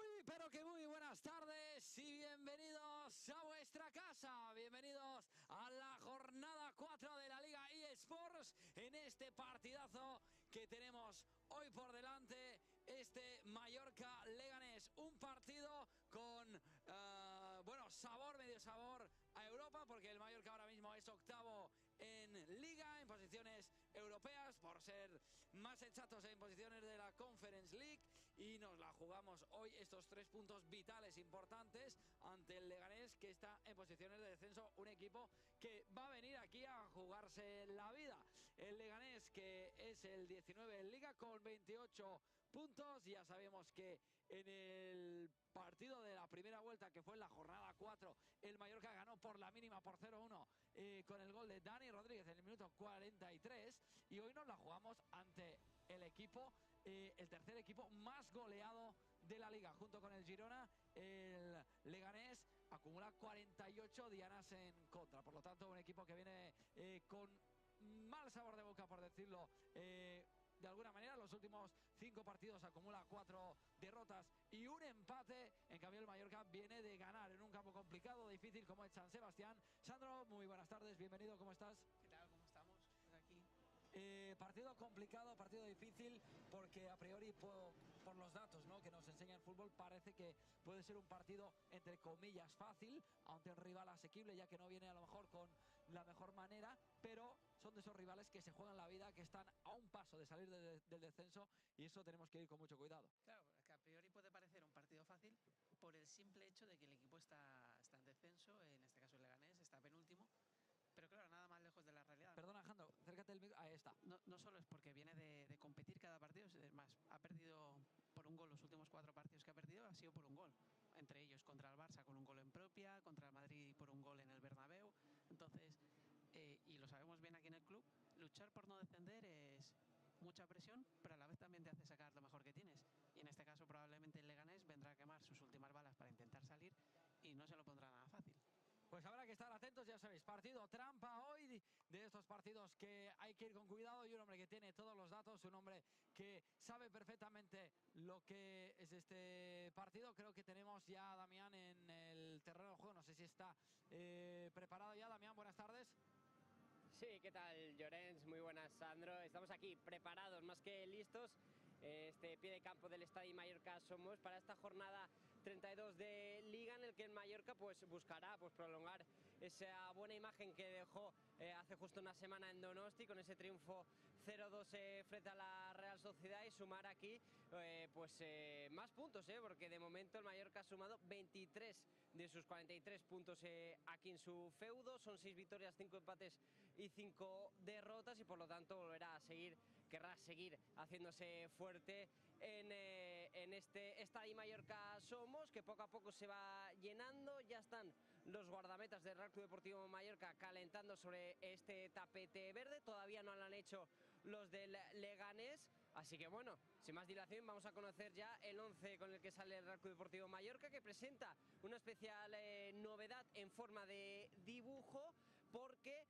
Muy, pero que muy buenas tardes y bienvenidos a vuestra casa. Bienvenidos a la jornada 4 de la Liga eSports en este partidazo que tenemos hoy por delante, este Mallorca Leganés. Un partido con, bueno, sabor, medio sabor a Europa, porque el Mallorca ahora mismo es octavo en Liga, en posiciones europeas, por ser más exactos en posiciones de la Conference League, y nos la jugamos hoy estos 3 puntos vitales importantes ante el Leganés, que está en posiciones de descenso, un equipo que va a venir aquí a jugarse la vida. El Leganés, que es el 19 en Liga con 28 puntos, ya sabemos que en el partido de la primera vuelta, que fue en la jornada 4, el Mallorca ganó por la mínima, por 0-1, con el gol de Dani Rodríguez en el minuto 43, y hoy nos la jugamos ante el equipo, el tercer equipo más goleado de la Liga, junto con el Girona. El Leganés acumula 48 dianas en contra, por lo tanto un equipo que viene con mal sabor de boca, por decirlo de alguna manera. Los últimos 5 partidos acumula 4 derrotas y un empate. En cambio el Mallorca viene de ganar en un campo complicado, difícil, como es San Sebastián. Sandro, muy buenas tardes, bienvenido, ¿cómo estás? ¿Qué tal? ¿Cómo estamos? Pues aquí. Partido complicado, partido difícil, porque a priori por los datos, ¿no?, que nos enseña el fútbol, parece que puede ser un partido entre comillas fácil ante un rival asequible, ya que no viene a lo mejor con la mejor manera, pero son de esos rivales que se juegan la vida, que están a un paso de salir del descenso, y eso tenemos que ir con mucho cuidado. Claro, es que a priori puede parecer un partido fácil por el simple hecho de que el equipo está en descenso, en este caso el Leganés está penúltimo. Pero claro, nada más lejos de la realidad. Perdona, Alejandro, acércate el micro. Ahí está. No solo es porque viene de competir cada partido, es más, ha perdido por un gol los últimos 4 partidos que ha perdido, ha sido por un gol. Entre ellos contra el Barça con un gol en propia, contra el Madrid por un gol en el Bernabéu. Entonces, y lo sabemos bien aquí en el club, luchar por no descender es mucha presión, pero a la vez también te hace sacar lo mejor que tienes. Y en este caso probablemente el Leganés vendrá a quemar sus últimas balas para intentar salir y no se lo pondrá nada fácil. Pues habrá que estar atentos, ya sabéis, partido trampa hoy, de estos partidos que hay que ir con cuidado, y un hombre que tiene todos los datos, un hombre que sabe perfectamente lo que es este partido. Creo que tenemos ya a Damián en el terreno de juego, no sé si está preparado ya. Damián, buenas tardes. Sí, ¿qué tal, Llorens? Muy buenas, Sandro. Estamos aquí preparados, más que listos. Este pie de campo del Estadio Mallorca somos para esta jornada 32 de Liga, en el que el Mallorca pues buscará prolongar esa buena imagen que dejó hace justo una semana en Donosti, con ese triunfo 0-2 frente a la Real Sociedad, y sumar aquí más puntos, porque de momento el Mallorca ha sumado 23 de sus 43 puntos aquí en su feudo. Son 6 victorias, 5 empates y 5 derrotas, y por lo tanto querrá seguir haciéndose fuerte en este Estadio Mallorca Somos, que poco a poco se va llenando. Ya están los guardametas del Real Club Deportivo Mallorca calentando sobre este tapete verde. Todavía no lo han hecho los del Leganés, así que bueno, sin más dilación vamos a conocer ya el 11 con el que sale el Real Club Deportivo Mallorca, que presenta una especial novedad en forma de dibujo, porque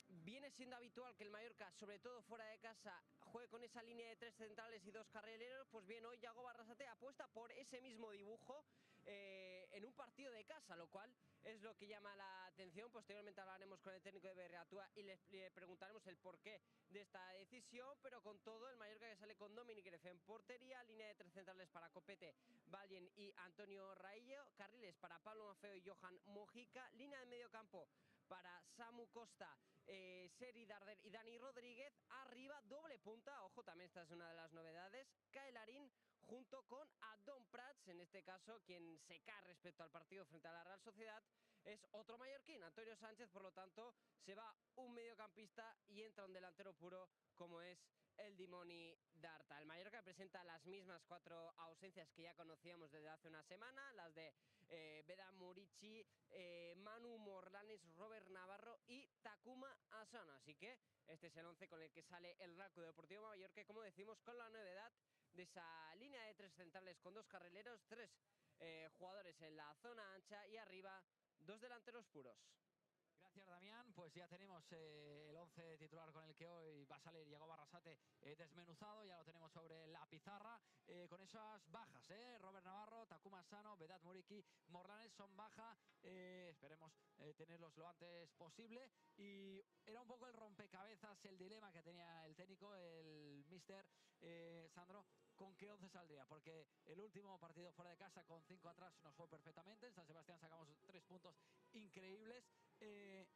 viene siendo habitual que el Mallorca, sobre todo fuera de casa, juegue con esa línea de 3 centrales y 2 carrileros. Pues bien, hoy Yago Barrasate apuesta por ese mismo dibujo en un partido de casa, lo cual es lo que llama la atención. Posteriormente hablaremos con el técnico de Berriatúa y le preguntaremos el porqué de esta decisión, pero con todo, el Mallorca que sale con Dominic Gref en portería, línea de 3 centrales para Copete, Vallen y Antonio Raillo, carriles para Pablo Maffeo y Johan Mojica, línea de medio campo para Samu Costa, Seri Darder y Dani Rodríguez. Arriba, doble punta, ojo, también esta es una de las novedades, Caelarín junto con Adon Prats. En este caso, quien se cae respecto al partido frente a la Real Sociedad es otro mallorquín, Antonio Sánchez. Por lo tanto, se va un mediocampista y entra un delantero puro, como es el Dimoni Darta. El Mallorca presenta las mismas 4 ausencias que ya conocíamos desde hace una semana, las de Beda Murici, Manu Morlanes, Robert Navarro y Takuma Asano. Así que este es el 11 con el que sale el Real Club Deportivo Mallorca, como decimos, con la novedad de esa línea de 3 centrales con 2 carrileros, 3 jugadores en la zona ancha y arriba 2 delanteros puros. Gracias, Damián. Pues ya tenemos el 11 titular con el que hoy va a salir Yago Arrasate desmenuzado. Ya lo tenemos sobre la pizarra con esas bajas. Robert Navarro, Takuma Sano, Vedat Muriqi, Morlanes son baja. Esperemos tenerlos lo antes posible. Y era un poco el rompecabezas, el dilema que tenía el técnico, el mister Sandro. ¿Con qué 11 saldría? Porque el último partido fuera de casa con 5 atrás nos fue perfectamente. En San Sebastián sacamos 3 puntos increíbles.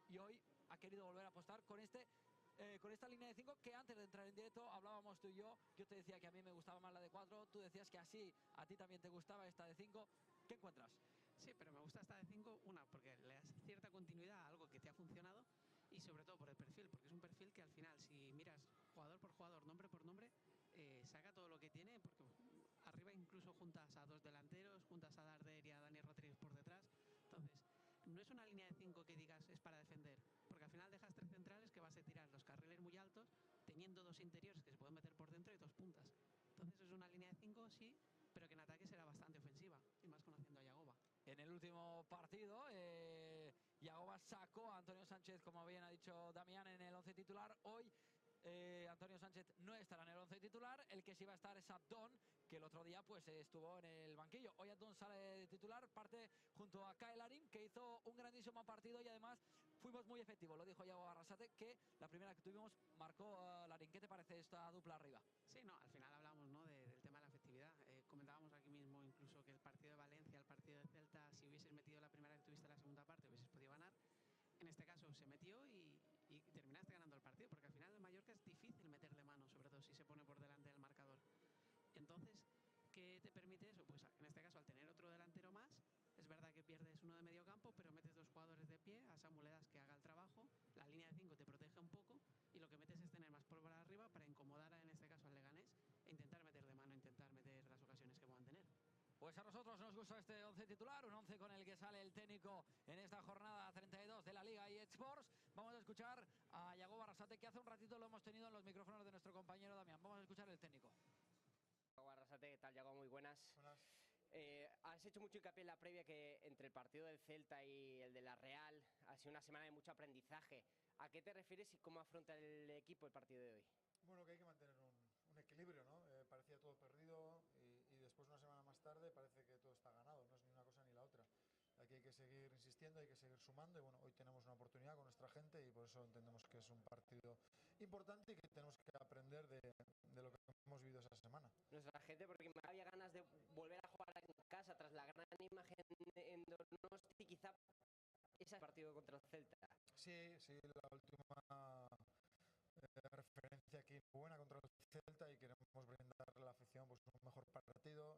Y hoy ha querido volver a apostar con esta línea de 5 que antes de entrar en directo hablábamos tú y yo te decía que a mí me gustaba más la de 4, tú decías que así a ti también te gustaba esta de 5. ¿Qué encuentras? Sí, pero me gusta esta de 5, porque le das cierta continuidad a algo que te ha funcionado y sobre todo por el perfil, porque es un perfil que al final, si miras jugador por jugador, nombre por nombre, saca todo lo que tiene, porque arriba incluso juntas a 2 delanteros, juntas a Darder y a Dani Rodríguez por detrás. Entonces, no es una línea de 5 que digas es para defender, porque al final dejas 3 centrales que vas a tirar los carriles muy altos, teniendo 2 interiores que se pueden meter por dentro y 2 puntas. Entonces es una línea de 5, sí, pero que en ataque será bastante ofensiva, y más conociendo a Yagoba. En el último partido, Yagoba sacó a Antonio Sánchez, como bien ha dicho Damián, en el 11 titular. Hoy Antonio Sánchez no estará en el 11 titular. El que sí va a estar es Abdón, que el otro día pues estuvo en el banquillo. Hoy Abdón sale de titular, parte junto a Kyle Larin, que hizo un grandísimo partido y además fuimos muy efectivos. Lo dijo Yago Arrasate, que la primera que tuvimos marcó Larin. ¿Qué te parece esta dupla arriba? Sí, no, al final hablamos, ¿no?, del tema de la efectividad. Comentábamos aquí mismo incluso que el partido de Valencia, el partido de Celta, si hubieses metido la primera que tuviste la segunda parte, hubieses podido ganar. En este caso se metió y terminaste ganando el partido, porque al final el Mallorca es difícil meterle mano, sobre todo si se pone por delante del marcador. Entonces, ¿qué te permite eso? Pues en este caso, al tener otro delantero más, es verdad que pierdes uno de medio campo, pero metes 2 jugadores de pie, a Samu le das que haga el trabajo, la línea de 5 te protege un poco y lo que metes es tener más pólvora arriba para incomodar en este caso al Leganés e intentar meterle mano, intentar meter las ocasiones que puedan tener. Pues a nosotros nos gusta este 11 titular, un 11 con el que sale el técnico en esta jornada 32 de la Liga eSports. Vamos a escuchar a Yago Arrasate, que hace un ratito lo hemos tenido en los micrófonos de nuestro compañero Damián. Vamos a escuchar el técnico. Yago Arrasate, ¿qué tal, Yago? Muy buenas. Buenas. Has hecho mucho hincapié en la previa que entre el partido del Celta y el de la Real ha sido una semana de mucho aprendizaje. ¿A qué te refieres y cómo afronta el equipo el partido de hoy? Bueno, que hay que mantener un equilibrio, ¿no? Parecía todo perdido y después, una semana más tarde, parece que todo está ganado. No es ni una cosa ni la otra. Aquí hay que seguir insistiendo, hay que seguir sumando y bueno, hoy tenemos una oportunidad con nuestra gente y por eso entendemos que es un partido importante y que tenemos que aprender de lo que hemos vivido esa semana. Nuestra gente, porque me había ganas de volver a jugar en casa tras la gran imagen en Donosti, quizá ese partido contra el Celta. Sí, la última referencia aquí buena contra el Celta y queremos brindarle a la afición pues un mejor partido,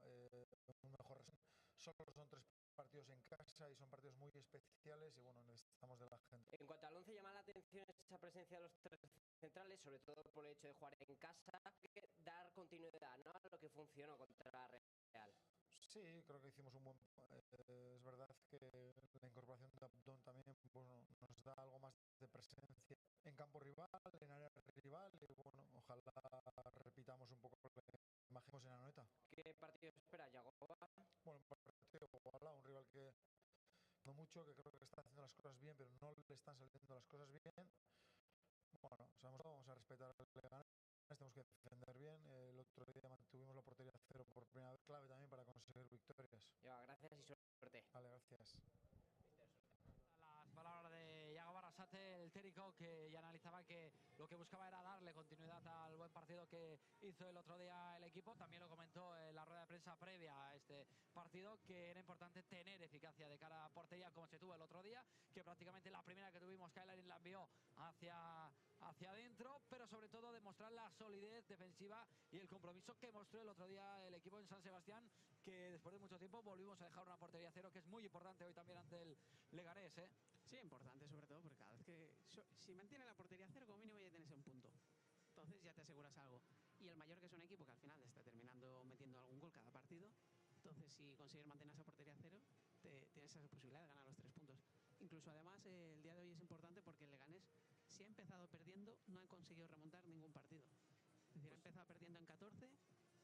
un mejor resumen. Solo son 3 partidos en casa y son partidos muy especiales y bueno, necesitamos de la gente. En cuanto al 11, llama la atención esa presencia de los 3 centrales, sobre todo por el hecho de jugar en casa, que dar continuidad, ¿no?, a lo que funcionó contra la Real. Sí, creo que hicimos un buen... es verdad que la incorporación de Abdón también bueno, nos da algo más de presencia en campo rival, en área rival y bueno, ojalá repitamos un poco la imagen en la nota. ¿Qué partido espera, Yago? Bueno, un partido ojalá, un rival que no mucho, que creo que está haciendo las cosas bien, pero no le están saliendo las cosas bien. Bueno, sabemos todo, vamos a respetar al Leganés, tenemos que defender bien. El otro día mantuvimos la portería a 0 por primera vez, clave también para conseguir victorias. Ya, gracias y suerte. Vale, gracias. Las palabras de Yago Arrasate, el técnico, que ya analizaba que lo que buscaba era darle continuidad al buen partido que hizo el otro día el equipo. También lo comentó en la rueda de prensa previa a este partido, que era importante tener eficacia de cara a portería como se tuvo el otro día, que prácticamente la primera que tuvimos Kyle la envió hacia adentro, pero sobre todo demostrar la solidez defensiva y el compromiso que mostró el otro día el equipo en San Sebastián, que después de mucho tiempo volvimos a dejar una portería 0, que es muy importante hoy también ante el Leganés, ¿eh? Sí, importante sobre todo porque cada vez que si mantiene la portería 0, como mínimo ya tienes un punto. Entonces ya te aseguras algo. Y el Mallorca es un equipo que al final está terminando metiendo algún gol cada partido. Entonces, si consigues mantener esa portería 0, tienes esa posibilidad de ganar los 3 puntos. Incluso además el día de hoy es importante porque el Leganés, si ha empezado perdiendo, no ha conseguido remontar ningún partido. Es decir, ha empezado perdiendo en 14,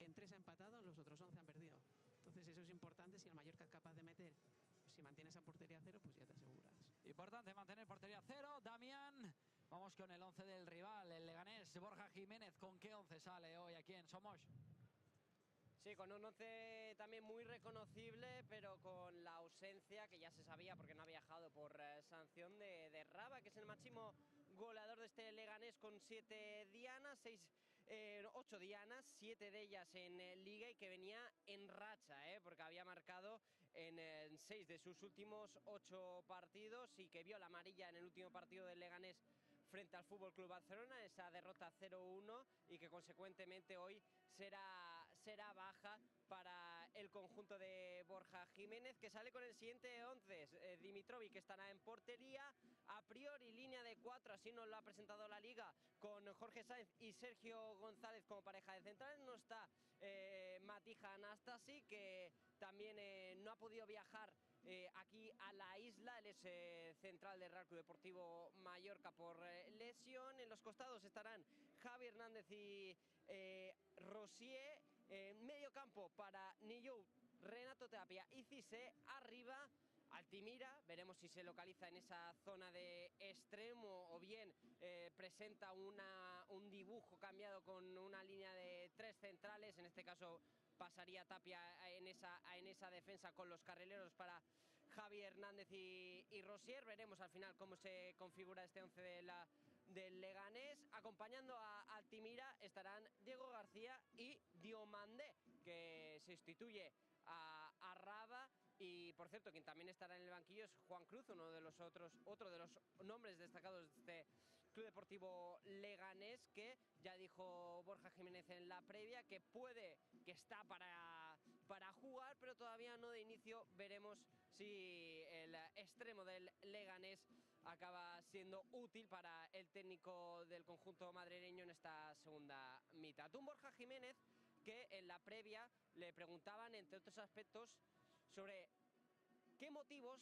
en 3 ha empatado, los otros 11 han perdido. Entonces eso es importante. Si el Mallorca es capaz de meter, si mantiene esa portería 0, pues ya te aseguras Importante mantener portería cero. Damián, vamos con el 11 del rival, el leganés Borja Jiménez. ¿Con qué 11 sale hoy aquí en Somos? Sí, con un 11 también muy reconocible, pero con la ausencia, que ya se sabía porque no ha viajado por sanción, de Raba, que es el máximo goleador de este Leganés con 7 dianas, 8 dianas, 7 de ellas en Liga, y que venía en racha, porque había marcado en 6 de sus últimos 8 partidos y que vio la amarilla en el último partido del Leganés frente al Fútbol Club Barcelona, esa derrota 0-1, y que consecuentemente hoy será baja para el conjunto de Borja Jiménez, que sale con el siguiente 11. Dimitrovic, que estará en portería, a priori línea de 4, así nos lo ha presentado la Liga, con Jorge Sáenz y Sergio González como pareja de centrales. No está Matija Anastasi, que también no ha podido viajar aquí a la isla. Él es central del Real Club Deportivo Mallorca por lesión. En los costados estarán Javi Hernández y Rosier. Medio campo para Niyou, Renato Tapia y Cissé. Arriba Altimira, veremos si se localiza en esa zona de extremo o bien presenta un dibujo cambiado con una línea de 3 centrales. En este caso pasaría Tapia en esa defensa con los carrileros para Javi Hernández y Rosier. Veremos al final cómo se configura este 11 del Leganés. Acompañando a Altimira estarán Diego García y Diomandé, que sustituye a Raba. Y por cierto, quien también estará en el banquillo es Juan Cruz, otro de los nombres destacados de este Club Deportivo Leganés, que ya dijo Borja Jiménez en la previa que está para jugar, pero todavía no de inicio. Veremos si el extremo del Leganés acaba siendo útil para el técnico del conjunto madrileño en esta segunda mitad. Un Borja Jiménez que en la previa le preguntaban, entre otros aspectos, sobre qué motivos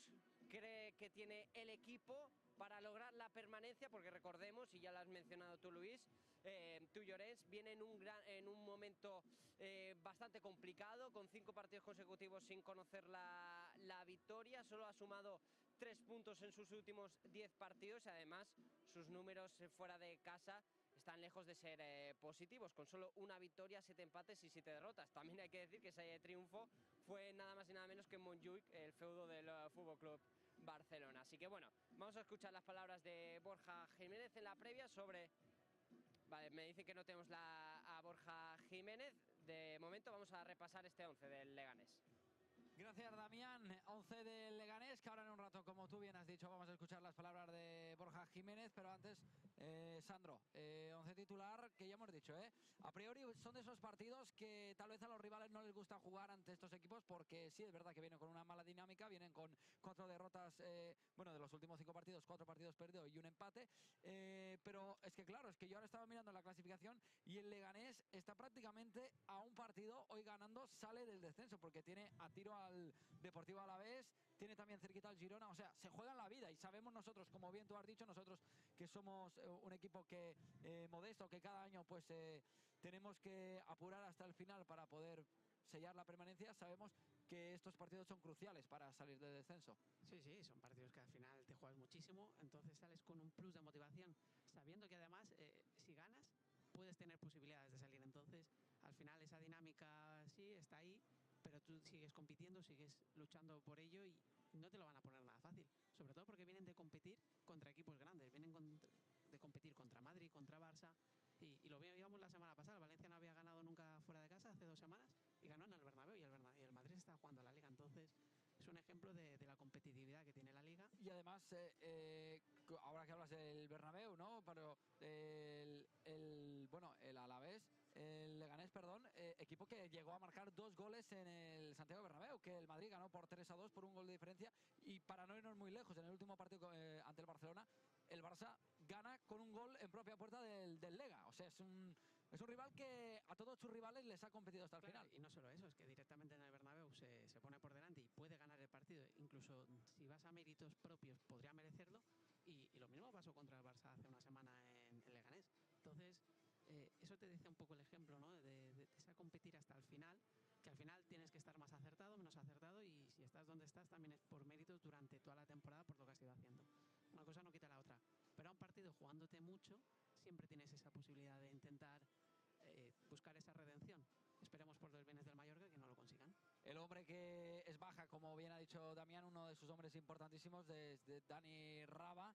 cree que tiene el equipo para lograr la permanencia, porque recordemos, y ya lo has mencionado tú, Luis, tú, Llorens, viene en un momento bastante complicado, con 5 partidos consecutivos sin conocer la victoria. Solo ha sumado 3 puntos en sus últimos 10 partidos y además sus números fuera de casa están lejos de ser positivos, con solo 1 victoria, 7 empates y 7 derrotas. También hay que decir que ese triunfo fue nada más y nada menos que en Montjuic, el feudo del Fútbol Club Barcelona. Así que bueno, vamos a escuchar las palabras de Borja Jiménez en la previa sobre... Vale, me dicen que no tenemos a Borja Jiménez. De momento vamos a repasar este 11 del Leganés. Gracias, Damián. 11 del Leganés, que ahora en un rato, como tú bien has dicho, vamos a escuchar las palabras de Borja Jiménez, pero antes, Sandro, 11 titular, que ya hemos dicho, a priori son de esos partidos que tal vez a los rivales no les gusta jugar ante estos equipos, porque sí, es verdad que vienen con una mala dinámica, vienen con 4 derrotas, de los últimos 5 partidos, 4 partidos perdidos y un empate, pero es que claro, es que yo ahora estaba mirando la clasificación y el Leganés está prácticamente a un partido, hoy ganando, sale del descenso, porque tiene a tiro al Deportivo Alavés, tiene también cerquita al Girona. O sea, se juegan la vida y sabemos nosotros, como bien tú has dicho, nosotros que somos un equipo que modesto, que cada año pues tenemos que apurar hasta el final para poder sellar la permanencia, sabemos que estos partidos son cruciales para salir del descenso. Sí, son partidos que al final te juegas muchísimo, entonces sales con un plus de motivación, sabiendo que además si ganas puedes tener posibilidades de salir. Entonces al final esa dinámica sí está ahí, pero tú sigues compitiendo, sigues luchando por ello y no te lo van a poner nada fácil. Sobre todo porque vienen de competir contra equipos grandes, vienen de competir contra Madrid, contra Barça. Y lo veíamos la semana pasada, Valencia no había ganado nunca fuera de casa hace 2 semanas y ganó en el Bernabéu y el Madrid está jugando a la Liga. Entonces es un ejemplo de la competitividad que tiene la Liga. Y además, ahora que hablas del Bernabéu, ¿no? Pero el Alavés, el Leganés, perdón, equipo que llegó a marcar 2 goles en el Santiago Bernabéu, que el Madrid ganó por 3-2 por 1 gol de diferencia. Y para no irnos muy lejos, en el último partido ante el Barcelona, el Barça gana con un gol en propia puerta del Lega. O sea, es un rival que a todos sus rivales les ha competido hasta el final. Y no solo eso, es que directamente en el Bernabéu se pone por delante y puede ganar el partido. Incluso si vas a méritos propios podría merecerlo. Y lo mismo pasó contra el Barça hace una semana en Leganés. Entonces eso te dice un poco el ejemplo, ¿no? de esa competir hasta el final, que al final tienes que estar más acertado, menos acertado, y si estás donde estás también es por méritos durante toda la temporada por lo que has ido haciendo. una cosa no quita la otra. Pero a un partido jugándote mucho, siempre tienes esa posibilidad de intentar buscar esa redención. Esperemos por los bienes del Mallorca que no lo consigan. El hombre que es baja, como bien ha dicho Damián, uno de sus hombres importantísimos, desde Dani Raba,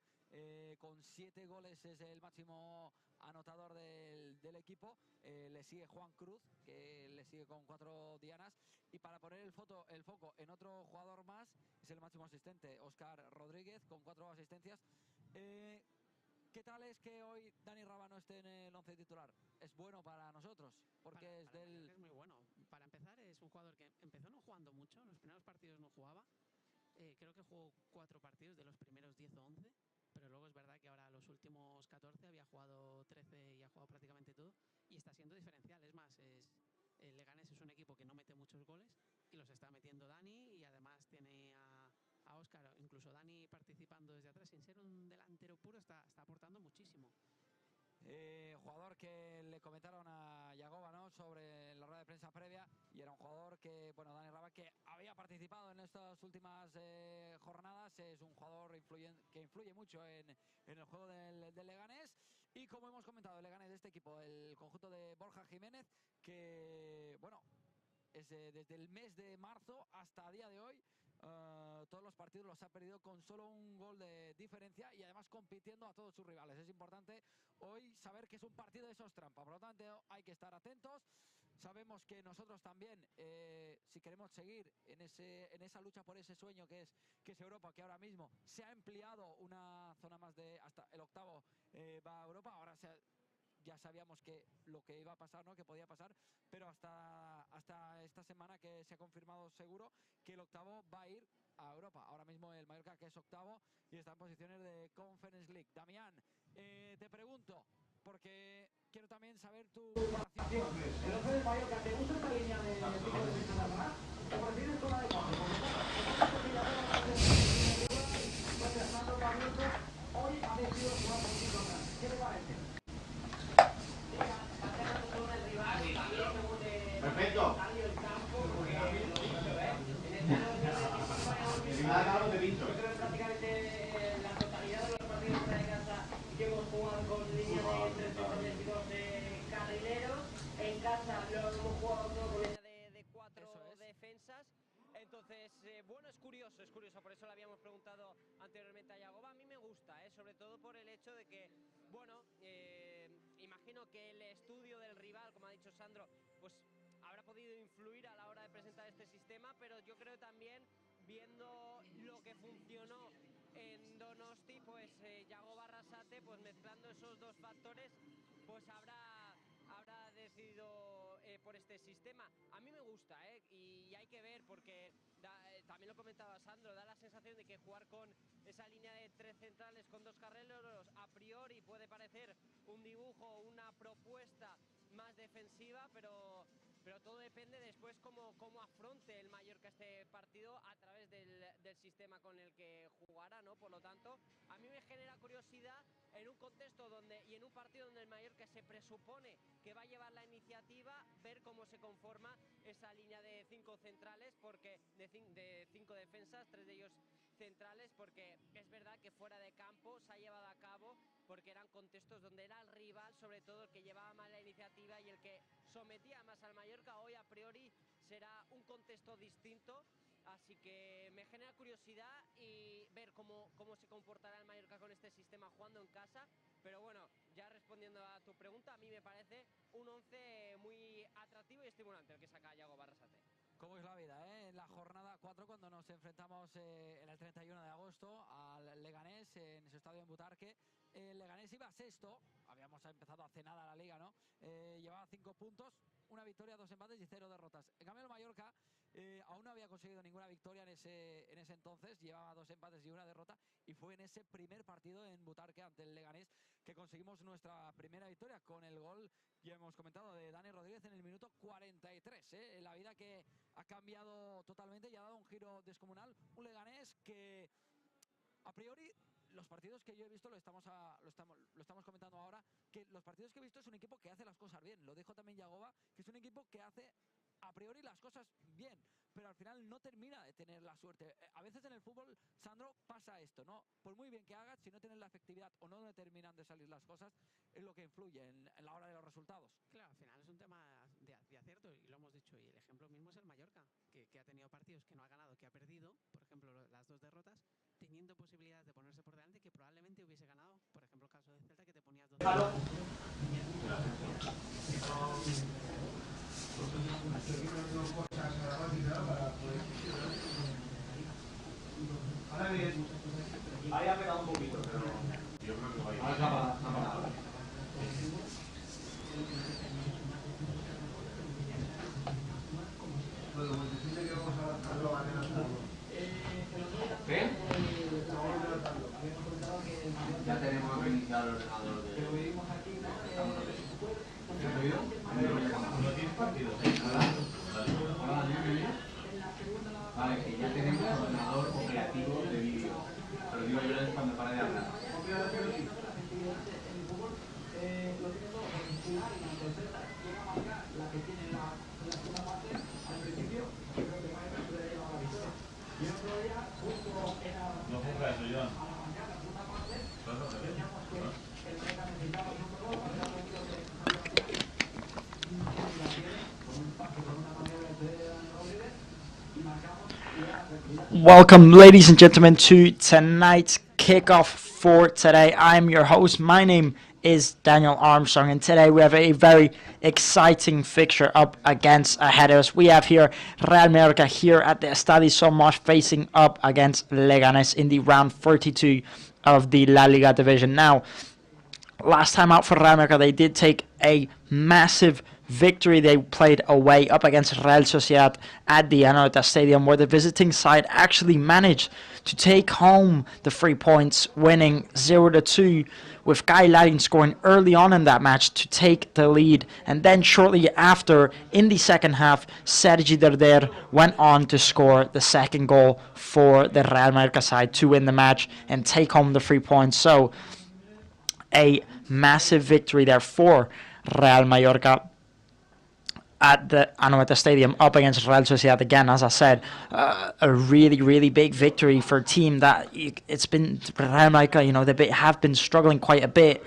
con 7 goles es el máximo anotador del equipo. Le sigue Juan Cruz, que le sigue con 4 dianas. Y para poner el foco en otro jugador más, es el máximo asistente, Óscar Rodríguez, con 4 asistencias. ¿Qué tal es que hoy Dani Raba no esté en el 11 titular? Es bueno para nosotros, porque es muy bueno. Para empezar, es un jugador que empezó no jugando mucho, en los primeros partidos no jugaba. Creo que jugó 4 partidos de los primeros 10 o 11, pero luego es verdad que ahora los últimos 14 había jugado 13 y ha jugado prácticamente todo, y está siendo diferencial. Es más, el Leganés es un equipo que no mete muchos goles y los está metiendo Dani, y además tiene a Óscar, incluso Dani participando desde atrás, sin ser un delantero puro, está aportando muchísimo. Jugador que le comentaron a Yagoba, ¿no?, sobre la rueda de prensa previa, y era un jugador que, bueno, Dani Raba, que había participado en estas últimas jornadas, es un jugador que influye mucho en el juego del Leganés. Y como hemos comentado, el Leganés de este equipo, el conjunto de Borja Jiménez, que, bueno, es desde el mes de marzo hasta día de hoy, todos los partidos los ha perdido con solo un gol de diferencia, y además compitiendo a todos sus rivales. Es importante hoy saber que es un partido de esos trampas, por lo tanto hay que estar atentos. Sabemos que nosotros también, si queremos seguir en esa lucha por ese sueño que es Europa, que ahora mismo se ha ampliado una zona más de hasta el octavo, va a Europa. Ahora ya sabíamos que lo que iba a pasar, ¿no?, que podía pasar, pero hasta esta semana que se ha confirmado seguro que el octavo va a ir a Europa. Ahora mismo el Mallorca, que es octavo y está en posiciones de Conference League. Damián, te pregunto, porque quiero también saber tu valoración. El 11 del Mallorca, ¿te gusta esta línea de 5 defensas atrás? ¿O prefieres zona de 4? Hoy ha decidido jugar con 5 atrás. ¿Qué te parece? Perfecto. Prácticamente la totalidad de los partidos de casa que hemos jugado con línea de 3 defensores y 2 carrileros. En casa lo hemos jugado todo con línea de 4 defensas. Entonces, bueno, es curioso, por eso le habíamos preguntado anteriormente a Yagoba. A mí me gusta, sobre todo por el hecho de que, bueno, imagino que el estudio del rival, como ha dicho Sandro, pues habrá podido influir a la hora de presentar este sistema, pero yo creo también, viendo lo que funcionó en Donosti, pues Yagoba Arrasate, pues mezclando esos dos factores, pues habrá decidido por este sistema. A mí me gusta, y hay que ver, porque también lo comentaba Sandro, da la sensación de que jugar con esa línea de 3 centrales con 2 carrileros a priori puede parecer un dibujo, una propuesta más defensiva, pero todo depende después cómo afronte el Mallorca este partido a través del sistema con el que jugará, ¿no? Por lo tanto, a mí me genera curiosidad en un contexto y en un partido donde el Mallorca se presupone que va a llevar la iniciativa, ver cómo se conforma esa línea de 5 centrales, porque de 5 defensas, 3 de ellos centrales, porque es verdad que fuera de campo se ha llevado a cabo porque eran contextos donde era el rival, sobre todo, el que llevaba más la iniciativa y el que sometía más al Mallorca. Hoy a priori será un contexto distinto, así que me genera curiosidad y ver cómo se comportará el Mallorca con este sistema jugando en casa. Pero bueno, ya respondiendo a tu pregunta, a mí me parece un 11 muy atractivo y estimulante el que saca Yagoba Arrasate. ¿Cómo es la vida, en la jornada 4, cuando nos enfrentamos en el 31 de agosto al Leganés en su estadio en Butarque? El Leganés iba sexto, habíamos empezado hace nada la liga, ¿no? Llevaba 5 puntos, una victoria, 2 empates y 0 derrotas. En cambio el Mallorca aún no había conseguido ninguna victoria en ese entonces, llevaba 2 empates y 1 derrota, y fue en ese primer partido en Butarque ante el Leganés que conseguimos nuestra primera victoria con el gol, ya hemos comentado, de Dani Rodríguez en el minuto 43. La vida que ha cambiado totalmente y ha dado un giro descomunal. Un Leganés que a priori, los partidos que yo he visto, lo estamos comentando ahora, que los partidos que he visto es un equipo que hace las cosas bien. Lo dijo también Yagoba, que es un equipo que hace a priori las cosas bien, pero al final no termina de tener la suerte. A veces en el fútbol, Sandro, pasa esto, ¿no? Por muy bien que hagas, si no tienes la efectividad o no terminan de salir las cosas, es lo que influye en la hora de los resultados. Claro, al final es un tema de acierto y lo hemos dicho, y el ejemplo mismo es el Mallorca, que ha tenido partidos que no ha ganado, que ha perdido, por ejemplo, las 2 derrotas, teniendo posibilidades de ponerse por delante, que probablemente hubiese ganado, por ejemplo, el caso de Celta, que te ponías 2 derrotas. Ahora bien, ahí ha pegado un poquito, pero yo creo que ahora se ha parado. ¿Qué? Ya tenemos reiniciado el ordenador de... ¿Pero vivimos aquí? ¿Qué has oído? ¿No tienes partido? Vale, que ya tenemos ordenador operativo de vídeo. Pero digo yo cuando pare de hablar. No ponga eso, Joan. Welcome, ladies and gentlemen, to tonight's kickoff for today. I'm your host. My name is Daniel Armstrong, and today we have a very exciting fixture up against ahead of us. We have here Real Mallorca here at the Estadio Somos facing up against Leganés in the round 32 of the LaLiga division. Now, last time out for Real Mallorca, they did take a massive victory. They played away up against Real Sociedad at the Counterattack Stadium, where the visiting side actually managed to take home the 3 points, winning 0-2, with Guy Ladding scoring early on in that match to take the lead. And then shortly after, in the second half, Sergi Derder went on to score the second goal for the Real Mallorca side to win the match and take home the 3 points. So, a massive victory there for Real Mallorca at the Anoeta Stadium up against Real Sociedad again. As I said, a really, really big victory for a team that it's been Real Mallorca, they have been struggling quite a bit,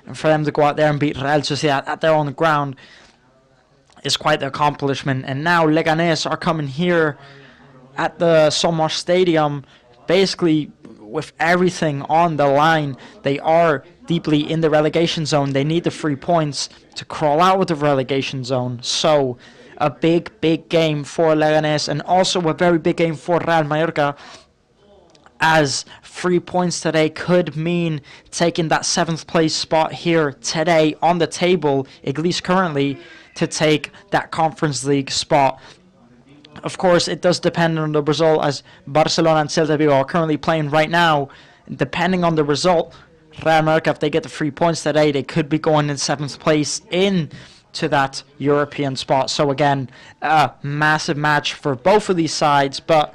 and for them to go out there and beat Real Sociedad at their own ground is quite the accomplishment. And now Leganés are coming here at the Somos Stadium, basically with everything on the line. They are deeply in the relegation zone. They need the 3 points to crawl out of the relegation zone. So a big, big game for Leganés, and also a very big game for Real Mallorca, as 3 points today could mean taking that 7th place spot here today on the table, at least currently, to take that Conference League spot. Of course, it does depend on the result, as Barcelona and Celta Vigo are currently playing right now. Depending on the result, Real Mallorca, if they get the 3 points today, they could be going in 7th place into that European spot. So again, a massive match for both of these sides. But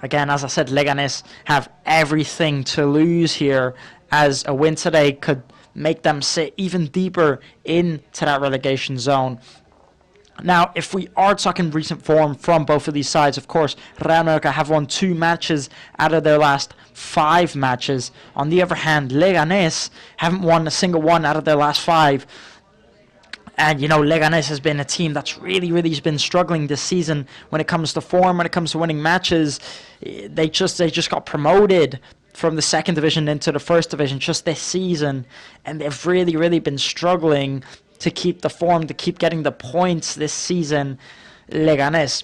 again, as I said, Leganés have everything to lose here, as a win today could make them sit even deeper into that relegation zone. Now, if we are talking recent form from both of these sides, of course, Real Mallorca have won 2 matches out of their last 5 matches. On the other hand, Leganés haven't won a single one out of their last 5. And, Leganés has been a team that's really, really been struggling this season when it comes to form, when it comes to winning matches. They just got promoted from the 2nd division into the 1st division just this season. And they've really, really been struggling to keep the form, to keep getting the points this season, Leganés.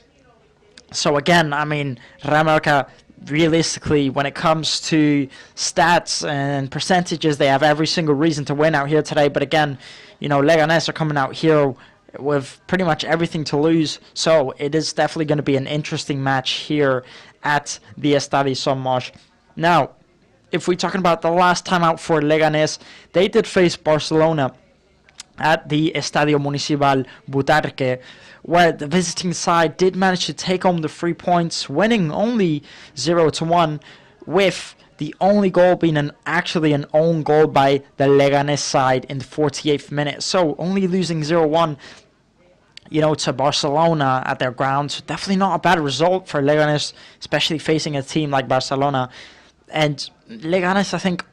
So again, Real Mallorca, realistically, when it comes to stats and percentages, they have every single reason to win out here today. But again, Leganés are coming out here with pretty much everything to lose. So it is definitely going to be an interesting match here at the Estadio Somos. Now, if we're talking about the last time out for Leganés, they did face Barcelona at the Estadio Municipal Butarque, where the visiting side did manage to take home the 3 points, winning only 0-1, with the only goal being actually an own goal by the Leganés side in the 48th minute. So only losing 0-1 to Barcelona at their ground. So definitely not a bad result for Leganés, especially facing a team like Barcelona. And Leganés, I think,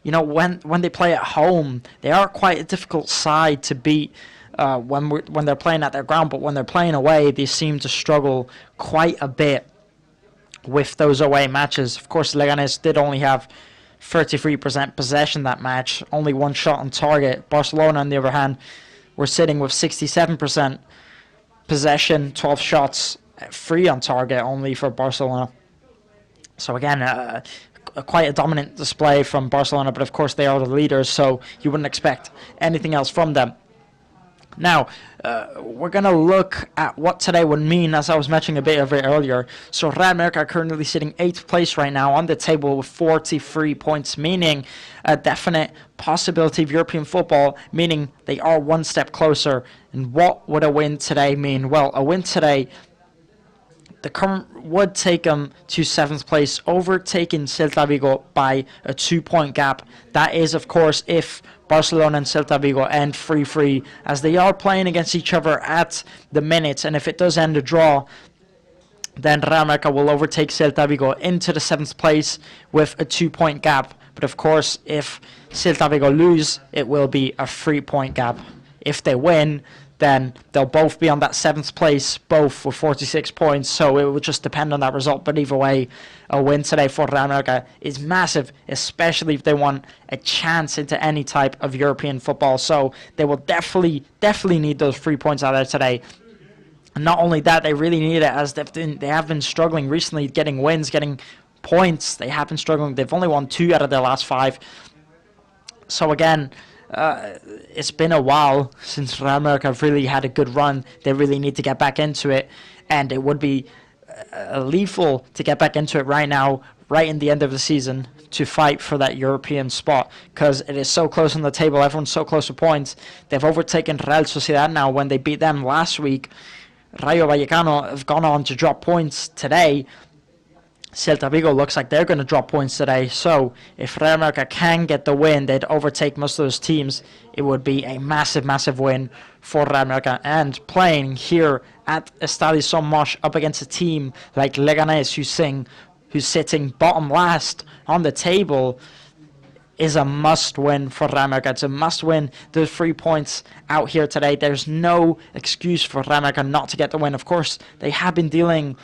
when they play at home, they are quite a difficult side to beat when they're playing at their ground. But when they're playing away, they seem to struggle quite a bit with those away matches. Of course, Leganés did only have 33% possession that match, only one shot on target. Barcelona, on the other hand, were sitting with 67% possession, 12 shots, 3 on target only for Barcelona. So again, quite a dominant display from Barcelona, but of course they are the leaders, so you wouldn't expect anything else from them. Now, we're going to look at what today would mean, as I was mentioning a bit of it earlier. So Real Mallorca are currently sitting 8th place right now on the table with 43 points, meaning a definite possibility of European football, meaning they are one step closer. And what would a win today mean? Well, a win today, the current would take them to 7th place, overtaking Celta Vigo by a 2-point gap. That is, of course, if Barcelona and Celta Vigo end 3-3, as they are playing against each other at the minute. And if it does end a draw, then Real Mallorca will overtake Celta Vigo into the 7th place with a 2-point gap. But of course, if Celta Vigo lose, it will be a 3-point gap. If they win, then they'll both be on that 7th place, both with 46 points. So it would just depend on that result. But either way, a win today for Real Mallorca is massive, especially if they want a chance into any type of European football. So they will definitely need those 3 points out there today. And not only that, they really need it, as they have been struggling recently getting wins, getting points. They have been struggling. They've only won 2 out of their last 5. So again, it's been a while since Real Mallorca have really had a good run. They really need to get back into it, and it would be lethal to get back into it right now, right in the end of the season, to fight for that European spot, because it is so close on the table. Everyone's so close to points. They've overtaken Real Sociedad now when they beat them last week. Rayo Vallecano have gone on to drop points today. Celta Vigo looks like they're going to drop points today. So if Real Mallorca can get the win, they'd overtake most of those teams. It would be a massive, massive win for Real Mallorca. And playing here at Estadio Son Moix up against a team like Leganés, who's sitting bottom last on the table, is a must-win for Real Mallorca. It's a must-win. There's 3 points out here today. There's no excuse for Real Mallorca not to get the win. Of course, they have been dealing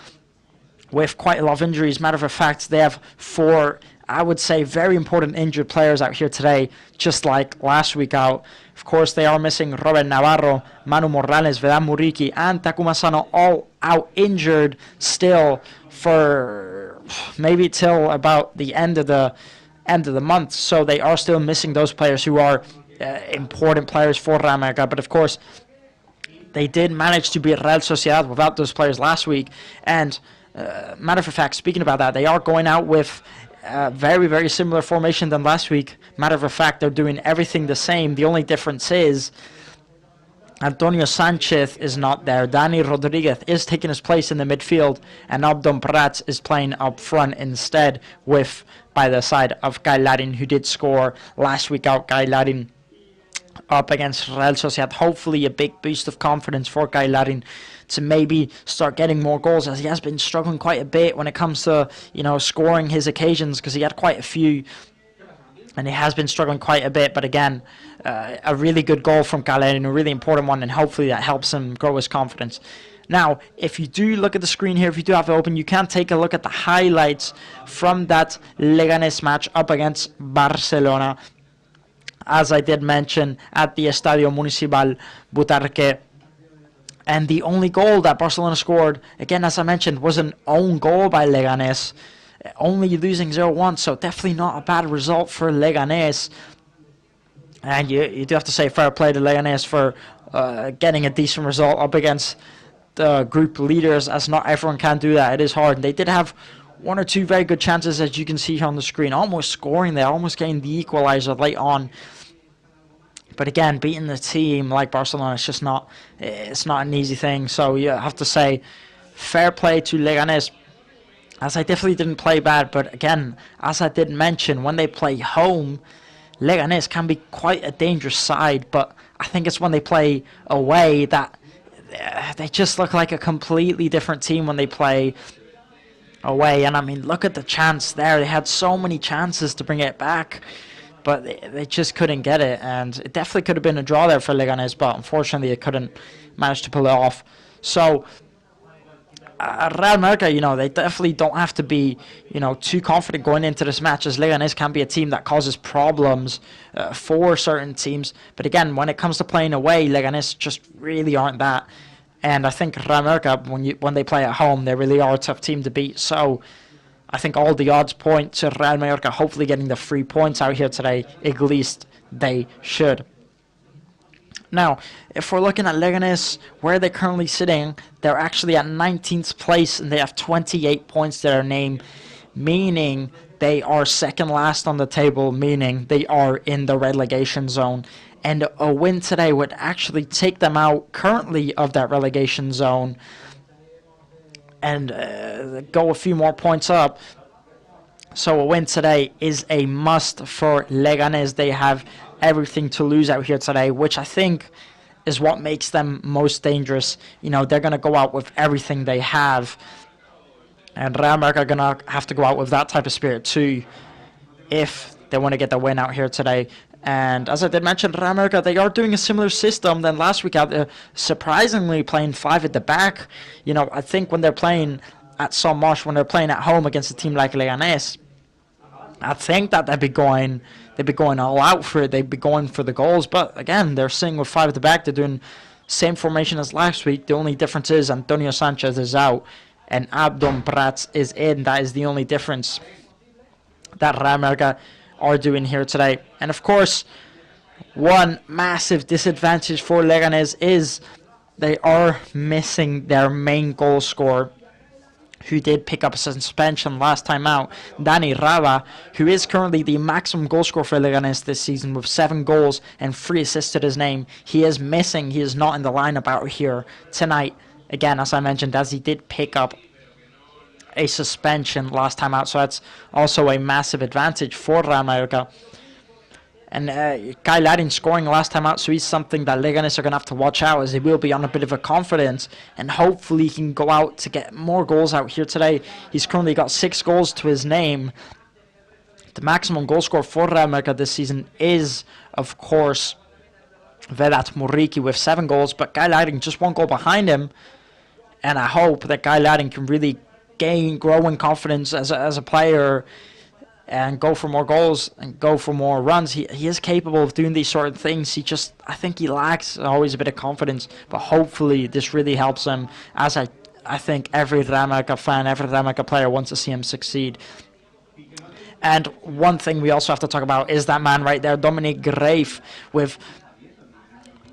with quite a lot of injuries. Matter of fact, they have 4, I would say, very important injured players out here today, just like last week out. Of course, they are missing Robert Navarro, Manu Morales, Vedan Muriqui, and Takuma Sano, all out injured still for maybe till about the end of the month. So they are still missing those players who are important players for Real Mallorca. But of course, they did manage to beat Real Sociedad without those players last week. And matter of fact, speaking about that, they are going out with very, very similar formation than last week. Matter of fact, they're doing everything the same. The only difference is Antonio Sanchez is not there. Dani Rodriguez is taking his place in the midfield, and Abdon Prats is playing up front instead, with by the side of Guy Larin, who did score last week out. Guy Larin up against Real Sociedad. Hopefully a big boost of confidence for Guy Larin to maybe start getting more goals, as he has been struggling quite a bit when it comes to, scoring his occasions, because he had quite a few and he has been struggling quite a bit. But again, a really good goal from Guy Larin, a really important one, and hopefully that helps him grow his confidence. Now, if you do look at the screen here, if you do have it open, you can take a look at the highlights from that Leganés match up against Barcelona. As I did mention, at the Estadio Municipal Butarque. And the only goal that Barcelona scored, again, as I mentioned, was an own goal by Leganés, only losing 0-1, so definitely not a bad result for Leganés. And you do have to say fair play to Leganés for getting a decent result up against the group leaders, as not everyone can do that. It is hard. They did have 1 or 2 very good chances, as you can see here on the screen, almost scoring there, almost getting the equalizer late on. But again, beating the team like Barcelona, it's not an easy thing. So you have to say fair play to Leganés, as I definitely didn't play bad. But again, as I did mention, when they play home, Leganés can be quite a dangerous side. But I think it's when they play away that they just look like a completely different team when they play away. And I mean, look at the chance there. They had so many chances to bring it back, but they just couldn't get it. And it definitely could have been a draw there for Leganés, but unfortunately, it couldn't manage to pull it off. So Real Mallorca, they definitely don't have to be, too confident going into this match, as Leganés can be a team that causes problems for certain teams. But again, when it comes to playing away, Leganés just really aren't that. And I think Real Mallorca, when they play at home, they really are a tough team to beat. So I think all the odds point to Real Mallorca hopefully getting the 3 points out here today. At least they should. Now, if we're looking at Leganés, where they're currently sitting, they're actually at 19th place, and they have 28 points to their name, meaning they are second last on the table, meaning they are in the relegation zone. And a win today would actually take them out currently of that relegation zone and go a few more points up. So a win today is a must for Leganés. They have everything to lose out here today, which I think is what makes them most dangerous. They're going to go out with everything they have. And Real Mallorca are going to have to go out with that type of spirit too if they want to get the win out here today. And as I did mention, Real Mallorca, they are doing a similar system than last week, surprisingly playing 5 at the back. I think when they're playing at Son Moix, when they're playing at home against a team like Leganés, I think that they'd be going all out for it. They'd be going for the goals. But again, they're sitting with 5 at the back. They're doing same formation as last week. The only difference is Antonio Sanchez is out and Abdon Prats is in. That is the only difference that Real Mallorca are doing here today. And of course, one massive disadvantage for Leganés is they are missing their main goal scorer, who did pick up a suspension last time out, Dani Rava, who is currently the maximum goal scorer for Leganés this season with 7 goals and 3 assists to his name. He is missing. He is not in the lineup out here tonight. Again, as I mentioned, as he did pick up a suspension last time out, so that's also a massive advantage for Real Mallorca. And Kyle Larin scoring last time out, so he's something that Leganés are going to have to watch out, as he will be on a bit of a confidence, and hopefully he can go out to get more goals out here today. He's currently got 6 goals to his name. The maximum goal scorer for Real Mallorca this season is, of course, Vedat Muriqi with 7 goals, but Kyle Larin just 1 goal behind him, and I hope that Kyle Larin can really grow in confidence as a player and go for more goals and go for more runs. He is capable of doing these sort of things. I think he lacks always a bit of confidence, but hopefully this really helps him, as I think every Real Mallorca fan, every Real Mallorca player wants to see him succeed. And one thing we also have to talk about is that man right there, Dominic Greif, with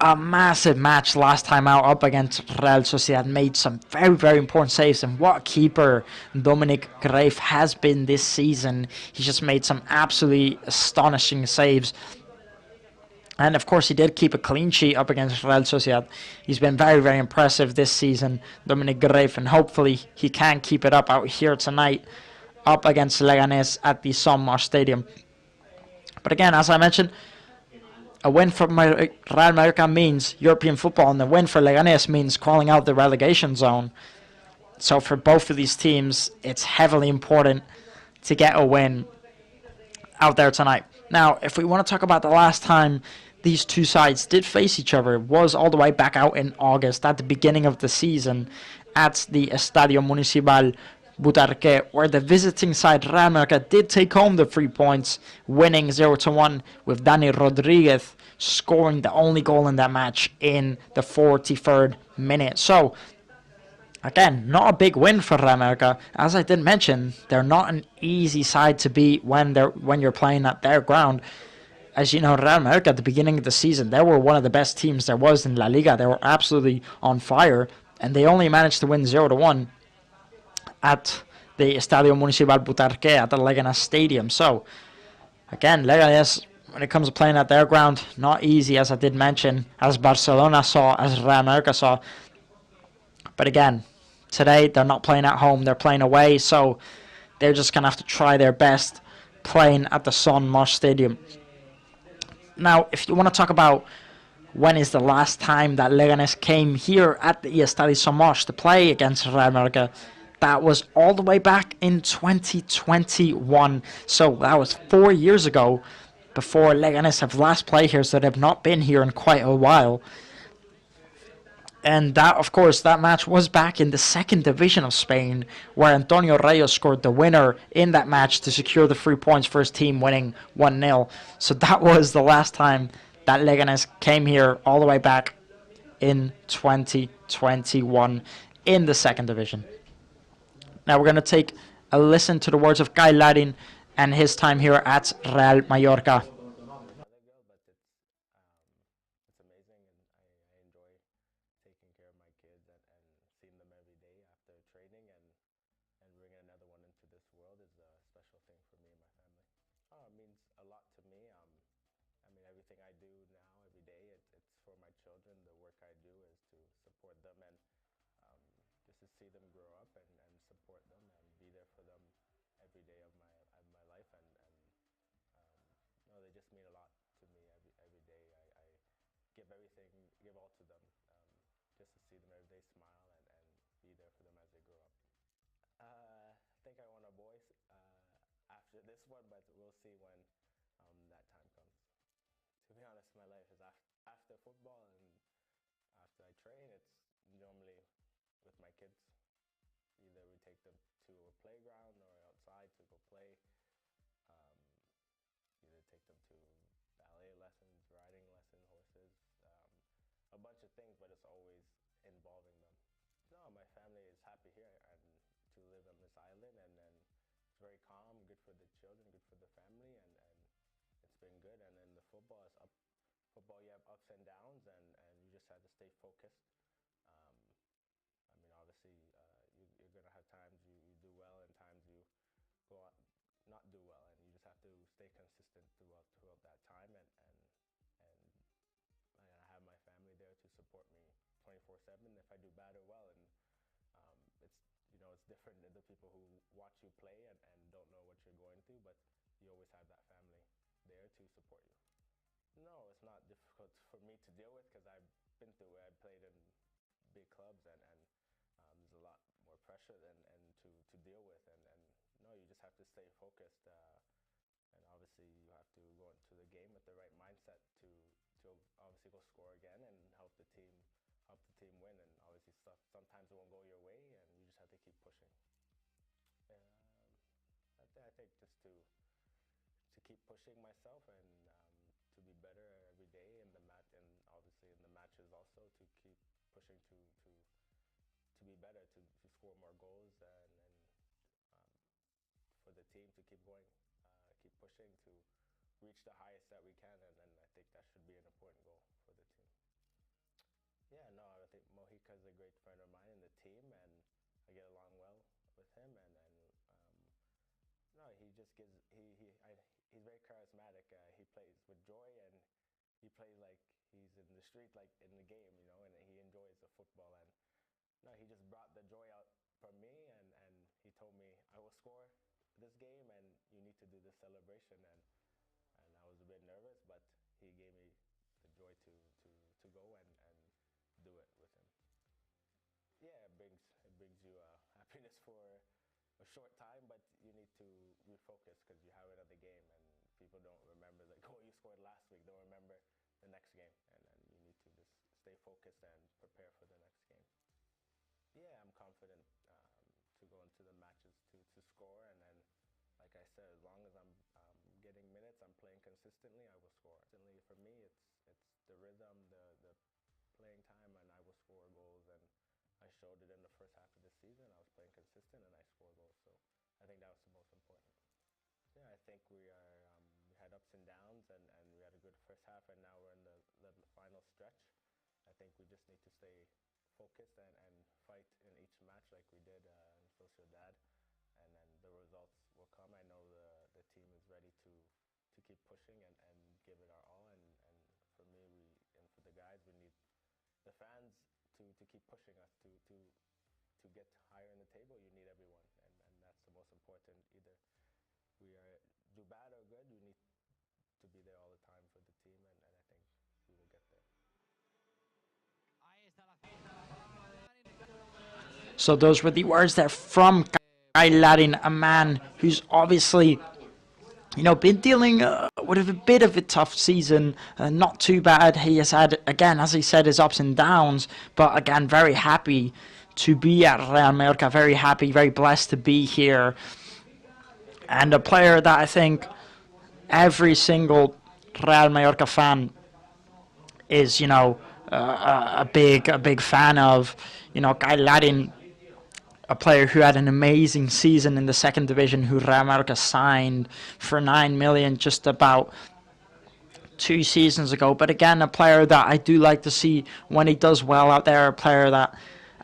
a massive match last time out up against Real Sociedad, made some very, very important saves. And what a keeper Dominic Greif has been this season. He's just made some absolutely astonishing saves. And of course, he did keep a clean sheet up against Real Sociedad. He's been very, very impressive this season, Dominic Greif, and hopefully he can keep it up out here tonight up against Leganés at the Son Moix Stadium. But again, as I mentioned, a win for Real Mallorca means European football, and the win for Leganés means crawling out the relegation zone. So for both of these teams, it's heavily important to get a win out there tonight. Now, if we want to talk about the last time these two sides did face each other, was all the way back out in August, at the beginning of the season, at the Estadio Municipal Butarque, where the visiting side Real Mallorca did take home the 3 points, winning 0-1 with Dani Rodriguez scoring the only goal in that match in the 43rd minute. So, again, not a big win for Real Mallorca. As I did mention, they're not an easy side to beat when you're playing at their ground. As you know, Real Mallorca at the beginning of the season, they were one of the best teams there was in LaLiga. They were absolutely on fire, and they only managed to win 0-1 at the Estadio Municipal Butarque at the Leganés Stadium. So, again, Leganés, when it comes to playing at their ground, not easy, as I did mention, as Barcelona saw, as Real Mallorca saw. But again, today they're not playing at home, they're playing away, so they're just going to have to try their best playing at the Son Moix Stadium. Now, if you want to talk about when is the last time that Leganés came here at the Estadio Somos to play against Real Mallorca? That was all the way back in 2021. So that was 4 years ago before Leganés have last played here, so they've not been here in quite a while. And that, of course, that match was back in the second division of Spain, where Antonio Reyes scored the winner in that match to secure the 3 points for his team, winning 1-0. So that was the last time that Leganés came here, all the way back in 2021 in the second division. Now we're going to take a listen to the words of Guy Ladin and his time here at Real Mallorca. So those were the words there from Guy Larin, a man who's obviously, been dealing with a bit of a tough season. Not too bad. He has had, again, as he said, his ups and downs, but again, very happy to be at Real Mallorca. Very happy, very blessed to be here. And a player that I think every single Real Mallorca fan is, a big fan of. Guy Larin, a player who had an amazing season in the second division, who Real Mallorca signed for 9 million just about 2 seasons ago. But again, a player that I do like to see when he does well out there, a player that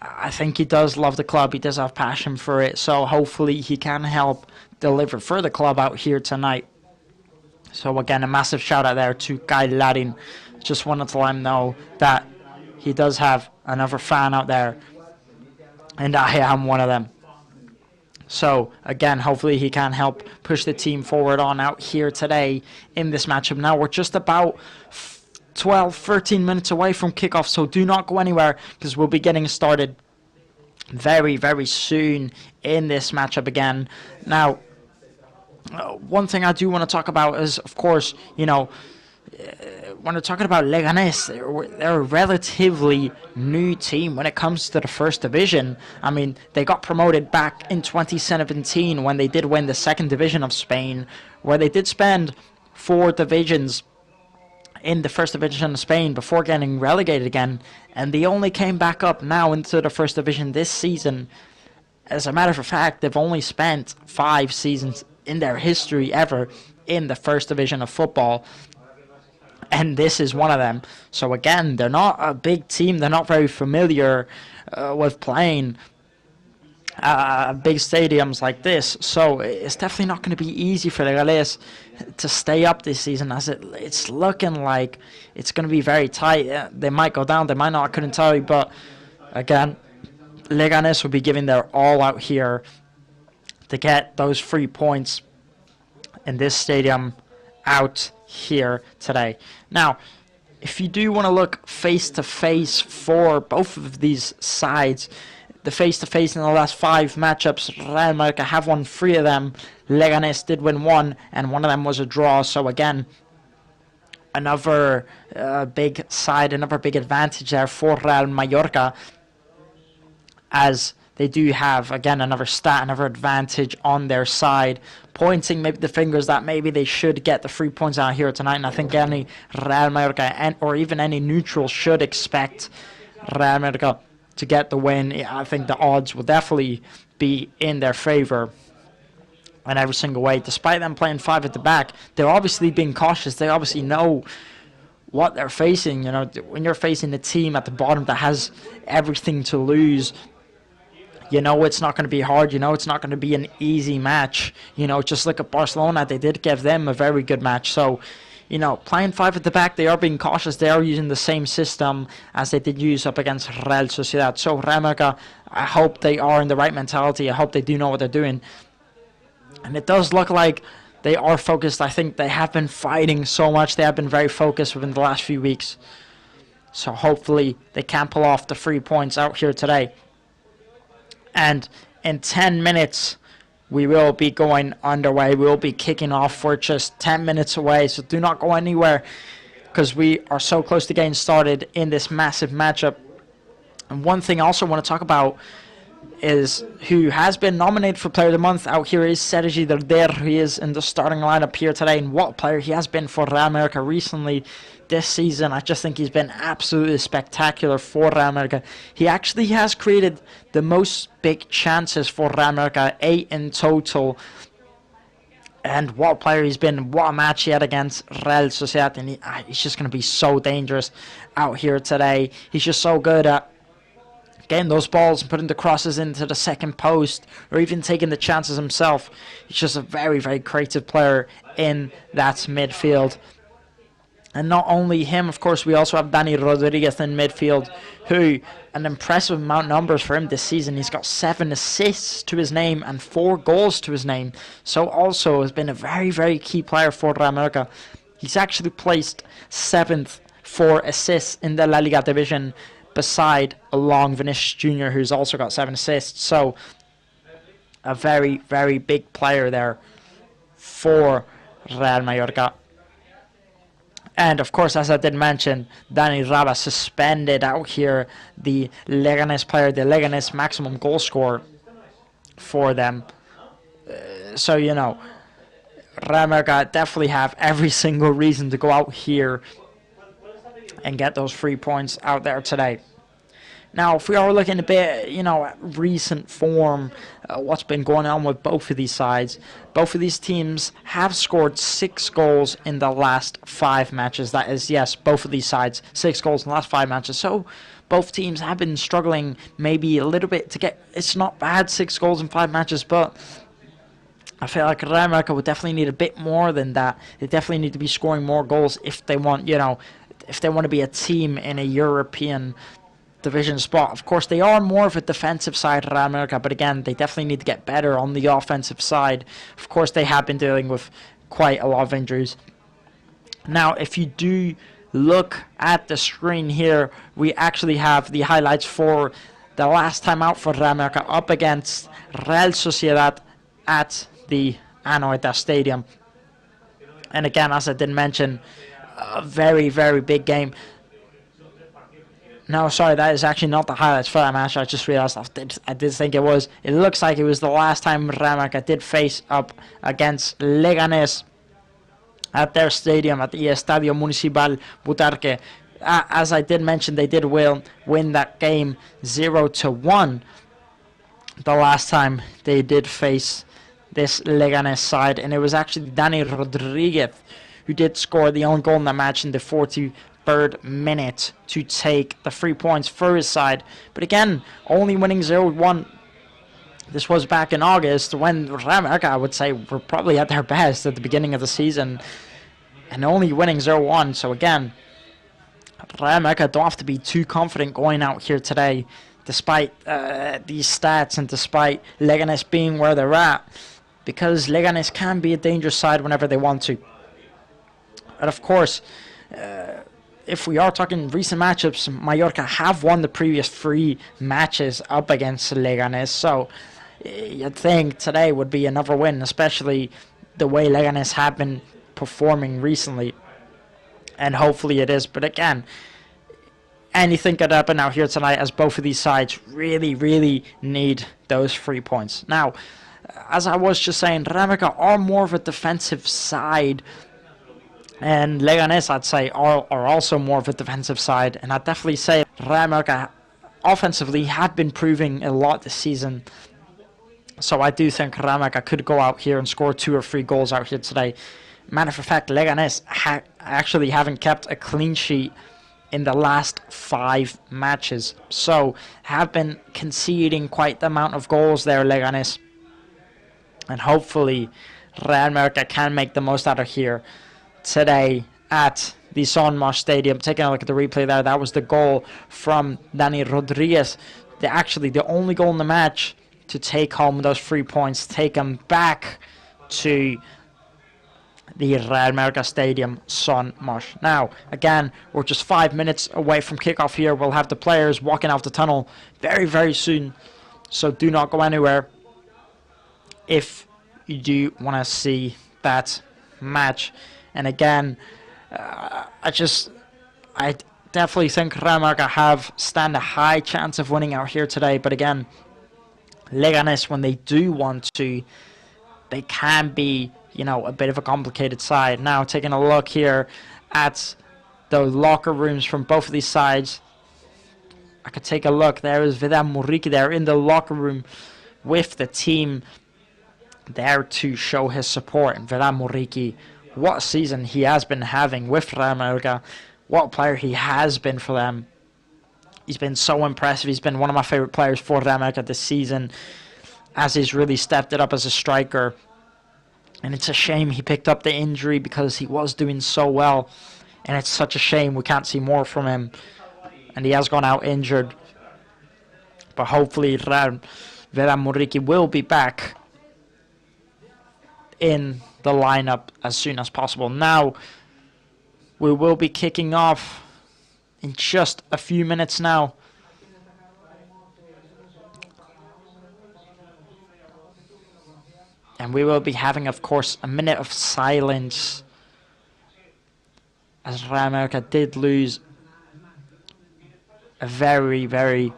I think he does love the club, he does have passion for it, so hopefully he can help deliver for the club out here tonight. So again, a massive shout out there to Guy Larin. Just wanted to let him know that he does have another fan out there, and I am one of them. So, again, hopefully he can help push the team forward on out here today in this matchup. Now, we're just about 12, 13 minutes away from kickoff, so do not go anywhere because we'll be getting started very, very soon in this matchup again. Now, one thing I do want to talk about is, of course, when we're talking about Leganés, they're a relatively new team when it comes to the first division. I mean, they got promoted back in 2017 when they did win the second division of Spain, where they did spend 4 divisions in the first division of Spain before getting relegated again, and they only came back up now into the first division this season. As a matter of fact, they've only spent 5 seasons in their history ever in the first division of football, and this is one of them. So again, they're not a big team. They're not very familiar with playing big stadiums like this. So it's definitely not going to be easy for Leganés to stay up this season, as it's looking like it's going to be very tight. They might go down, they might not, I couldn't tell you. But again, Leganés will be giving their all out here to get those 3 points in this stadium out here today. Now, if you do want to look face-to-face for both of these sides, the face-to-face in the last 5 matchups, Real Mallorca have won 3 of them. Leganés did win 1, and 1 of them was a draw. So again, another big side, another big advantage there for Real Mallorca, as they do have, again, another stat, another advantage on their side, pointing maybe the fingers that maybe they should get the 3 points out here tonight. And I think any Real Mallorca or even any neutral should expect Real Mallorca to get the win. I think the odds will definitely be in their favor in every single way. Despite them playing 5 at the back, they're obviously being cautious. They obviously know what they're facing. When you're facing a team at the bottom that has everything to lose, it's not going to be hard. It's not going to be an easy match. Just look at Barcelona. They did give them a very good match. So, playing 5 at the back, they are being cautious. They are using the same system as they did use up against Real Sociedad. So, Real Mallorca, I hope they are in the right mentality. I hope they do know what they're doing. And it does look like they are focused. I think they have been fighting so much. They have been very focused within the last few weeks. So, hopefully, they can pull off the 3 points out here today. And in 10 minutes, we will be going underway. We will be kicking off. We're just 10 minutes away, so do not go anywhere because we are so close to getting started in this massive matchup. And one thing I also want to talk about is who has been nominated for Player of the Month out here is Sergi Darder. He is in the starting lineup here today, and what a player he has been for Real Mallorca recently this season. I just think he's been absolutely spectacular for Real Mallorca. He actually has created the most big chances for Real Mallorca, 8 in total. And what a player he's been. What a match he had against Real Sociedad. And he's just going to be so dangerous out here today. He's just so good at getting those balls and putting the crosses into the second post, or even taking the chances himself. He's just a very, very creative player in that midfield. And not only him, of course, we also have Dani Rodriguez in midfield, who, an impressive amount of numbers for him this season. He's got 7 assists to his name and 4 goals to his name. So also has been a very, very key player for Real Mallorca. He's actually placed 7th for assists in the LaLiga division, beside along Vinicius Jr., who's also got 7 assists. So a very, very big player there for Real Mallorca. And of course, as I did mention, Dani Raba suspended out here, the Leganés player, the Leganés maximum goal scorer for them. So, you know, Real Mallorca definitely have every single reason to go out here and get those 3 points out there today. Now, if we are looking a bit, you know, at recent form, what's been going on with both of these sides, both of these teams have scored 6 goals in the last 5 matches. That is, yes, both of these sides, 6 goals in the last 5 matches. So both teams have been struggling maybe a little bit to get, it's not bad, 6 goals in 5 matches, but I feel like Real Mallorca would definitely need a bit more than that. They definitely need to be scoring more goals if they want, you know, if they want to be a team in a European division spot. Of course, they are more of a defensive side, Real Mallorca, but again, they definitely need to get better on the offensive side. Of course, they have been dealing with quite a lot of injuries. Now, if you do look at the screen here, we actually have the highlights for the last time out for Real Mallorca up against Real Sociedad at the Anoeta Stadium. And again, as I did mention, a very, very big game. No, sorry, that is actually not the highlights for that match. I just realized I did think it was. It looks like it was the last time Real Mallorca did face up against Leganés at their stadium, at the Estadio Municipal Butarque. As I did mention, they did win that game 0-1 the last time they did face this Leganés side. And it was actually Dani Rodriguez who did score the only goal in the match in the 43rd minute to take the 3 points for his side. But again, only winning 0-1. This was back in August when Real Mallorca, I would say, were probably at their best at the beginning of the season. And only winning 0-1. So again, Real Mallorca don't have to be too confident going out here today, despite these stats and despite Leganés being where they're at, because Leganés can be a dangerous side whenever they want to. And of course, if we are talking recent matchups, Mallorca have won the previous 3 matches up against Leganés, so you'd think today would be another win, especially the way Leganés have been performing recently, and hopefully it is. But again, anything could happen out here tonight, as both of these sides really, really need those 3 points. Now, as I was just saying, Real Mallorca are more of a defensive side, and Leganés, I'd say, are also more of a defensive side. And I'd definitely say Real Mallorca offensively have been proving a lot this season. So I do think Real Mallorca could go out here and score 2 or 3 goals out here today. Matter of fact, Leganés actually haven't kept a clean sheet in the last 5 matches. So have been conceding quite the amount of goals there, Leganés. And hopefully Real Mallorca can make the most out of here today at the Son Moix Stadium. Taking a look at the replay there, that was the goal from Dani Rodriguez. Actually the only goal in the match to take home those 3 points, take them back to the Real Mallorca Stadium, Son Moix. Now, again, we're just 5 minutes away from kickoff here. We'll have the players walking out the tunnel very, very soon. So do not go anywhere if you do want to see that match. And again, I definitely think Real Mallorca stand a high chance of winning out here today. But again, Leganés, when they do want to, they can be, you know, a bit of a complicated side. Now, taking a look here at the locker rooms from both of these sides, I could take a look. There is Vedran Muriqi there in the locker room with the team there to show his support. And Vedran Muriqi, what a season he has been having with Real Mallorca. What a player he has been for them. He's been so impressive. He's been one of my favorite players for Real Mallorca this season, as he's really stepped it up as a striker. And it's a shame he picked up the injury, because he was doing so well. And it's such a shame we can't see more from him. And he has gone out injured. But hopefully Vedran Muriqi will be back in the lineup as soon as possible. Now, we will be kicking off in just a few minutes now. And we will be having, of course, a minute of silence, as Real Mallorca did lose a very, very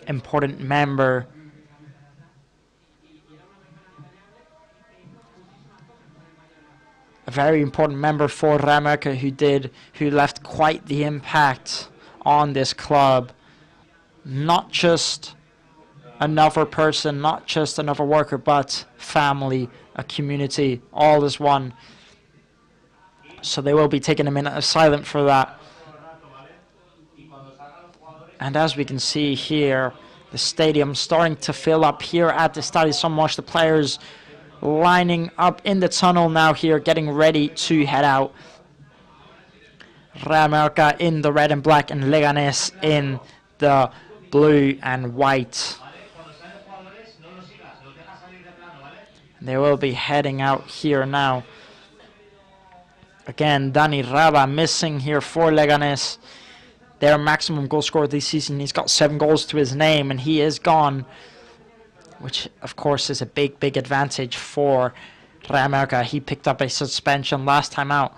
important member. A very important member for Real Mallorca who left quite the impact on this club. Not just another person, not just another worker, but family, a community, all as one. So they will be taking a minute of silence for that. And as we can see here, the stadium starting to fill up here at the Estadio Son Moix. The players lining up in the tunnel now here, getting ready to head out. Real Mallorca in the red and black, and Leganés in the blue and white. They will be heading out here now. Again, Dani Raba missing here for Leganés. Their maximum goal scorer this season. He's got 7 goals to his name, and he is gone, which of course is a big, big advantage for Real Mallorca. He picked up a suspension last time out.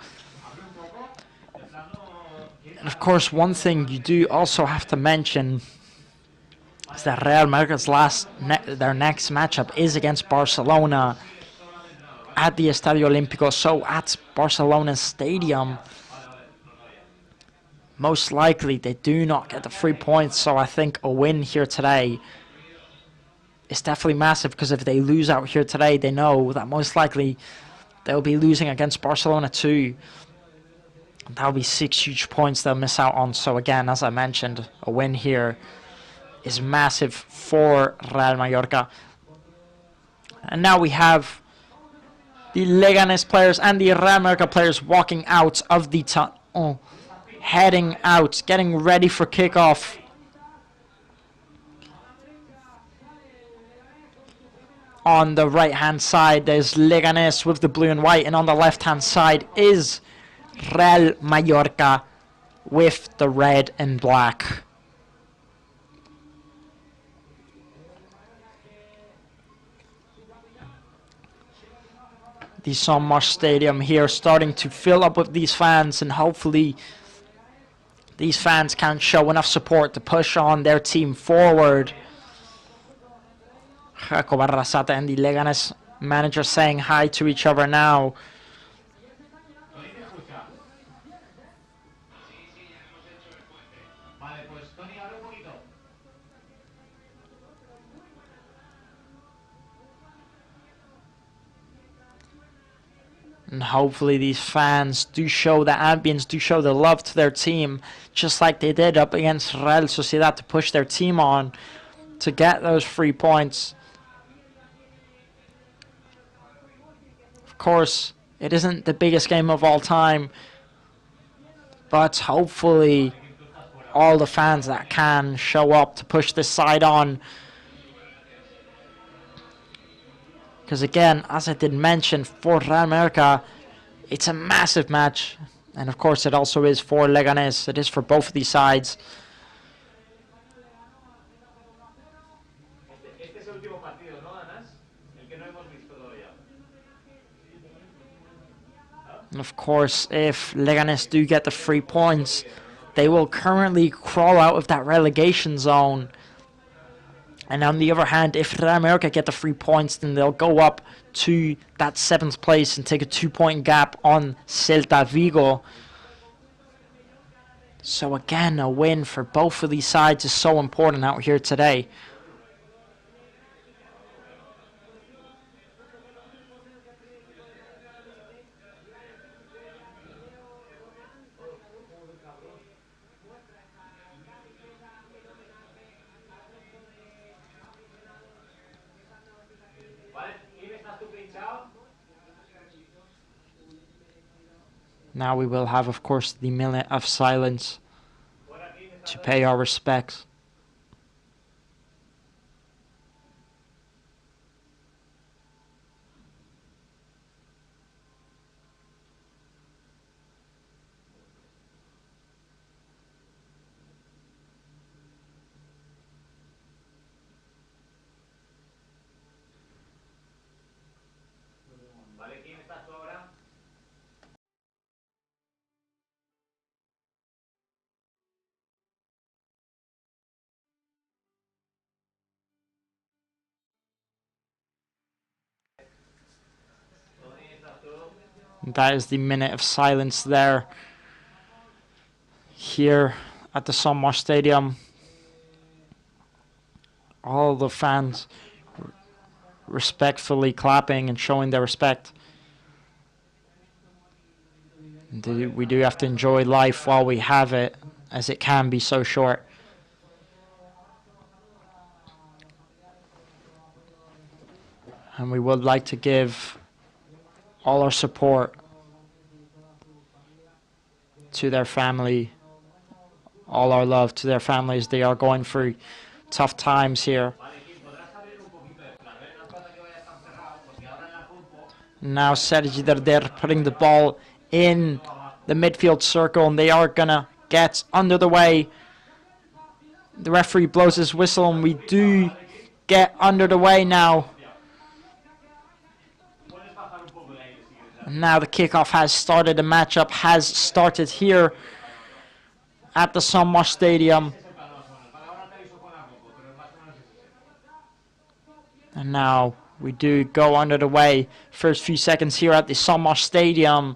And of course, one thing you do also have to mention is that Real Mallorca's their next matchup is against Barcelona at the Estadio Olímpico, so at Barcelona's stadium. Most likely they do not get the 3 points, so I think a win here today is definitely massive, because if they lose out here today, they know that most likely they'll be losing against Barcelona too. That'll be 6 huge points they'll miss out on. So again, as I mentioned, a win here is massive for Real Mallorca. And now we have the Leganés players and the Real Mallorca players walking out of the tunnel, heading out, getting ready for kickoff. On the right-hand side, there's Leganés with the blue and white, and on the left-hand side is Real Mallorca with the red and black. The Son Moix Stadium here starting to fill up with these fans, and hopefully these fans can show enough support to push on their team forward. Jacob Arrasate and the Leganés manager saying hi to each other now. And hopefully these fans do show the ambience, do show the love to their team, just like they did up against Real Sociedad, to push their team on to get those 3 points. Of course, it isn't the biggest game of all time, but hopefully all the fans that can show up to push this side on. Because again, as I did mention, for Real Mallorca, it's a massive match. And of course it also is for Leganés. It is for both of these sides. And of course, if Leganés do get the 3 points, they will currently crawl out of that relegation zone. And on the other hand, if Real Mallorca get the 3 points, then they'll go up to that 7th place and take a 2-point gap on Celta Vigo. So again, a win for both of these sides is so important out here today. Now we will have, of course, the minute of silence to pay our respects. That is the minute of silence there. Here at the Sunmarsh Stadium. All the fans respectfully clapping and showing their respect. We do have to enjoy life while we have it, as it can be so short. And we would like to give all our support to their family, all our love to their families. They are going through tough times here. Now Sergi Derder putting the ball in the midfield circle, and they are going to get under the way. The referee blows his whistle, and we do get under the way now. And now the kickoff has started. The matchup has started here at the Sunmarsh Stadium. And now we do go under the way. First few seconds here at the Sunmarsh Stadium.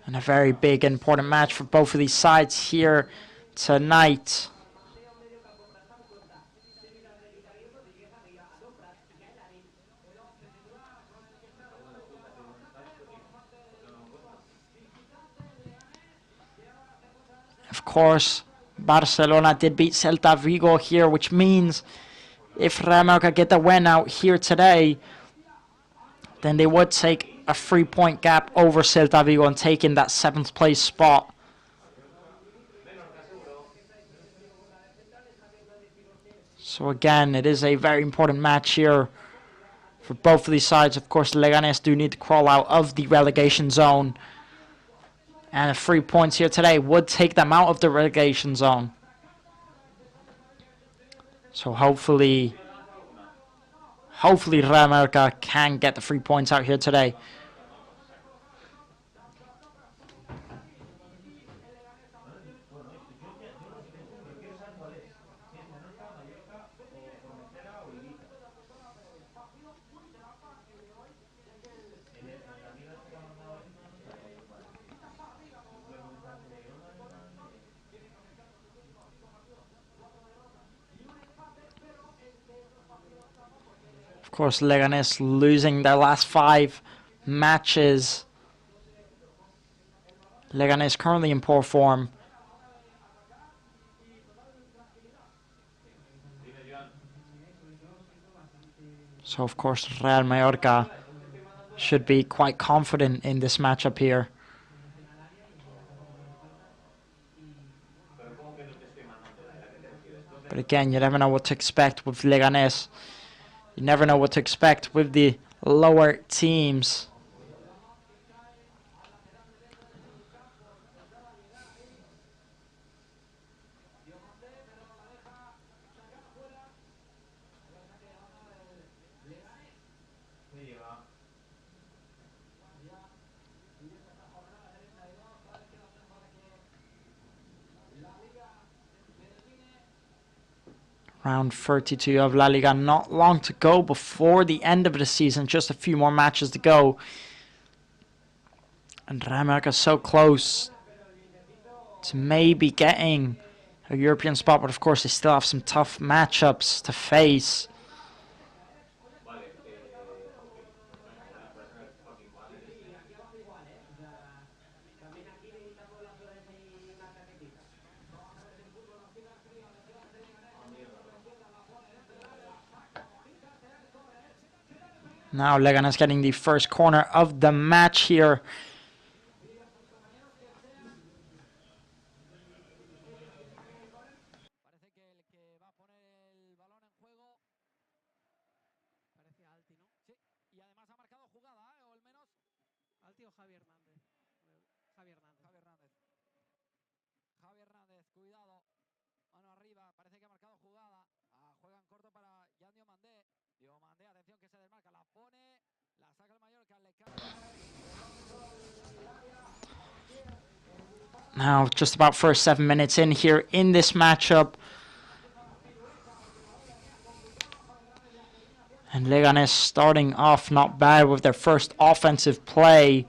And a very big important match for both of these sides here tonight. Of course, Barcelona did beat Celta Vigo here, which means if Real Mallorca get the win out here today, then they would take a 3-point gap over Celta Vigo and take in that 7th place spot. So again, it is a very important match here for both of these sides. Of course, Leganés do need to crawl out of the relegation zone. And 3 points here today would take them out of the relegation zone. So hopefully Real Mallorca can get the 3 points out here today. Of course, Leganés losing their last 5 matches. Leganés currently in poor form. So, of course, Real Mallorca should be quite confident in this matchup here. But again, you never know what to expect with Leganés. You never know what to expect with the lower teams. Round 32 of La Liga, not long to go before the end of the season, just a few more matches to go. And Real Mallorca so close to maybe getting a European spot, but of course they still have some tough matchups to face. Now Leganés getting the first corner of the match here. Now, just about first 7 minutes in here in this matchup. And Leganés starting off not bad with their first offensive play.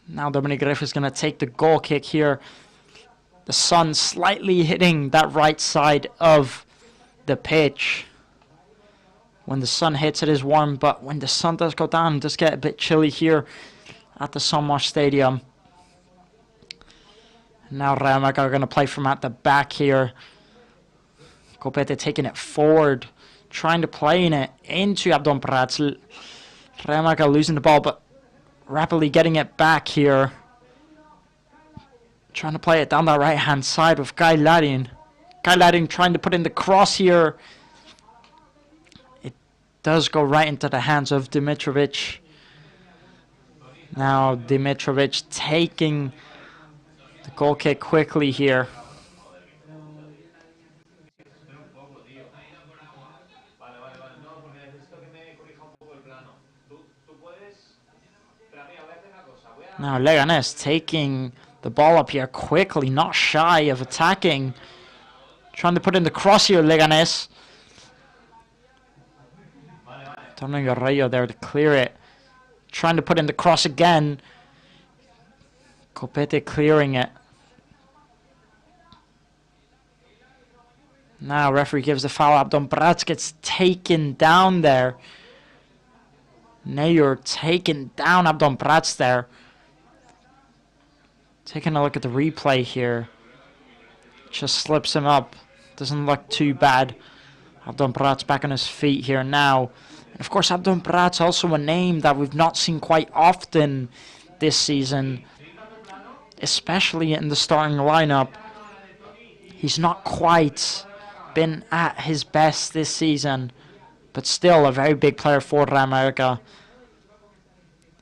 Now Dominic Griff is going to take the goal kick here. The sun slightly hitting that right side of the pitch. When the sun hits, it is warm, but when the sun does go down, it does get a bit chilly here at the Somos Stadium. Now Real Mallorca are going to play from at the back here. Copete taking it forward, trying to play in it into Abdon Prats. Real Mallorca losing the ball, but rapidly getting it back here. Trying to play it down that right-hand side with Guy Ladin. Guy Ladin trying to put in the cross here. It does go right into the hands of Dimitrovic. Now Dimitrovic taking the goal kick quickly here. Now Leganés taking the ball up here quickly, not shy of attacking. Trying to put in the cross here, Leganés. Antonio Rayo there to clear it. Trying to put in the cross again. Copete clearing it. Now referee gives the foul. Abdon Prats gets taken down there. Nayor taking down Abdon Prats there. Taking a look at the replay here. Just slips him up. Doesn't look too bad. Abdon Prats back on his feet here now. And of course, Abdon Prats also a name that we've not seen quite often this season. Especially in the starting lineup. He's not quite been at his best this season. But still a very big player for Real Mallorca.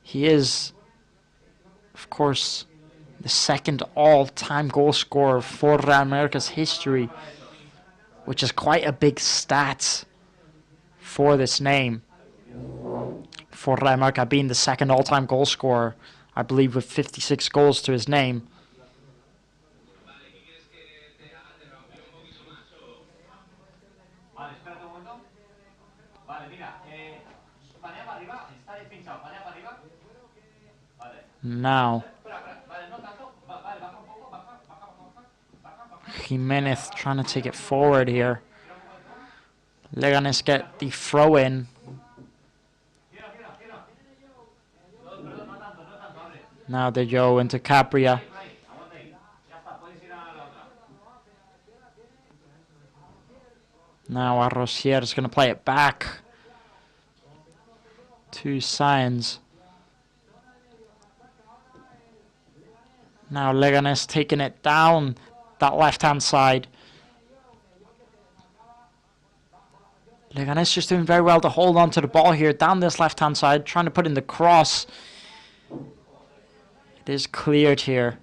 He is, of course, the second all-time goal scorer for Real Mallorca's history, which is quite a big stat for this name. For Real Mallorca being the second all-time goal scorer, I believe with 56 goals to his name. Now Jimenez trying to take it forward here. Leganés get the throw in. Now they go into Capria. Now Arrosier is going to play it back to Sáenz. Now Leganés taking it down that left-hand side. Leganés just doing very well to hold on to the ball here down this left-hand side, trying to put in the cross. It is cleared here.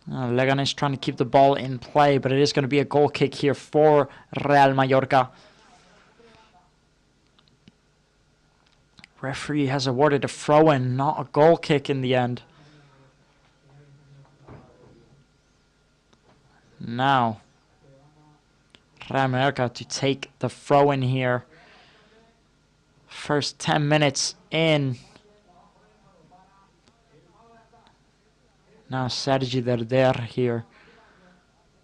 Leganés trying to keep the ball in play, but it is going to be a goal kick here for Real Mallorca. Referee has awarded a throw-in, not a goal kick in the end. Now, Real Mallorca to take the throw-in here. First 10 minutes in. Now Sergi Derder here.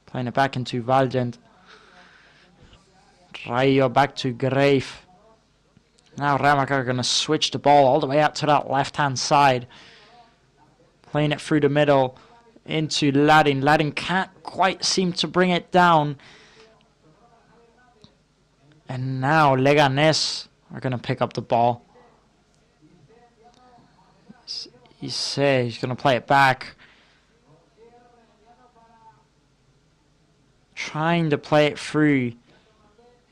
Playing it back into Valdent. Rayo back to Grave. Now Real Mallorca are going to switch the ball all the way out to that left-hand side. Playing it through the middle into Ladin. Ladin can't quite seem to bring it down. And now Leganés are going to pick up the ball. He's going to play it back. Trying to play it through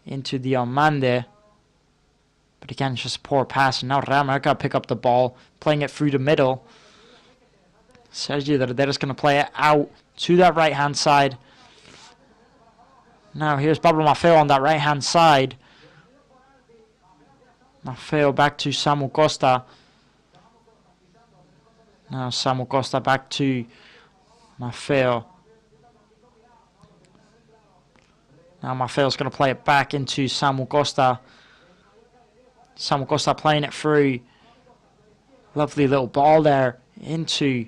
into Diomande. But again, it's just a poor pass. And now Real Mallorca pick up the ball. Playing it through the middle. Sergio Derder going to play it out to that right-hand side. Now here's Pablo Maffeo on that right-hand side. Maffeo back to Samu Costa. Now Samu Costa back to Maffeo. Now Maffeo's going to play it back into Samuel Costa. Samuel Costa playing it through. Lovely little ball there into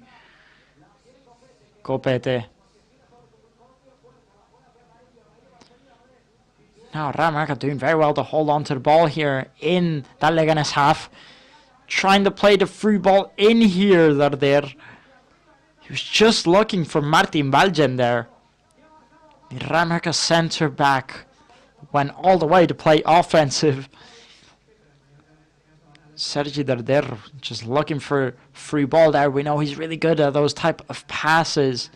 Copete. Now Real Mallorca doing very well to hold on to the ball here in that Leganés half. Trying to play the through ball in here, there. He was just looking for Martin Valgen there. The Real Mallorca centre back went all the way to play offensive. Sergi Darder just looking for free ball there. We know he's really good at those type of passes.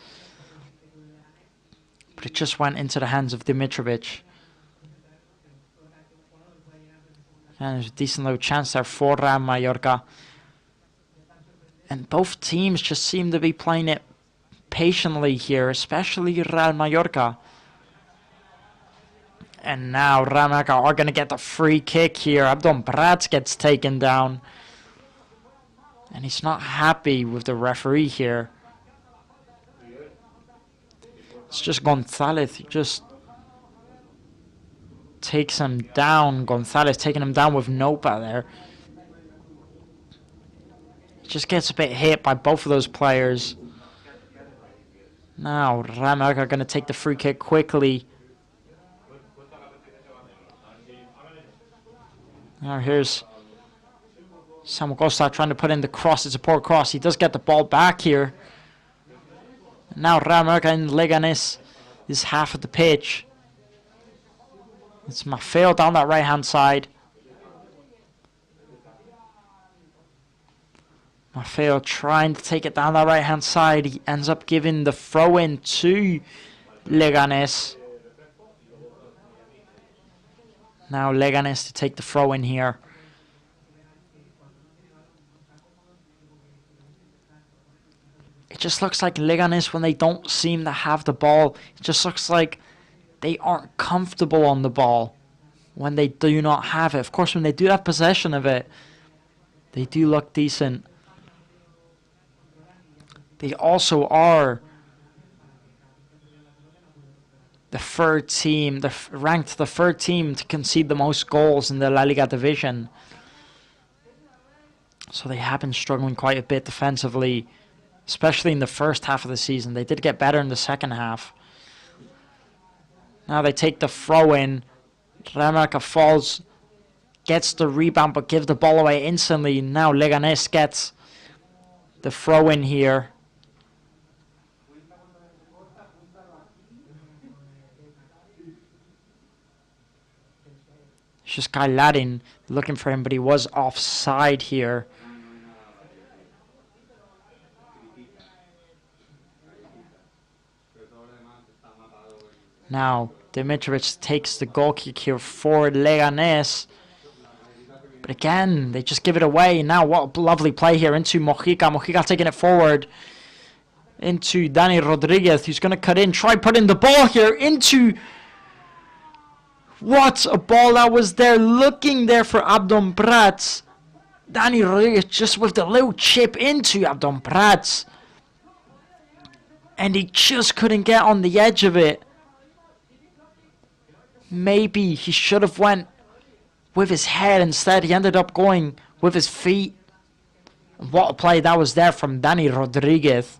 But it just went into the hands of Dimitrovic. And there's a decent little chance there for Real Mallorca. And both teams just seem to be playing it patiently here, especially Real Mallorca. And now Real Mallorca are going to get the free kick here. Abdon Prats gets taken down. And he's not happy with the referee here. It's just Gonzalez. He just takes him down. Gonzalez taking him down with Nopa there. He just gets a bit hit by both of those players. Now Real Mallorca are going to take the free kick quickly. Now here's Samuel Costa trying to put in the cross. It's a poor cross. He does get the ball back here. Now Real Mallorca in Leganés is half of the pitch. It's Maffeo down that right hand side. Maffeo trying to take it down that right hand side. He ends up giving the throw in to Leganés. Now Leganés to take the throw in here. It just looks like Leganés, when they don't seem to have the ball, it just looks like they aren't comfortable on the ball when they do not have it. Of course, when they do have possession of it, they do look decent. They also are the third team, ranked the third team to concede the most goals in the LaLiga division. So they have been struggling quite a bit defensively, especially in the first half of the season. They did get better in the second half. Now they take the throw in. Real Mallorca falls, gets the rebound, but gives the ball away instantly. Now Leganés gets the throw in here. It's just Kyle Ladin looking for him, but he was offside here. Now Dimitrovic takes the goal kick here for Leganés. But again, they just give it away. Now what a lovely play here into Mojica. Mojica taking it forward into Danny Rodriguez, who's going to cut in. Try putting the ball here into... What a ball that was there. Looking there for Abdon Prats. Danny Rodriguez just with the little chip into Abdon Prats. And he just couldn't get on the edge of it. Maybe he should have went with his head. Instead, he ended up going with his feet. What a play that was there from Danny Rodriguez.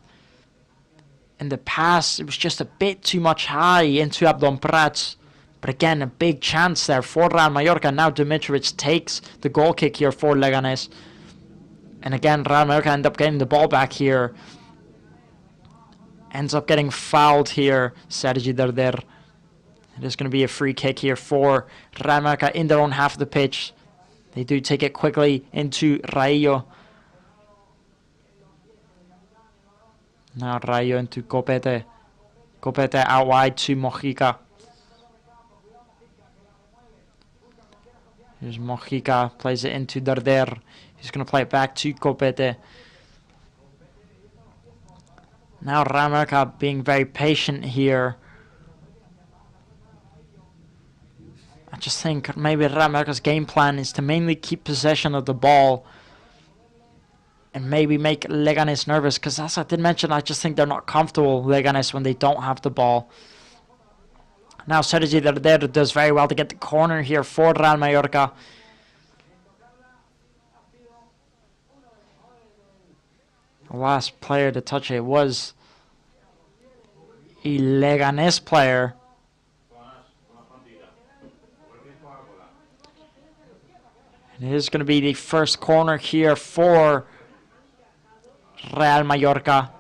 In the pass, it was just a bit too much high into Abdon Prats. But again, a big chance there for Real Mallorca. Now Dimitrovic takes the goal kick here for Leganés. And again, Real Mallorca end up getting the ball back here. Ends up getting fouled here, Sergi Darder. It is going to be a free kick here for Real Mallorca in their own half of the pitch. They do take it quickly into Rayo. Now Rayo into Copete. Copete out wide to Mojica. Here's Mojica, plays it into Darder. He's going to play it back to Copete. Now Real Mallorca being very patient here. I just think maybe Real Mallorca's game plan is to mainly keep possession of the ball and maybe make Leganés nervous, because as I did mention, I just think they're not comfortable, Leganés, when they don't have the ball. Now Sergi Dardero does very well to get the corner here for Real Mallorca. The last player to touch it was a Leganés player. And it is going to be the first corner here for Real Mallorca.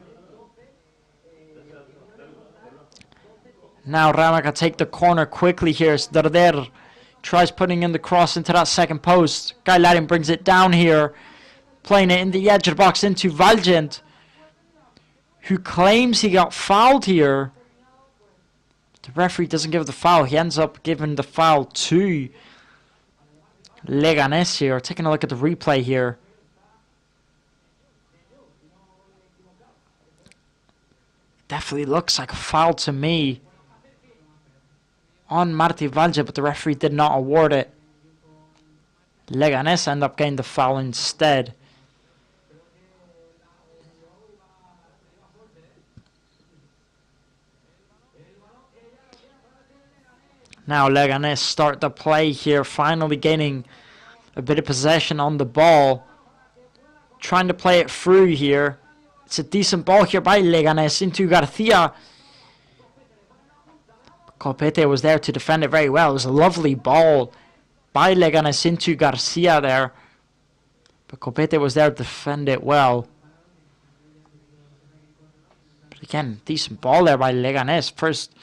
Now Real Mallorca take the corner quickly here. Darder tries putting in the cross into that second post. Guy Laddin brings it down here. Playing it in the edge of the box into Valgent, who claims he got fouled here. The referee doesn't give the foul. He ends up giving the foul to Leganés here. Taking a look at the replay here. Definitely looks like a foul to me on Martí Valgent, but the referee did not award it. Leganés end up getting the foul instead. Now Leganés start the play here, finally gaining a bit of possession on the ball. Trying to play it through here. It's a decent ball here by Leganés into Garcia. Copete was there to defend it very well. It was a lovely ball by Leganés into Garcia there. But Copete was there to defend it well. But again, decent ball there by Leganés. First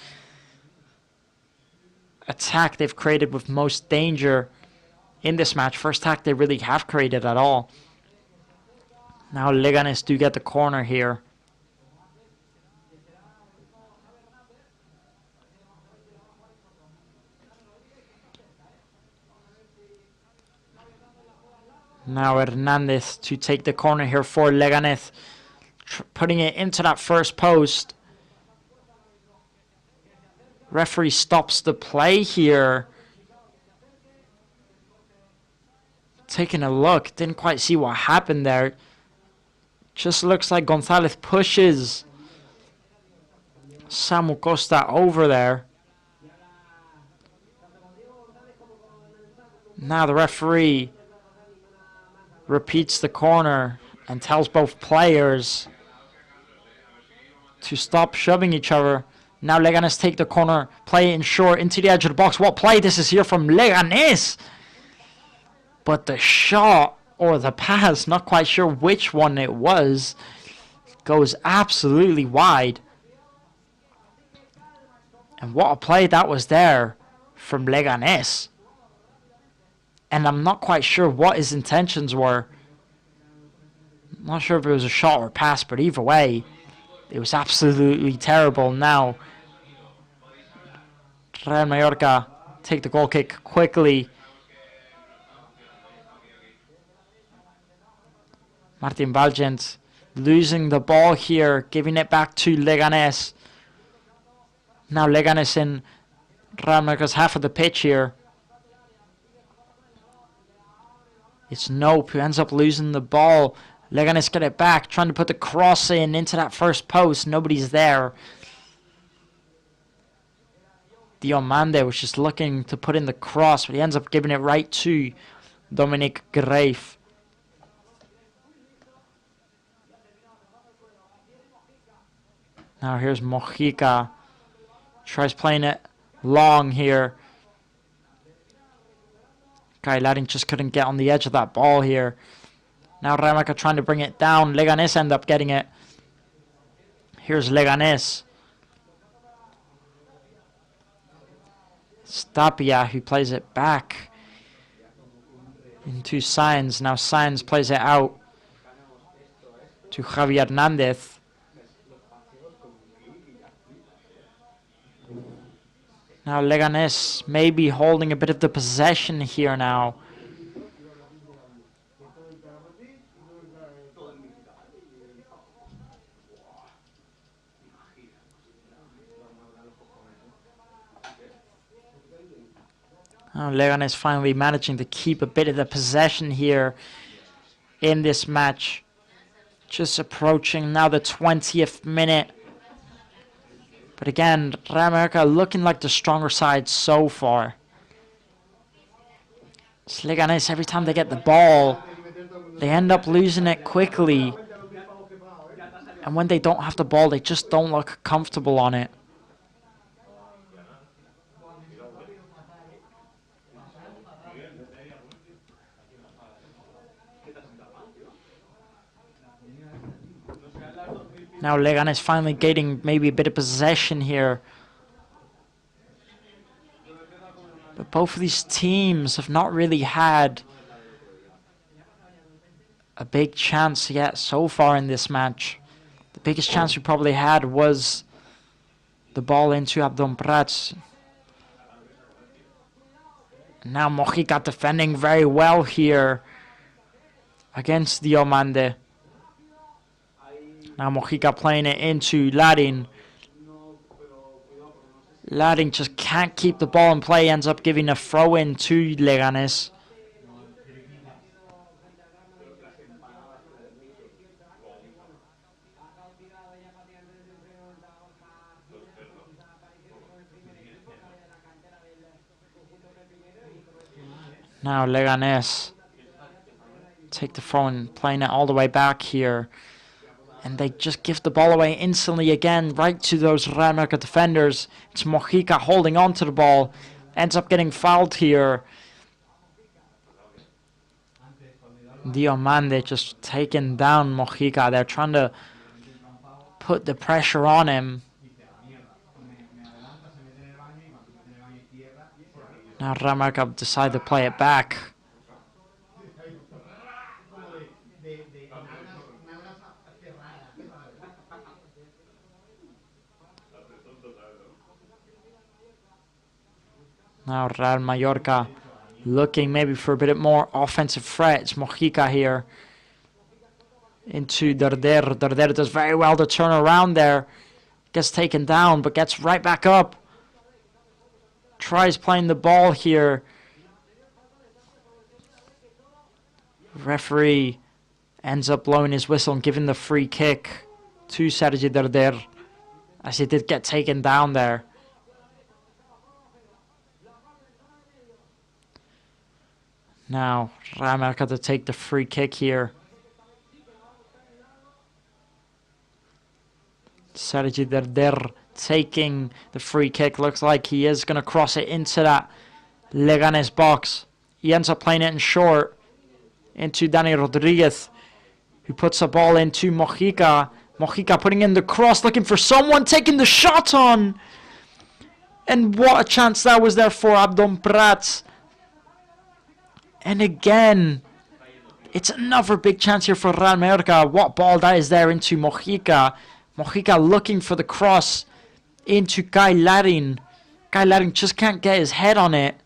attack they've created with most danger in this match. First attack they really have created at all. Now Leganés do get the corner here. Now Hernandez to take the corner here for Leganés. Putting it into that first post. Referee stops the play here. Taking a look. Didn't quite see what happened there. Just looks like Gonzalez pushes Samu Costa over there. Now the referee repeats the corner and tells both players to stop shoving each other. Now Leganés take the corner, play it in short into the edge of the box. What play this is here from Leganés! But the shot or the pass, not quite sure which one it was, goes absolutely wide. And what a play that was there from Leganés. And I'm not quite sure what his intentions were. I'm not sure if it was a shot or a pass, but either way, it was absolutely terrible. Now Real Mallorca take the goal kick quickly. Martín Valgent losing the ball here, giving it back to Leganés. Now Leganés in Real Mallorca's half of the pitch here. It's Nope who ends up losing the ball. Leganés get it back, trying to put the cross in into that first post. Nobody's there. Diomande was just looking to put in the cross, but he ends up giving it right to Dominic Greif. Now here's Mojica. Tries playing it long here. Guy Laddin just couldn't get on the edge of that ball here. Now Real Mallorca trying to bring it down. Leganés end up getting it. Here's Leganés. Stapia who plays it back into Sainz. Now Sainz plays it out to Javier Hernández. Now Leganés maybe holding a bit of the possession here now. Leganés finally managing to keep a bit of the possession here in this match. Just approaching now the 20th minute. But again, Real Mallorca looking like the stronger side so far. Leganés, every time they get the ball, they end up losing it quickly. And when they don't have the ball, they just don't look comfortable on it. Now Leganés finally getting maybe a bit of possession here. But both of these teams have not really had a big chance yet so far in this match. The biggest chance we probably had was the ball into Abdon Prats. Now Mojica defending very well here against Diomande. Now Mojica playing it into Larin. Larin just can't keep the ball in play, ends up giving a throw in to Leganés. Now Leganés take the throw and playing it all the way back here. And they just give the ball away instantly again, right to those Real Mallorca defenders. It's Mojica holding on to the ball. Ends up getting fouled here. Diomande just taking down Mojica. They're trying to put the pressure on him. Now Real Mallorca decide to play it back. Now Real Mallorca looking maybe for a bit more offensive threat. It's Mojica here into Darder. Darder does very well to turn around there. Gets taken down but gets right back up. Tries playing the ball here. Referee ends up blowing his whistle and giving the free kick to Sergi Darder, as he did get taken down there. Now, Real Mallorca to take the free kick here. Sergi Darder taking the free kick. Looks like he is going to cross it into that Leganés box. He ends up playing it in short into Dani Rodriguez, who puts the ball into Mojica. Mojica putting in the cross, looking for someone, taking the shot on. And what a chance that was there for Abdon Prats. And again, it's another big chance here for Real Mallorca. What ball that is there into Mojica. Mojica looking for the cross into Kai Larin. Kai Larin just can't get his head on it.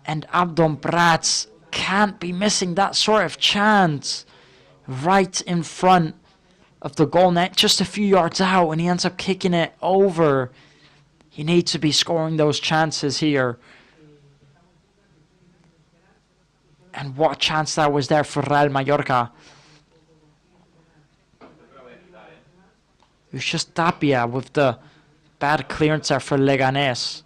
And Abdon Prats can't be missing that sort of chance. Right in front of the goal net, just a few yards out, and he ends up kicking it over. He needs to be scoring those chances here. And what a chance that was there for Real Mallorca. It was just Tapia with the bad clearance there for Leganés.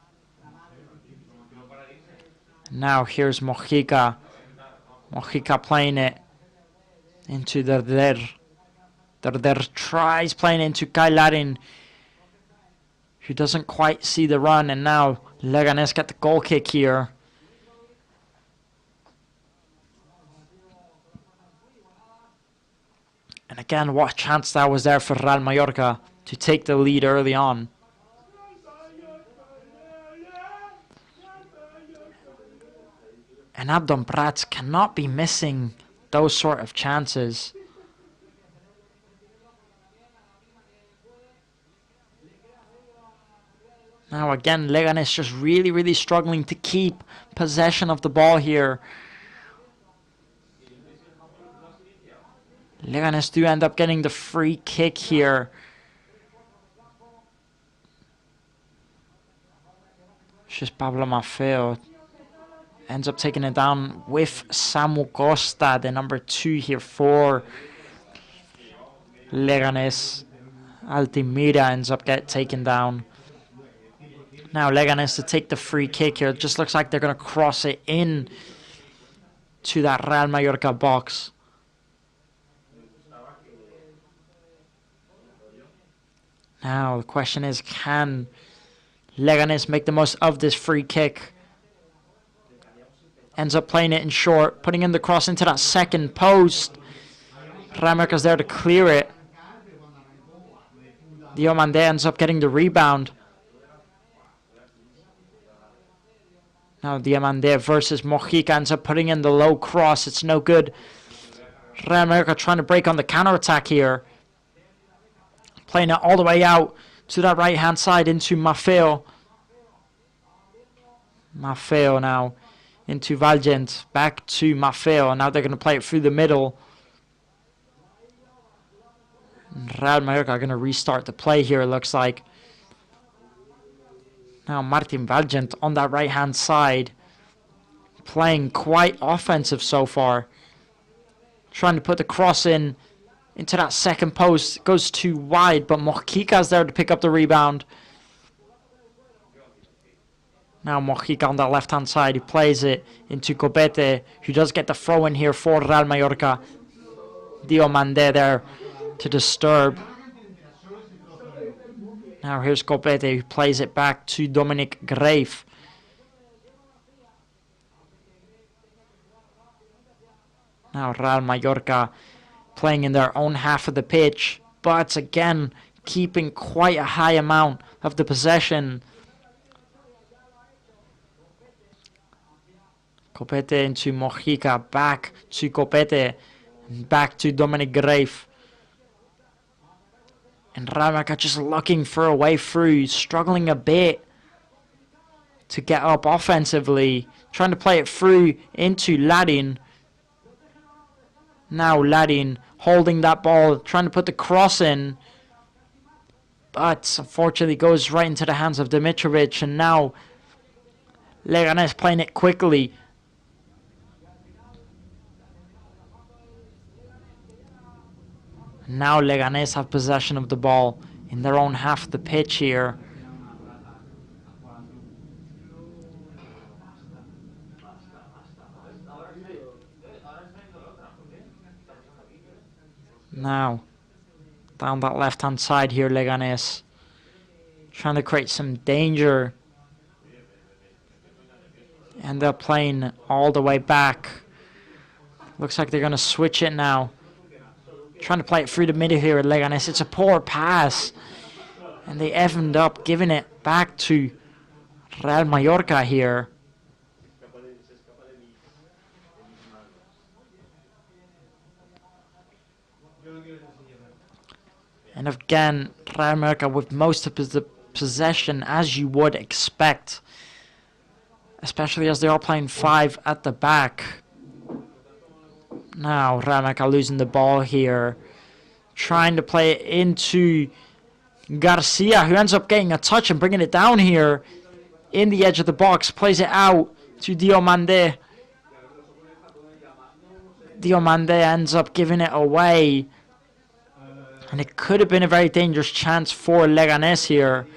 Now here's Mojica. Mojica playing it into Darder. Darder tries playing into Kai Larin, who doesn't quite see the run. And now Leganés get the goal kick here. And again, what a chance that was there for Real Mallorca to take the lead early on. And Abdon Prats cannot be missing those sort of chances. Now again, Leganés just really struggling to keep possession of the ball here. Leganés do end up getting the free kick here. It's just Pablo Maffeo ends up taking it down with Samu Costa, the number 2 here for Leganés. Altimira ends up getting taken down. Now Leganés to take the free kick here. It just looks like they're going to cross it in to that Real Mallorca box. Now the question is, can Leganés make the most of this free kick? Ends up playing it in short, putting in the cross into that second post. Real Mallorca's there to clear it. Diomande ends up getting the rebound. Now Diomande versus Mojica ends up putting in the low cross. It's no good. Real Mallorca trying to break on the counter-attack here. Playing it all the way out to that right-hand side into Maffeo. Maffeo now into Valgent. Back to Maffeo. Now they're going to play it through the middle. Real Mallorca are going to restart the play here, it looks like. Now Martin Valgent on that right-hand side. Playing quite offensive so far. Trying to put the cross in into that second post. Goes too wide, but Mojica's there to pick up the rebound. Now Mojica on that left-hand side. He plays it into Copete, who does get the throw in here for Real Mallorca. Diomande there to disturb. Now here's Copete, who plays it back to Dominic Grave. Now Real Mallorca playing in their own half of the pitch, but again keeping quite a high amount of the possession. Copete into Mojica, back to Copete, back to Dominic Grave. And Real Mallorca just looking for a way through, struggling a bit to get up offensively, trying to play it through into Ladin. Now Ladin holding that ball, trying to put the cross in, but unfortunately goes right into the hands of Dimitrovic. And now Leganés playing it quickly. Now Leganés have possession of the ball in their own half of the pitch here. Now, down that left-hand side here, Leganés. Trying to create some danger. And they're playing all the way back. Looks like they're going to switch it now. Trying to play it through the middle here at Leganés. It's a poor pass. And they end up giving it back to Real Mallorca here. And again, Real Mallorca with most of the possession, as you would expect. Especially as they are playing 5 at the back. Now, Real Mallorca losing the ball here. Trying to play it into Garcia, who ends up getting a touch and bringing it down here in the edge of the box. Plays it out to Diomande. Diomande ends up giving it away. And it could have been a very dangerous chance for Leganés here.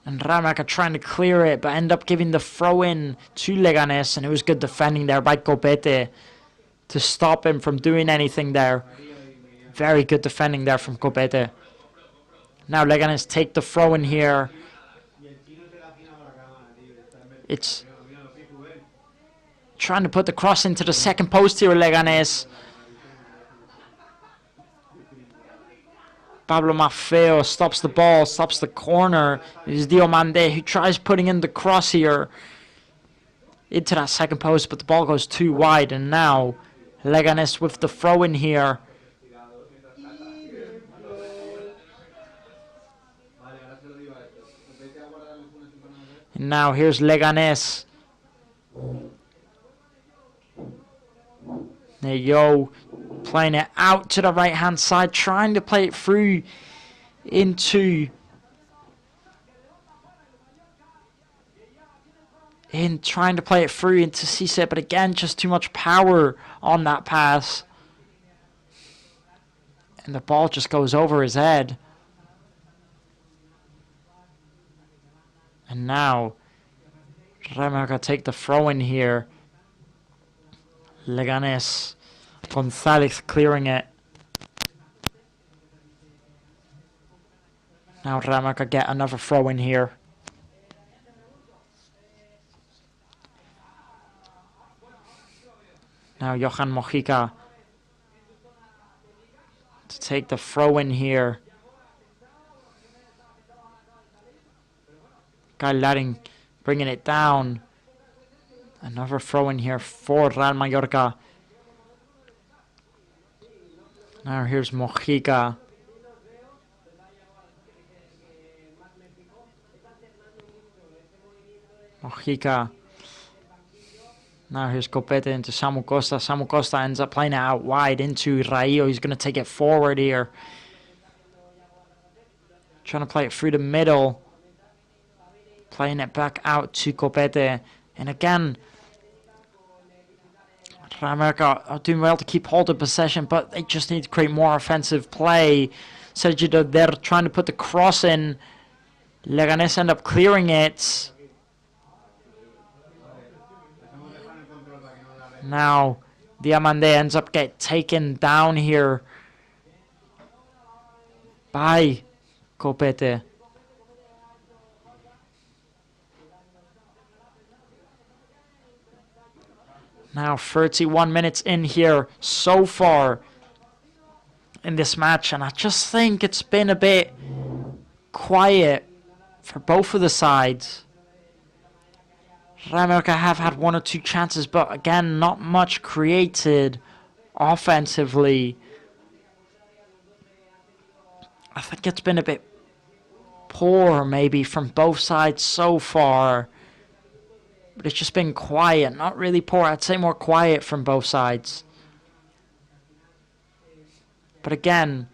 And Real Mallorca trying to clear it, but end up giving the throw in to Leganés. And it was good defending there by Copete to stop him from doing anything there. Very good defending there from Copete. Now Leganés take the throw in here. It's trying to put the cross into the second post here, Leganés. Pablo Maffeo stops the ball, stops the corner. It is Diomande who tries putting in the cross here into that second post, but the ball goes too wide. And now Leganés with the throw in here. And now here's Leganés. There you go, playing it out to the right-hand side, trying to play it through into Cisse, but again, just too much power on that pass. And the ball just goes over his head. And now, Real Mallorca take the throw in here. Leganés. González clearing it. Now Real Mallorca get another throw in here. Now Johan Mojica to take the throw in here. Larin bringing it down. Another throw in here for Real Mallorca. Now here's Mojica. Mojica. Now here's Copete into Samu Costa. Samu Costa ends up playing it out wide into Rayo. He's going to take it forward here. Trying to play it through the middle. Playing it back out to Copete. And again, Real Mallorca are doing well to keep hold of possession, but they just need to create more offensive play. Sergio, they're trying to put the cross in. Leganés end up clearing it. Now, Diamande ends up getting taken down here by Copete. Now 31 minutes in here so far in this match, and I just think it's been a bit quiet for both of the sides. Real Mallorca have had one or two chances, but again, not much created offensively. I think it's been a bit poor maybe from both sides so far. But it's just been quiet, not really poor. I'd say more quiet from both sides. But again,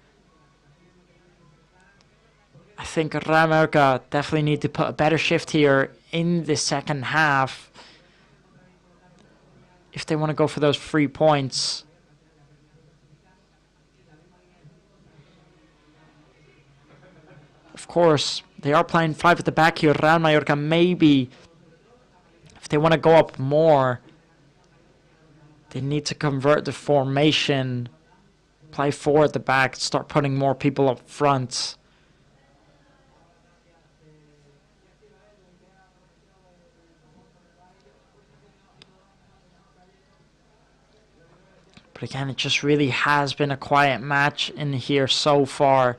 I think Real Mallorca definitely need to put a better shift here in the second half if they want to go for those 3 points. Of course, they are playing 5 at the back here. Real Mallorca maybe, if they want to go up more, they need to convert the formation, play 4 at the back, start putting more people up front. But again, it just really has been a quiet match in here so far.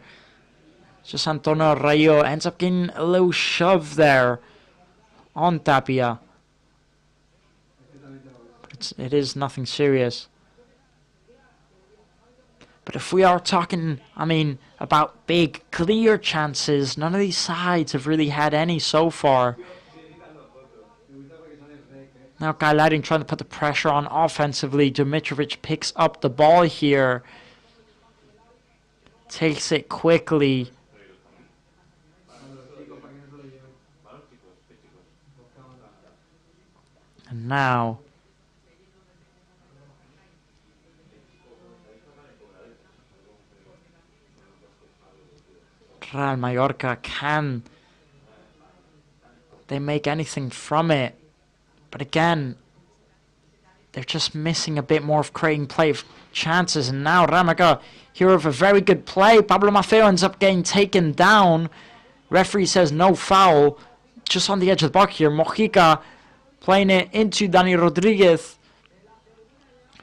Just Antonio Rayo ends up getting a little shove there on Tapia. But it is nothing serious. But if we are talking, about big, clear chances, none of these sides have really had any so far. Now Larin trying to put the pressure on offensively. Dimitrovic picks up the ball here. Takes it quickly. And now Real Mallorca, can they make anything from it? But again, they're just missing a bit more of creating play chances. And now Real Mallorca here with a very good play. Pablo Maffeo ends up getting taken down. Referee says no foul. Just on the edge of the box here. Mojica playing it into Dani Rodriguez,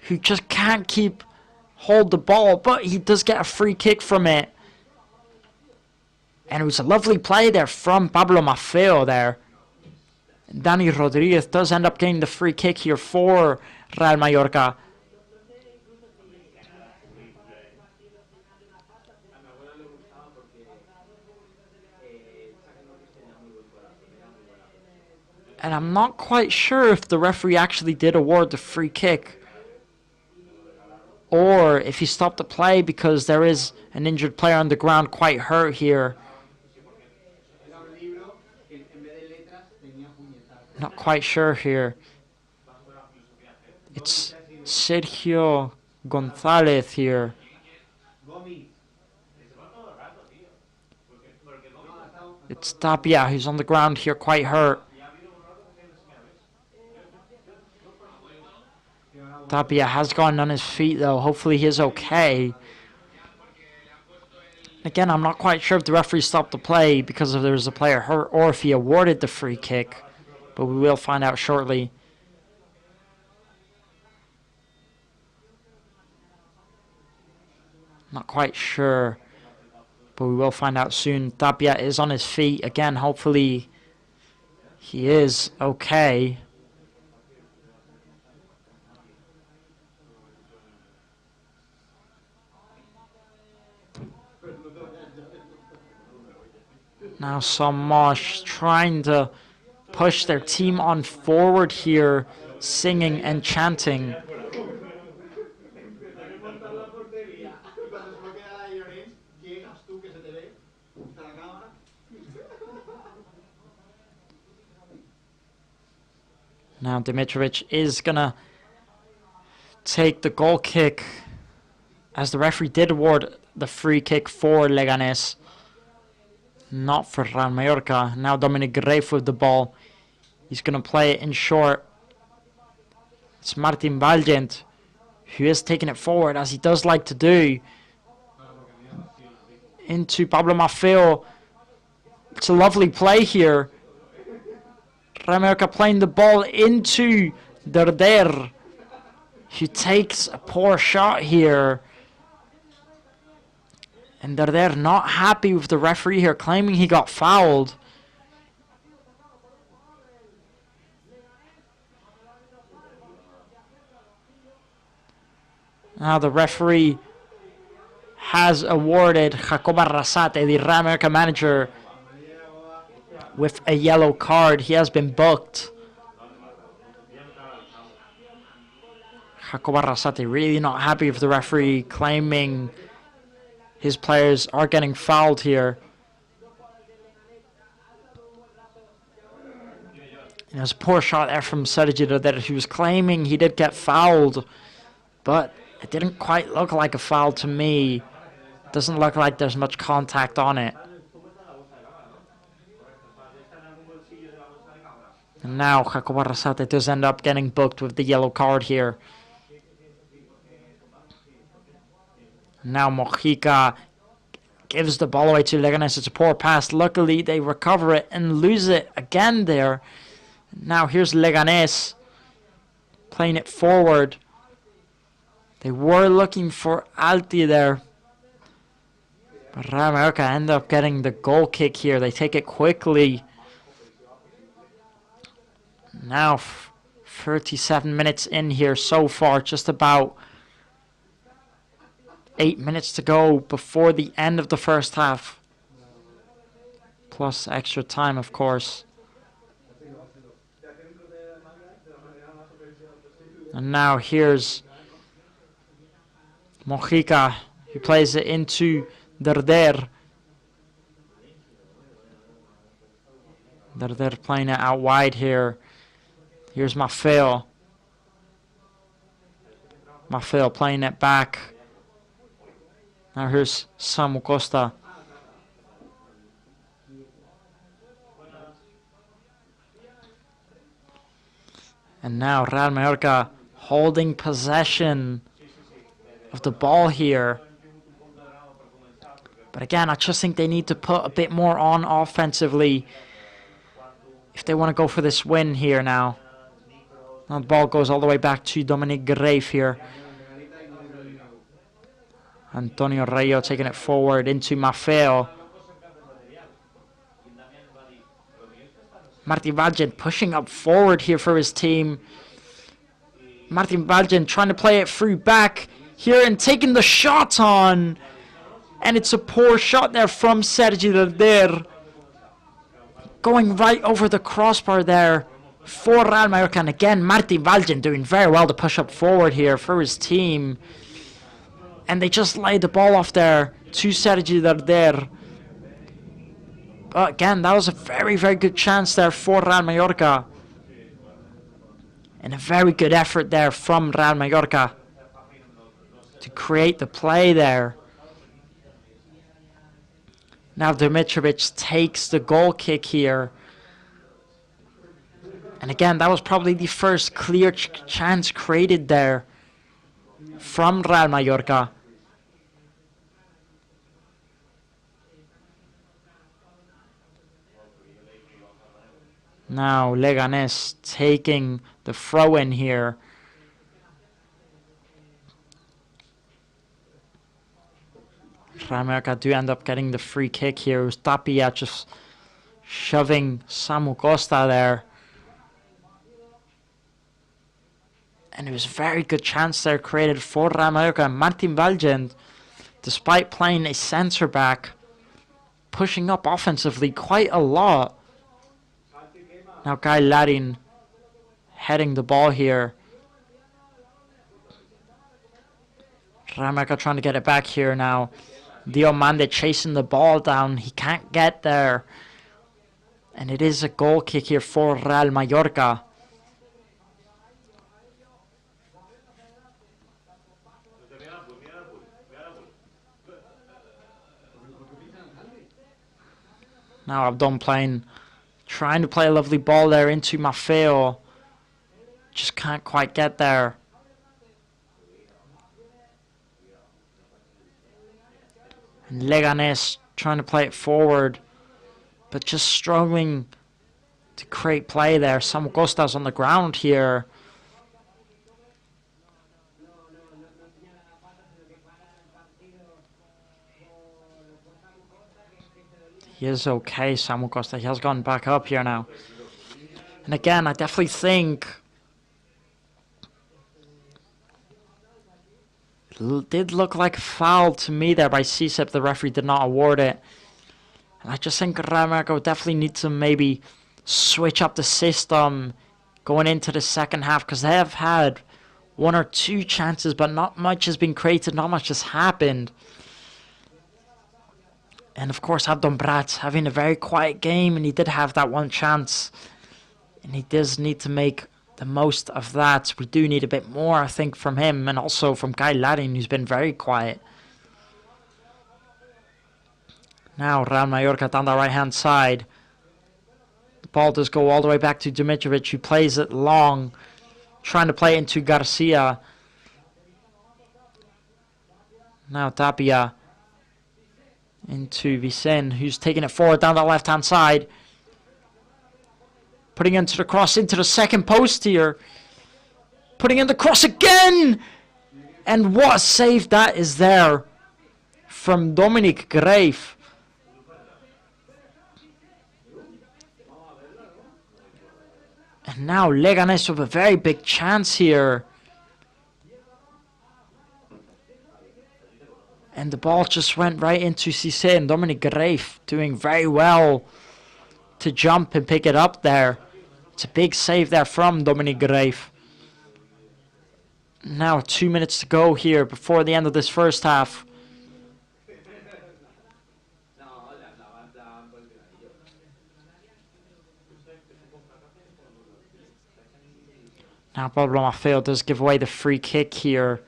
who just can't hold the ball, but he does get a free kick from it. And it was a lovely play there from Pablo Maffeo there. Dani Rodriguez does end up getting the free kick here for Real Mallorca. And I'm not quite sure if the referee actually did award the free kick, or if he stopped the play because there is an injured player on the ground quite hurt here. Not quite sure here. It's Sergio González here. It's Tapia who's on the ground here, quite hurt. Tapia has gotten on his feet though. Hopefully he is okay. Again, I'm not quite sure if the referee stopped the play because if there was a player hurt or if he awarded the free kick. But we will find out shortly. Not quite sure. But we will find out soon. Tapia is on his feet. Again, hopefully he is okay. Now Somosh trying to push their team on forward here, singing and chanting. Now Dimitrovic is going to take the goal kick, as the referee did award the free kick for Leganés, not for Real Mallorca. Now Dominic Greif with the ball. He's going to play it in short. It's Martin Valgent who is taking it forward, as he does like to do. Into Pablo Maffeo. It's a lovely play here. Real Mallorca playing the ball into Derder, who takes a poor shot here. And Derder not happy with the referee here, claiming he got fouled. Now the referee has awarded Jacob Arrasate, the Real Mallorca manager, with a yellow card. He has been booked. Jacob Arrasate really not happy with the referee, claiming his players are getting fouled here. And it was a poor shot there from Sergio that he was claiming he did get fouled, but it didn't quite look like a foul to me. Doesn't look like there's much contact on it. And now Jacob Arrasate does end up getting booked with the yellow card here. Now Mojica gives the ball away to Leganés. It's a poor pass. Luckily, they recover it and lose it again there. Now here's Leganés playing it forward. They were looking for Alti there. But Real Mallorca end up getting the goal kick here. They take it quickly. Now 37 minutes in here so far. Just about 8 minutes to go before the end of the first half. Plus extra time, of course. And now here's Mojica, who plays it into Derder. Derder playing it out wide here. Here's Maffeo. Maffeo playing it back. Now here's Samu Costa. And now Real Mallorca holding possession of the ball here. But again, I just think they need to put a bit more on offensively if they want to go for this win here now. Now the ball goes all the way back to Dominic Greif here. Antonio Rayo taking it forward into Maffeo. Martin Valgent pushing up forward here for his team. Martin Valgent trying to play it through back here and taking the shot on. And it's a poor shot there from Sergio Derder. Going right over the crossbar there for Real Mallorca. And again, Martin Valgent doing very well to push up forward here for his team. And they just laid the ball off there to Sergio Derder. But again, that was a very, very good chance there for Real Mallorca. And a very good effort there from Real Mallorca to create the play there. Now Dimitrovic takes the goal kick here. And again, that was probably the first clear chance created there from Real Mallorca. Now Leganés taking the throw in here. Real Mallorca do end up getting the free kick here. It was Tapia just shoving Samu Costa there. And it was a very good chance there created for Real Mallorca. Martin Valgent, despite playing a centre back, pushing up offensively quite a lot. Now Guy Larin heading the ball here. Real Mallorca trying to get it back here now. Diomande chasing the ball down. He can't get there. And it is a goal kick here for Real Mallorca. Now Abdon trying to play a lovely ball there into Maffeo. Just can't quite get there. And Leganés trying to play it forward, but just struggling to create play there. Samu Costa's on the ground here. He is okay, Samu Costa. He has gone back up here now. And again, I definitely think it did look like a foul to me there by CSEP. The referee did not award it. And I just think Real Mallorca would definitely need to maybe switch up the system going into the second half, because they have had one or two chances, but not much has been created, not much has happened. And of course, Abdon Brat's having a very quiet game, and he did have that one chance. And he does need to make the most of that. We do need a bit more, I think, from him, and also from Guy Larin, who's been very quiet. Now, Real Mallorca down the right-hand side. The ball does go all the way back to Dimitrovic, who plays it long, trying to play it into Garcia. Now, Tapia into Vicen, who's taking it forward down the left-hand side. Putting into the cross into the second post here. Putting in the cross again! And what a save that is there from Dominic Grave. And now Leganés with a very big chance here. And the ball just went right into Cissé, and Dominic Grave doing very well to jump and pick it up there. It's a big save there from Dominic Grave. Now 2 minutes to go here before the end of this first half. Now Pablo Maffeo does give away the free kick here.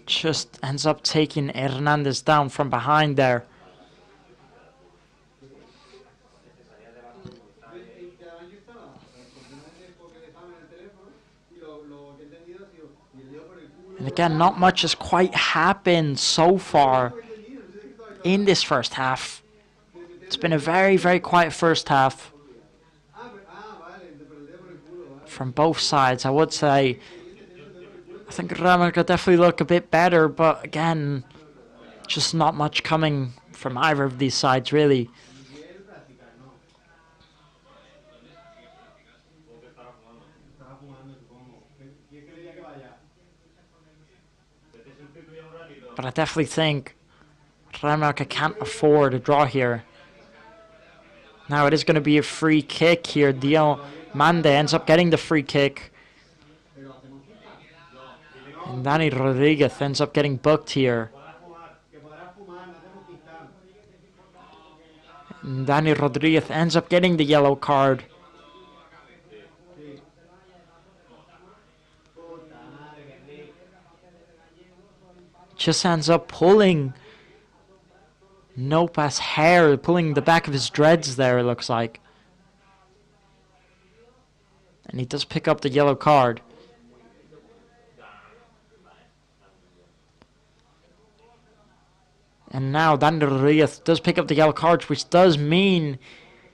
Just ends up taking Hernandez down from behind there. And again, not much has quite happened so far in this first half. It's been a very, very quiet first half from both sides, I would say. I think Real Mallorca definitely look a bit better, but again, just not much coming from either of these sides, really. But I definitely think Real Mallorca can't afford a draw here. Now it is going to be a free kick here. Diomande ends up getting the free kick. And Dani Rodriguez ends up getting booked here. And Dani Rodriguez ends up getting the yellow card. just ends up pulling Nopa's hair, pulling the back of his dreads there, it looks like. And he does pick up the yellow card. And now Daniel Rodriguez does pick up the yellow card, which does mean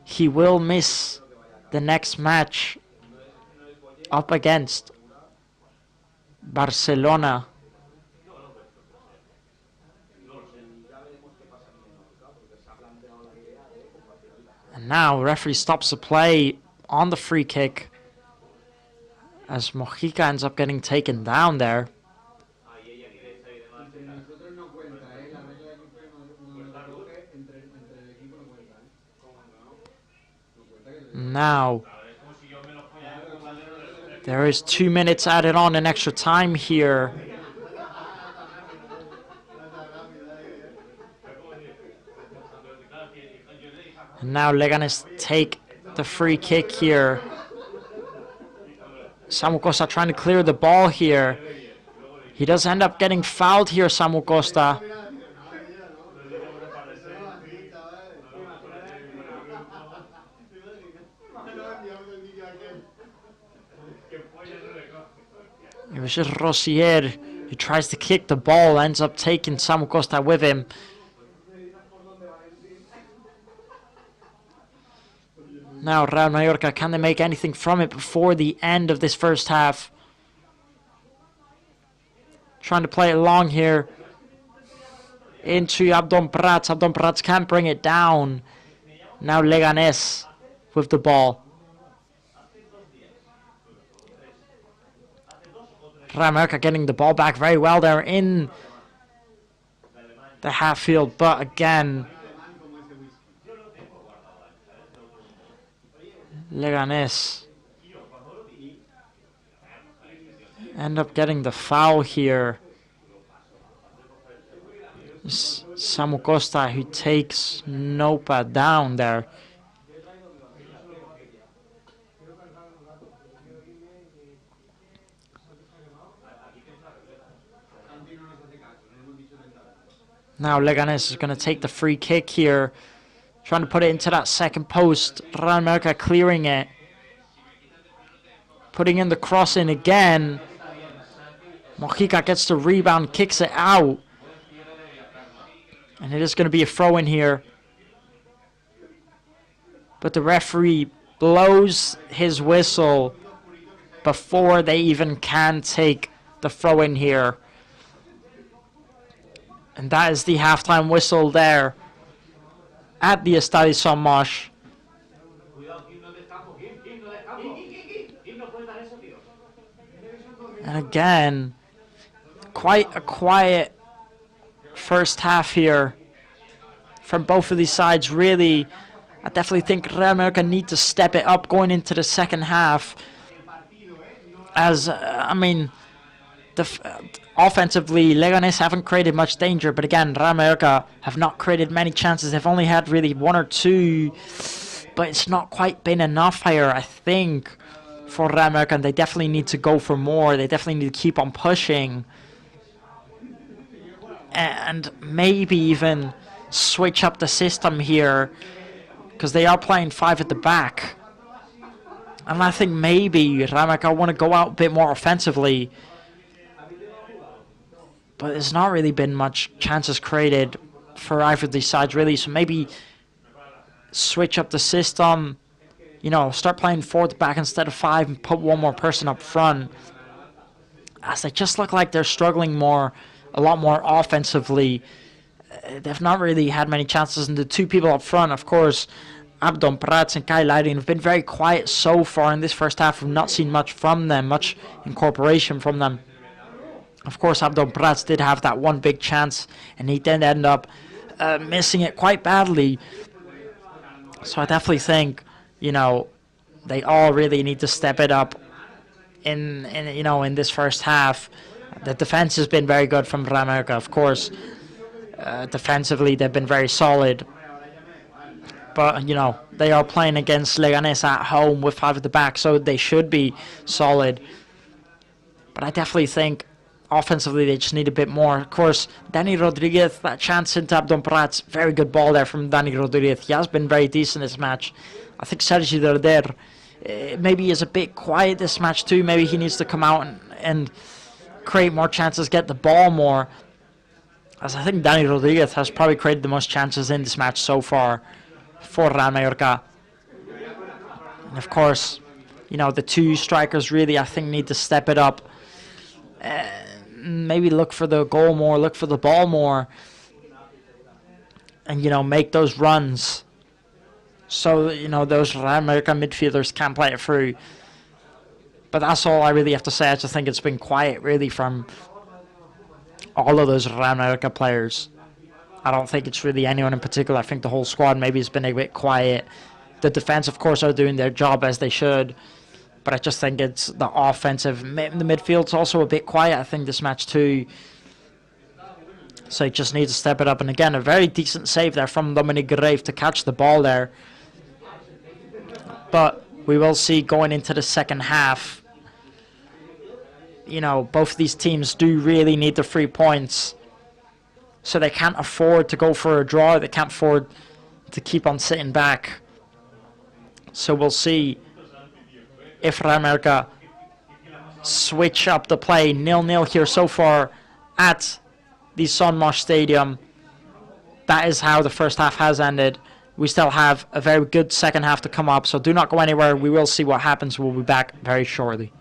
he will miss the next match up against Barcelona. And now referee stops the play on the free kick as Mojica ends up getting taken down there. Now, there is 2 minutes added on in extra time here. And now Leganés take the free kick here. Samu Costa trying to clear the ball here. He does end up getting fouled here, Samu Costa. It was just Rosier who tries to kick the ball, ends up taking Samu Costa with him. Now Real Mallorca, can they make anything from it before the end of this first half? Trying to play it long here into Abdon Prats. Abdon Prats can't bring it down. Now Leganés with the ball. Real Mallorca getting the ball back very well there in the half field, but again, Leganés end up getting the foul here. Samu Costa who takes Nopa down there. Now Leganés is going to take the free kick here. Trying to put it into that second post. Real Mallorca clearing it. Putting in the cross in again. Mojica gets the rebound, kicks it out. And it is going to be a throw in here. But the referee blows his whistle before they even can take the throw in here. And that is the halftime whistle there at the Estadio Somos. And again, quite a quiet first half here from both of these sides. Really, I definitely think Real Mallorca need to step it up going into the second half. As, offensively, Leganés haven't created much danger, but again, Real Mallorca have not created many chances. They've only had really one or two, but it's not quite been enough here, I think, for Real Mallorca, and they definitely need to go for more. They definitely need to keep on pushing and maybe even switch up the system here, because they are playing 5 at the back. And I think maybe Real Mallorca want to go out a bit more offensively. But there's not really been much chances created for either of these sides, really. So maybe switch up the system, start playing 4 at the back instead of 5 and put one more person up front. As they just look like they're struggling a lot more offensively. They've not really had many chances. And the 2 people up front, of course, Abdon Prats and Kai Leiding, have been very quiet so far in this first half. We've not seen much from them, much incorporation from them. Of course, Abdon Prats did have that one big chance, and he did end up missing it quite badly. So I definitely think, they all really need to step it up in this first half. The defense has been very good from Real Mallorca, of course. Defensively, they've been very solid. But, they are playing against Leganés at home with 5 at the back, so they should be solid. But I definitely think offensively they just need a bit more. Of course, Danny Rodriguez, that chance into Abdon Prats, very good ball there from Danny Rodriguez. He has been very decent this match. I think Sergi Derder maybe is a bit quiet this match too. Maybe he needs to come out and create more chances, get the ball more. As I think Danny Rodriguez has probably created the most chances in this match so far for Real Mallorca. And of course, you know, the two strikers really, I think, need to step it up. Maybe look for the goal more, look for the ball more. And, you know, make those runs. So, you know, those Real Mallorca midfielders can't play it through. But that's all I really have to say. I just think it's been quiet, really, from all of those Real Mallorca players. I don't think it's really anyone in particular. I think the whole squad maybe has been a bit quiet. The defense, of course, are doing their job as they should. But I just think it's the offensive. The midfield's also a bit quiet, I think, this match too. So he just needs to step it up. And again, a very decent save there from Dominic Grave to catch the ball there. But we will see going into the second half, you know, both of these teams do really need the 3 points. So they can't afford to go for a draw. They can't afford to keep on sitting back. So we'll see if Real Mallorca switch up the play. 0-0 here so far at the Son Mosh Stadium. That is how the first half has ended. We still have a very good second half to come up, so do not go anywhere. We will see what happens. We'll be back very shortly.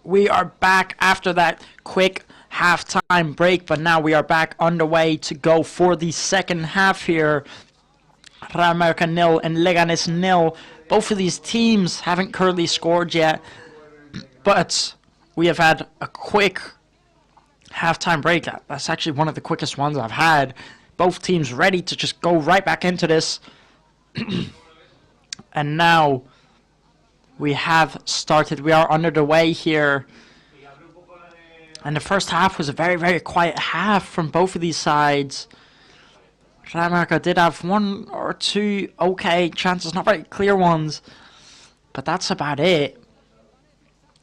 we are back after that quick halftime break, but now we are back underway to go for the second half here. Real America 0 and Leganés 0. Both of these teams haven't currently scored yet, but we have had a quick halftime break. That's actually one of the quickest ones I've had. Both teams ready to just go right back into this. And now we have started. We are under the way here. And the first half was a very, very quiet half from both of these sides. Real America did have one or two okay chances, not very clear ones, but that's about it.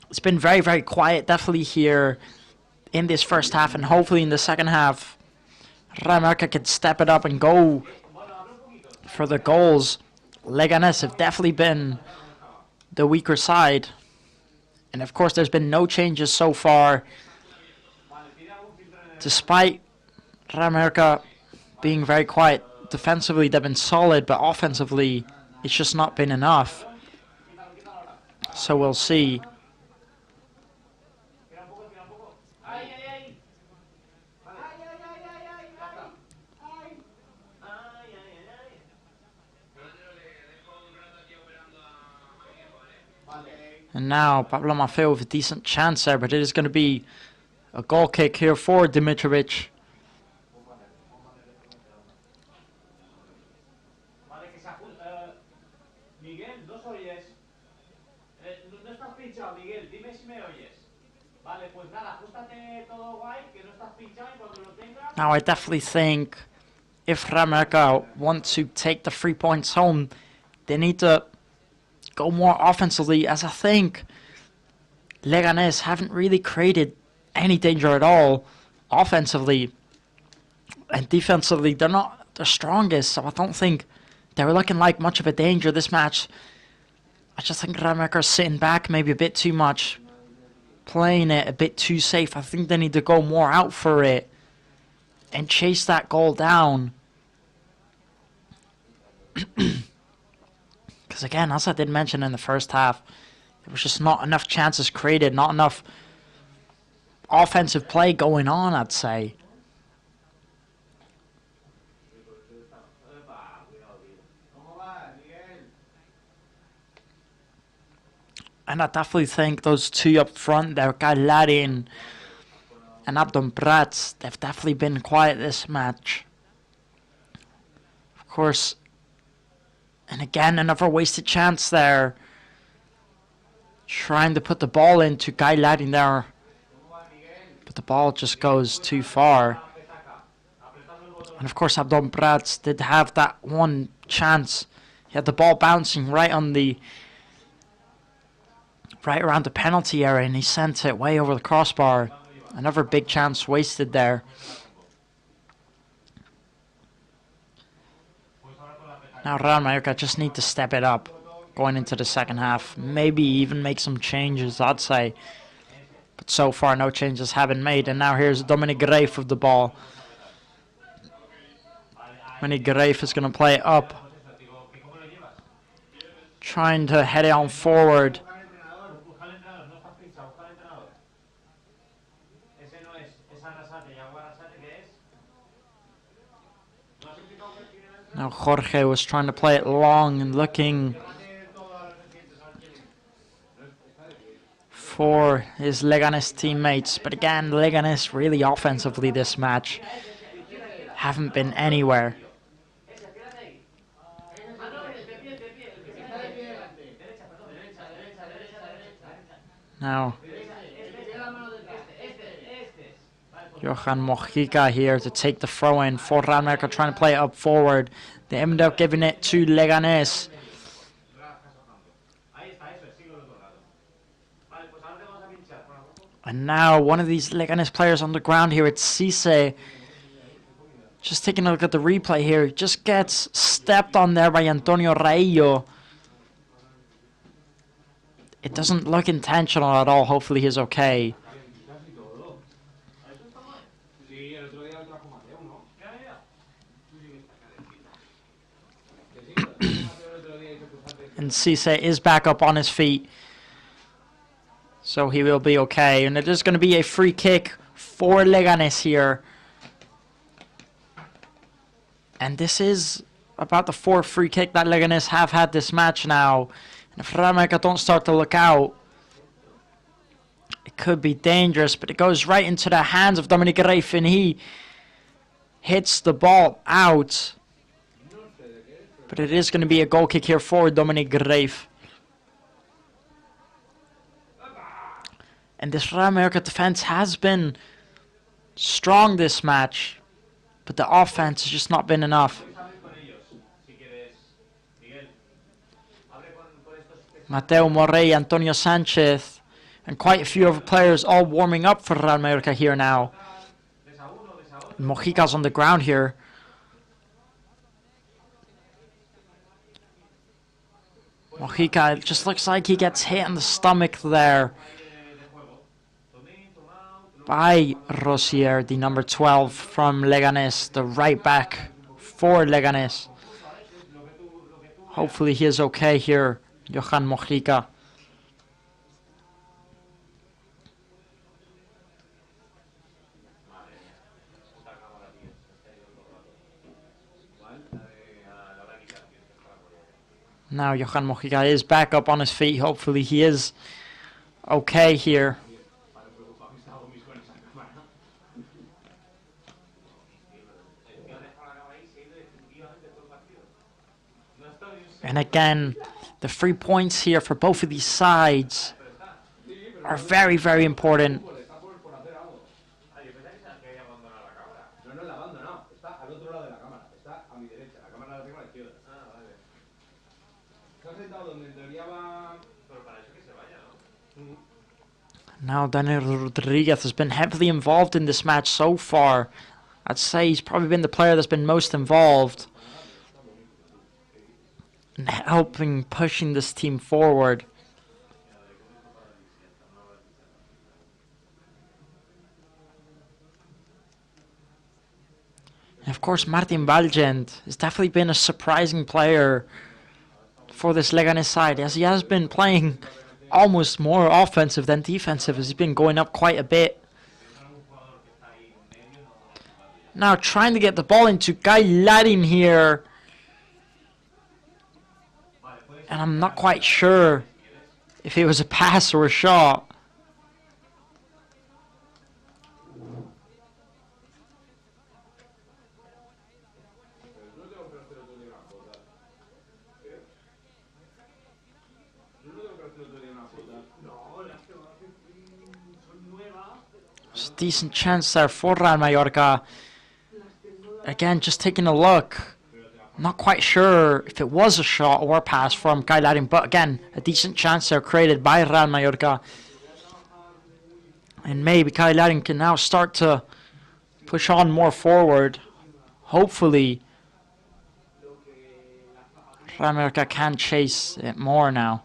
It's been very, very quiet definitely here in this first half, and hopefully in the second half Real America can step it up and go for the goals. Leganés have definitely been the weaker side, and of course there's been no changes so far, despite Real America being very quiet. Defensively they've been solid, but offensively it's just not been enough. So we'll see. And now Pablo Maffeo with a decent chance there, but it is going to be a goal kick here for Dimitrovic. Now I definitely think if Real America want to take the 3 points home, they need to go more offensively, as I think Leganés haven't really created any danger at all offensively, and defensively they're not the strongest, so I don't think they were looking like much of a danger this match. I just think Real America are sitting back maybe a bit too much, playing it a bit too safe. I think they need to go more out for it and chase that goal down. Because again, as I did mention in the first half, there was just not enough chances created, not enough offensive play going on, I'd say. And I definitely think those two up front there, Gailari and Abdon Prats, they've definitely been quiet this match. Of course, and again, another wasted chance there. Trying to put the ball into Gailari there, but the ball just goes too far. And of course, Abdon Prats did have that one chance. He had the ball bouncing right around the penalty area, and he sent it way over the crossbar. Another big chance wasted there. Now Real America just need to step it up going into the second half. Maybe even make some changes, I'd say. But so far no changes have been made. And now here's Dominic Greif with the ball. Dominic Greif is going to play it up, trying to head it on forward. Now Jorge was trying to play it long and looking for his Leganés teammates. But again, Leganés really offensively this match haven't been anywhere. Now Johan Mojica here to take the throw in for Real America, trying to play it up forward. They end up giving it to Leganés. And now one of these Leganés players on the ground here, it's Cisse. Just taking a look at the replay here, he just gets stepped on there by Antonio Raillo. It doesn't look intentional at all. Hopefully he's okay. And Cisse is back up on his feet. So he will be okay. And it is going to be a free kick for Leganés here. And this is about the 4th free kick that Leganés have had this match now. And if Real Mallorca don't start to look out, it could be dangerous. But it goes right into the hands of Dominic Reif, and he hits the ball out. But it is going to be a goal kick here for Dominic Reif. And this Real Mallorca defense has been strong this match, but the offense has just not been enough. Mateo Morey, Antonio Sanchez, and quite a few other players all warming up for Real Mallorca here now. Mojica's on the ground here. Mojica, it just looks like he gets hit in the stomach there by Rosier, the number 12 from Leganés, the right back for Leganés. Hopefully he is okay here, Johan Mojica. Now Johan Mojica is back up on his feet. Hopefully he is okay here. And again, the 3 points here for both of these sides are very, very important. Now Daniel Rodriguez has been heavily involved in this match so far. I'd say he's probably been the player that's been most involved in helping pushing this team forward. And of course, Martin Valgent has definitely been a surprising player for this Leganés side, as he has been playing almost more offensive than defensive, as he's been going up quite a bit. Now trying to get the ball into Guy Larin here. And I'm not quite sure if it was a pass or a shot. There's a decent chance there for Real Mallorca. Again, just taking a look. Not quite sure if it was a shot or a pass from Guy Larin, but again, a decent chance there created by Real Mallorca. And maybe Guy Larin can now start to push on more forward. Hopefully, Real Mallorca can chase it more now.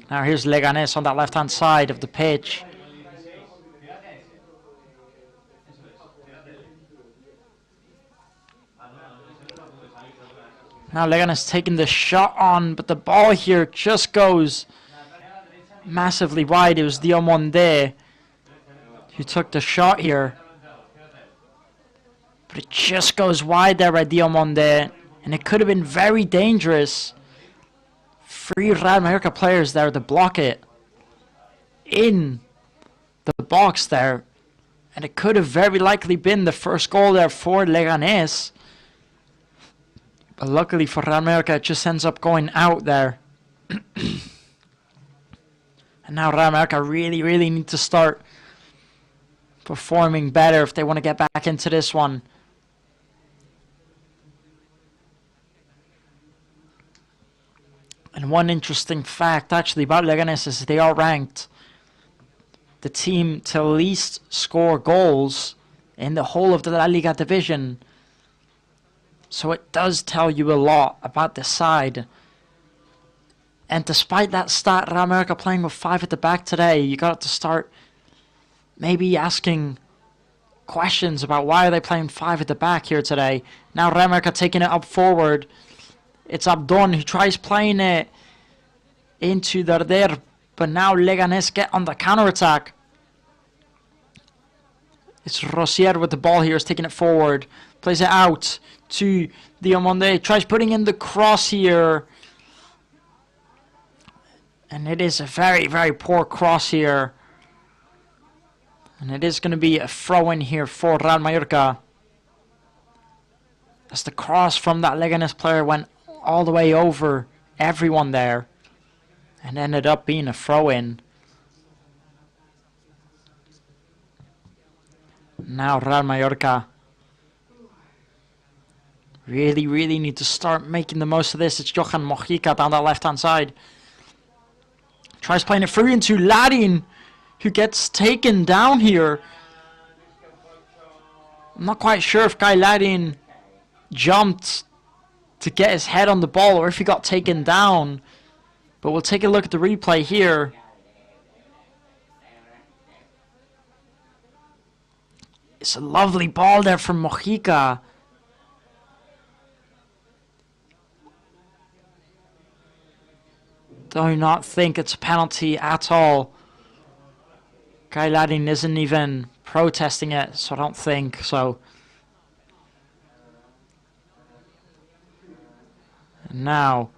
Now here's Leganés on that left-hand side of the pitch. Now Leganés taking the shot on, but the ball here just goes massively wide. It was Diomande who took the shot here. But it just goes wide there by Diomande, and it could have been very dangerous. 3 Real Mallorca players there to block it in the box there. And it could have very likely been the first goal there for Leganés. But luckily for Real Mallorca, it just ends up going out there. And now Real Mallorca really need to start performing better if they want to get back into this one. And one interesting fact actually about Leganés is they are ranked the team to least score goals in the whole of the LaLiga division. So it does tell you a lot about this side. And despite that stat, Real Mallorca playing with 5 at the back today, you got to start maybe asking questions about why are they playing 5 at the back here today. Now Real Mallorca taking it up forward. It's Abdon who tries playing it into Darder, But now Leganés get on the counter-attack. It's Rosier with the ball here. Is taking it forward. Plays it out to Diomande. Tries putting in the cross here. And it is a very, very poor cross here. And it is going to be a throw-in here for Real Mallorca. As the cross from that Leganés player went all the way over everyone there. And ended up being a throw-in. Now Real Mallorca really, really need to start making the most of this. It's Johan Mojica down that left-hand side. Tries playing it through into Ladin, who gets taken down here. I'm not quite sure if Guy Ladin jumped to get his head on the ball or if he got taken down. But we'll take a look at the replay here. It's a lovely ball there from Mojica. Do not think it's a penalty at all. Guy Ladin isn't even protesting it, so I don't think so. And now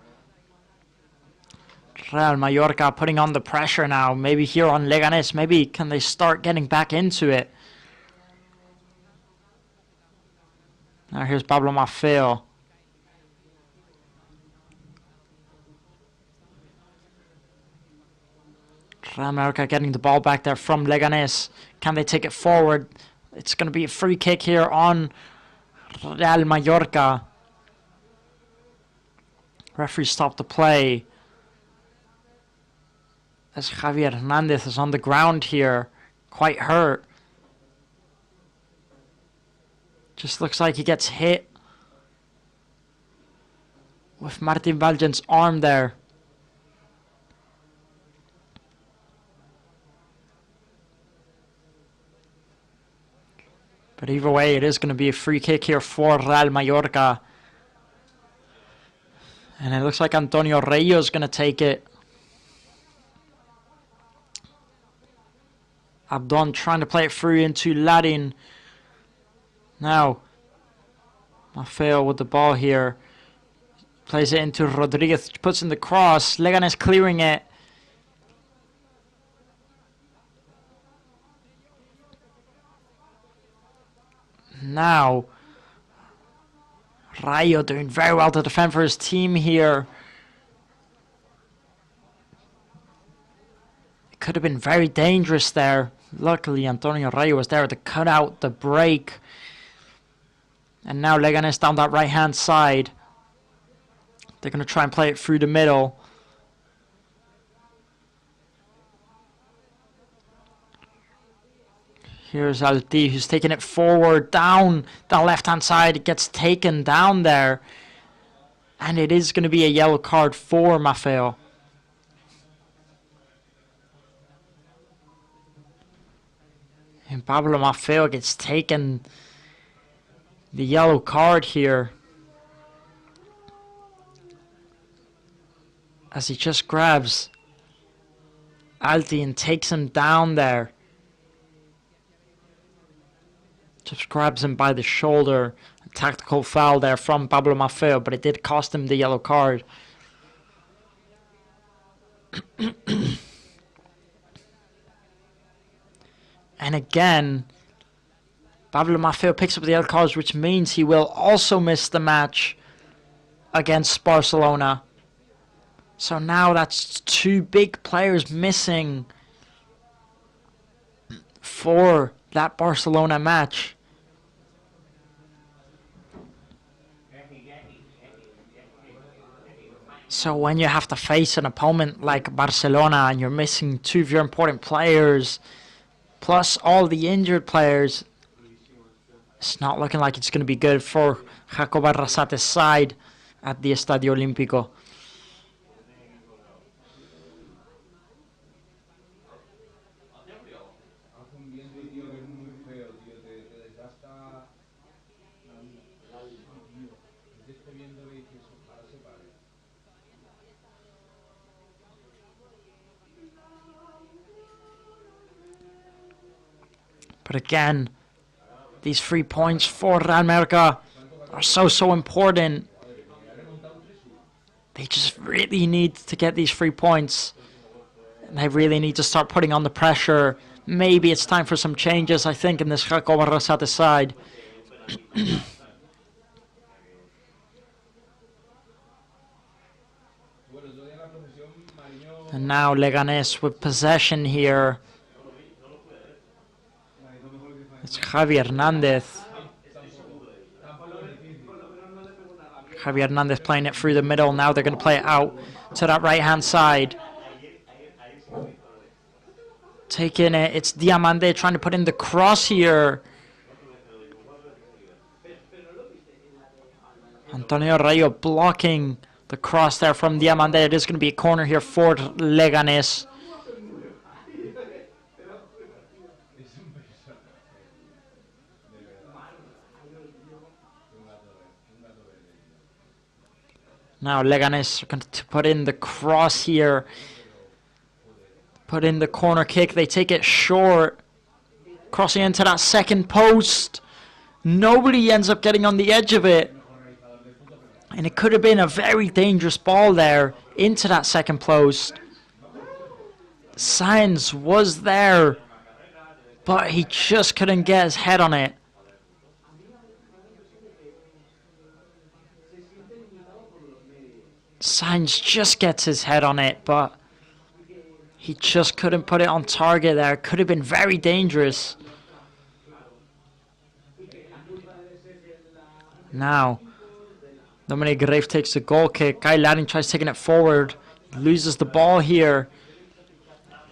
Real Mallorca putting on the pressure now. Maybe here on Leganés. Maybe can they start getting back into it? Now here's Pablo Maffeo. Real Mallorca getting the ball back there from Leganés. Can they take it forward? It's going to be a free kick here on Real Mallorca. Referee stopped the play. As Javier Hernandez is on the ground here. Quite hurt. Just looks like he gets hit with Martin Valgen's arm there. But either way, it is going to be a free kick here for Real Mallorca. And it looks like Antonio Reyes is going to take it. Abdon trying to play it through into Ladin. Now, Maffeo with the ball here. Plays it into Rodriguez, puts in the cross. Leganés clearing it. Now, Rayo doing very well to defend for his team here. It could have been very dangerous there. Luckily, Antonio Rayo was there to cut out the break. And now Leganés down that right-hand side. They're going to try and play it through the middle. Here's Alti, who's taking it forward, down the left-hand side. It gets taken down there. And it is going to be a yellow card for Maffeo. And Pablo Maffeo gets taken the yellow card here. As he just grabs Alti and takes him down there. Just grabs him by the shoulder. A tactical foul there from Pablo Maffeo, but it did cost him the yellow card. And again, Pablo Maffeo picks up the yellow cards, which means he will also miss the match against Barcelona. So now that's two big players missing for that Barcelona match. So when you have to face an opponent like Barcelona and you're missing two of your important players, plus all the injured players, it's not looking like it's going to be good for Jacob Arrasate's side at the Estadio Olímpico. But again, these 3 points for Real Mallorca are so important. They just really need to get these 3 points. And they really need to start putting on the pressure. Maybe it's time for some changes, I think, in this Jacob Arrasate side. And now Leganés with possession here. It's Javi Hernandez. Javi Hernandez playing it through the middle. Now they're going to play it out to that right-hand side. Taking it. It's Diamande trying to put in the cross here. Antonio Rayo blocking the cross there from Diamande. It is going to be a corner here for Leganés. Now Leganés are going to put in the cross here. Put in the corner kick. They take it short. Crossing into that second post. Nobody ends up getting on the edge of it. And it could have been a very dangerous ball there into that second post. Sainz was there, but he just couldn't get his head on it. Sainz just gets his head on it, but he just couldn't put it on target there. Could have been very dangerous. Now, Dominic Grave takes the goal kick. Guy Ladding tries taking it forward. Loses the ball here.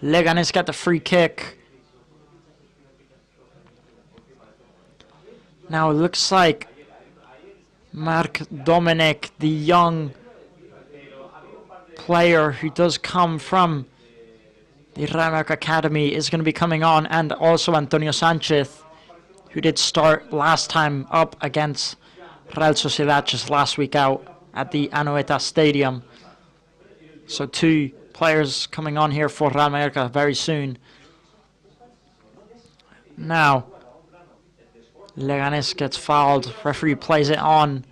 Leganés got the free kick. Now it looks like Marc Dominic, the young player who does come from the Real Mallorca Academy, is going to be coming on. And also Antonio Sanchez, who did start last time up against Real Sociedad just last week out at the Anoeta Stadium. So 2 players coming on here for Real Mallorca very soon. Now, Leganés gets fouled. Referee plays it on.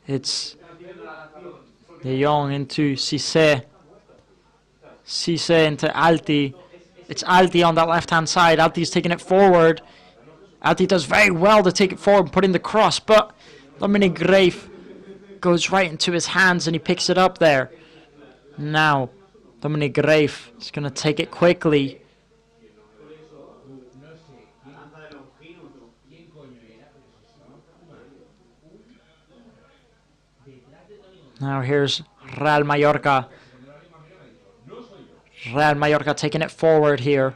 It's De Jong into Cisse. Cisse into Alti. It's Alti on that left-hand side. Alti's taking it forward. Alti does very well to take it forward and put in the cross, but Dominic Grave goes right into his hands and he picks it up there. Now, Dominic Grave is going to take it quickly. Now here's Real Mallorca. Real Mallorca taking it forward here.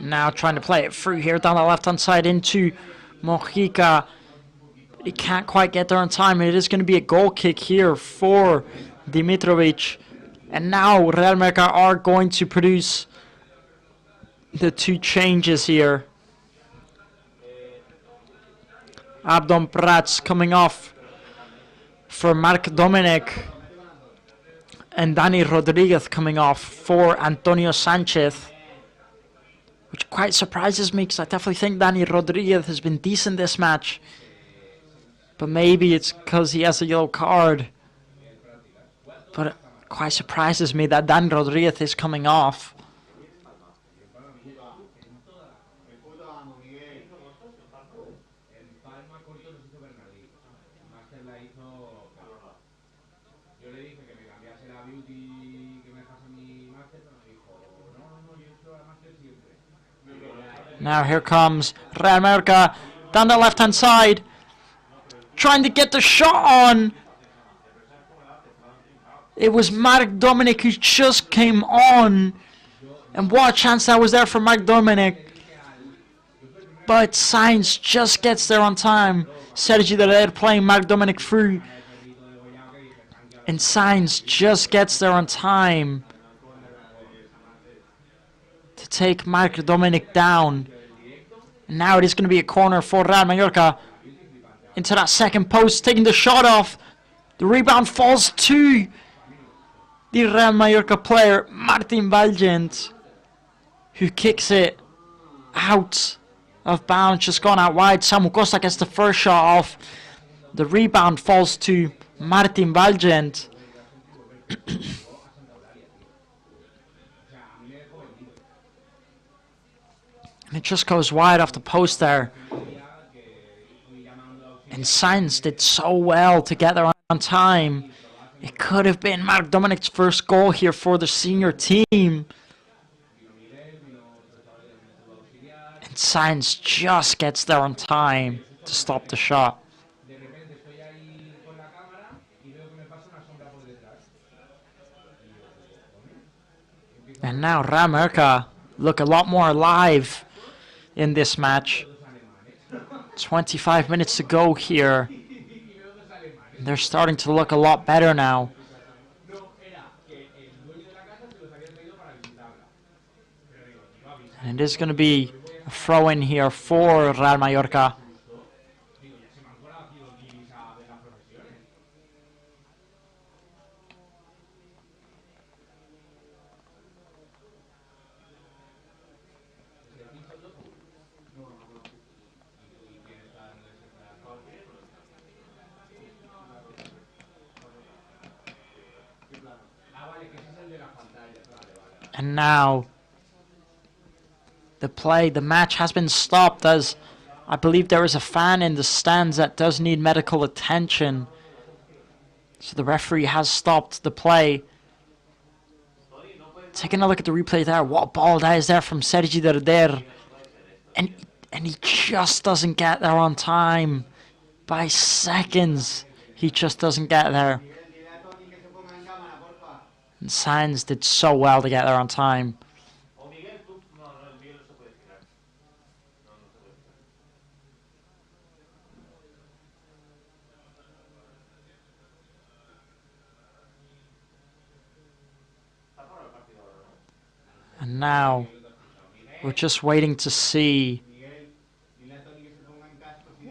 Now trying to play it through here down the left-hand side into Mojica. He can't quite get there on time. It is going to be a goal kick here for Dimitrovic. And now Real Mallorca are going to produce the 2 changes here. Abdon Prats coming off for Marc Dominic. And Dani Rodriguez coming off for Antonio Sanchez. Which quite surprises me, because I definitely think Dani Rodriguez has been decent this match. But maybe it's because he has a yellow card. But it quite surprises me that Dani Rodriguez is coming off. Now here comes Real Mallorca down the left-hand side, trying to get the shot on. It was Marc Dominic who just came on, and what a chance that was there for Marc Dominic. But Sainz just gets there on time. Sergi Deler playing Marc Dominic through, and Sainz just gets there on time to take Marc Dominic down. And now it is going to be a corner for Real Mallorca. Into that second post, taking the shot off. The rebound falls to the Real Mallorca player, Martin Valgent, who kicks it out of bounds, just gone out wide. Samu Costa gets the first shot off. The rebound falls to Martin Valgent. And it just goes wide off the post there. And Sainz did so well to get there on time. It could have been Marc Dominic's first goal here for the senior team. And Sainz just gets there on time to stop the shot. And now Real Mallorca look a lot more alive in this match. 25 minutes to go here. They're starting to look a lot better now. And it is going to be a throw in here for Real Mallorca. And now the match has been stopped, as I believe there is a fan in the stands that does need medical attention. So the referee has stopped the play. Taking a look at the replay there. What a ball that is there from Sergi Derder. And he just doesn't get there on time. By seconds, he just doesn't get there. And Sainz did so well to get there on time. And now we're just waiting to see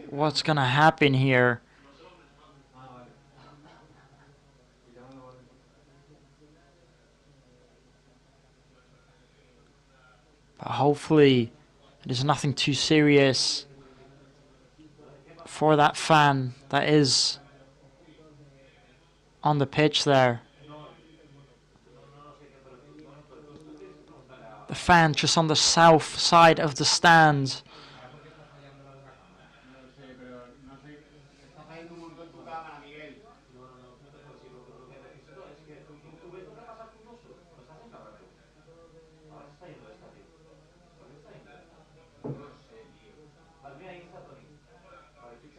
what's going to happen here. But hopefully it is nothing too serious for that fan that is on the pitch there. The fan just on the south side of the stand.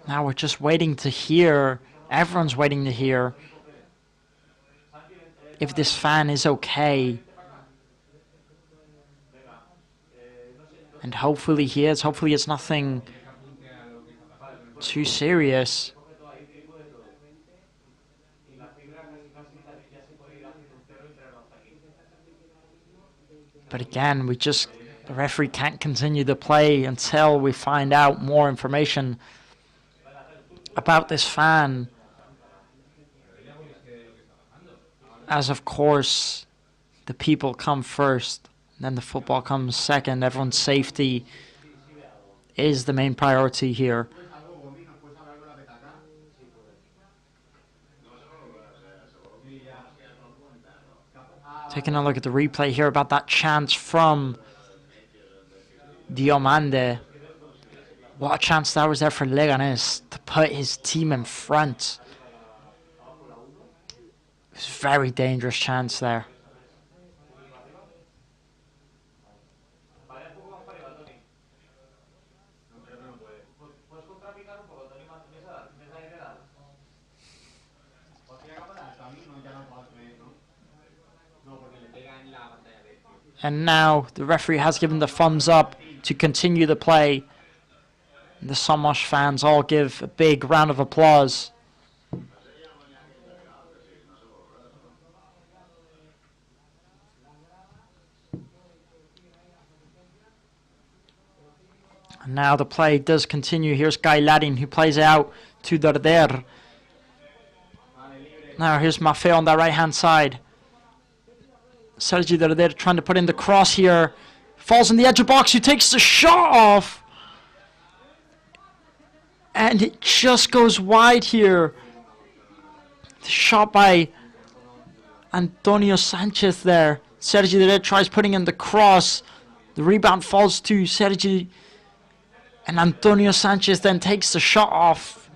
Now we're just waiting to hear, everyone's waiting to hear if this fan is okay. And hopefully he is. Hopefully it's nothing too serious. But again, the referee can't continue the play until we find out more information about this fan. As of course, the people come first. Then the football comes second. Everyone's safety is the main priority here. Taking a look at the replay here about that chance from Diomande. What a chance that was there for Leganés to put his team in front. It was a very dangerous chance there. And now the referee has given the thumbs up to continue the play. And the Somos fans all give a big round of applause. And now the play does continue. Here's Guy Ladding who plays out to Darder. Now here's Maffeo on that right hand side. Sergi Darder trying to put in the cross here. Falls in the edge of the box. Who takes the shot off. And it just goes wide here. The shot by Antonio Sanchez there. Sergi Darder tries putting in the cross. The rebound falls to Sergi. And Antonio Sanchez then takes the shot off.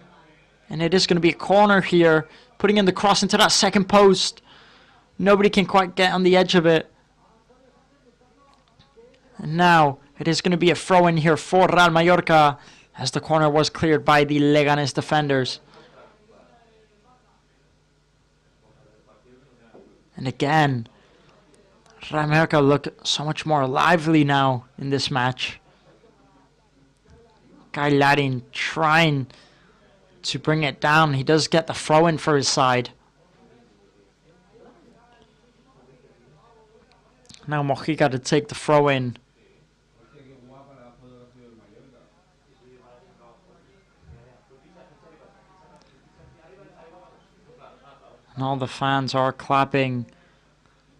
And it is going to be a corner here. Putting in the cross into that second post. Nobody can quite get on the edge of it. And now it is going to be a throw in here for Real Mallorca. As the corner was cleared by the Leganés defenders. And again, Real Mallorca look so much more lively now in this match. Guy Ladding trying to bring it down. He does get the throw in for his side. Now Mojica to take the throw in. And all the fans are clapping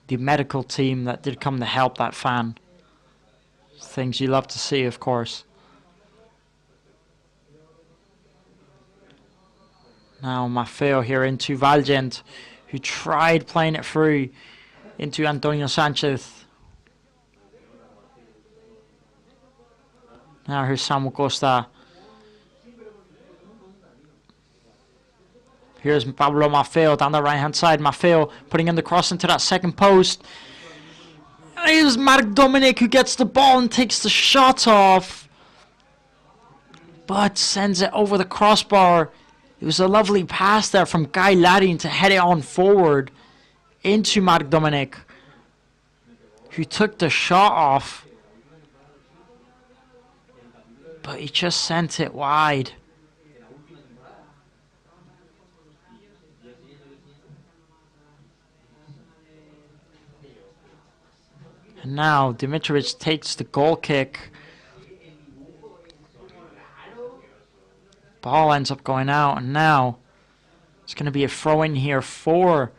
the medical team that did come to help that fan. Things you love to see, of course. Now Maffeo here into Valgent, who tried playing it through into Antonio Sanchez. Now here's Samu Costa. Here's Pablo Maffeo down the right hand side. Maffeo putting in the cross into that second post. And here's Marc Dominic who gets the ball and takes the shot off. But sends it over the crossbar. It was a lovely pass there from Guy Ladding to head it on forward into Marc Dominic, who took the shot off. But he just sent it wide. And now Dimitrovic takes the goal kick. Ball ends up going out, and now it's going to be a throw in here for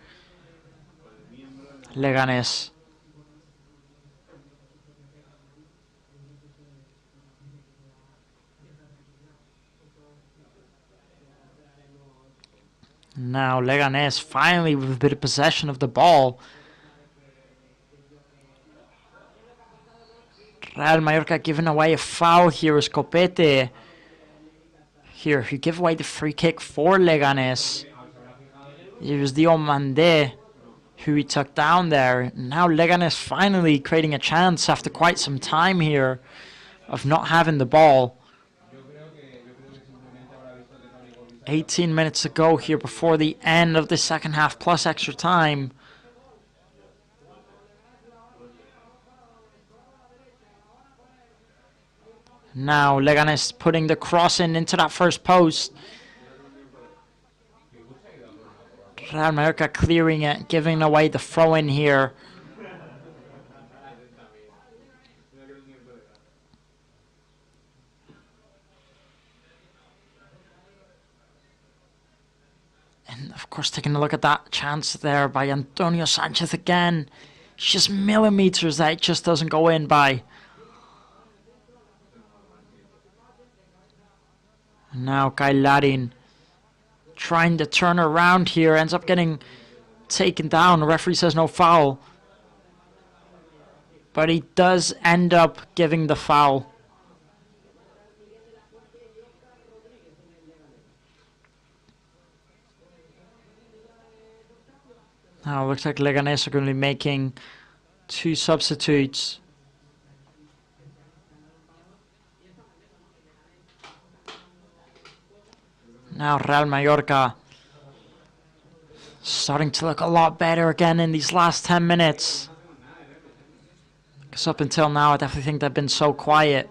Leganés. Now Leganés finally with a bit of possession of the ball. Real Mallorca giving away a foul here is Copete. Here, he gave away the free kick for Leganés. It was Diomande who he took down there. Now Leganés finally creating a chance after quite some time here of not having the ball. 18 minutes to go here before the end of the second half plus extra time. Now Leganés putting the cross in into that first post. Real Mallorca clearing it, giving away the throw in here. And of course taking a look at that chance there by Antonio Sanchez again. It's just millimeters that it just doesn't go in by. And now Guy Ladding trying to turn around here, ends up getting taken down. The referee says no foul. But he does end up giving the foul. Now it looks like Leganés are going to be making 2 substitutes. Now Real Mallorca starting to look a lot better again in these last 10 minutes. Because up until now I definitely think they've been so quiet.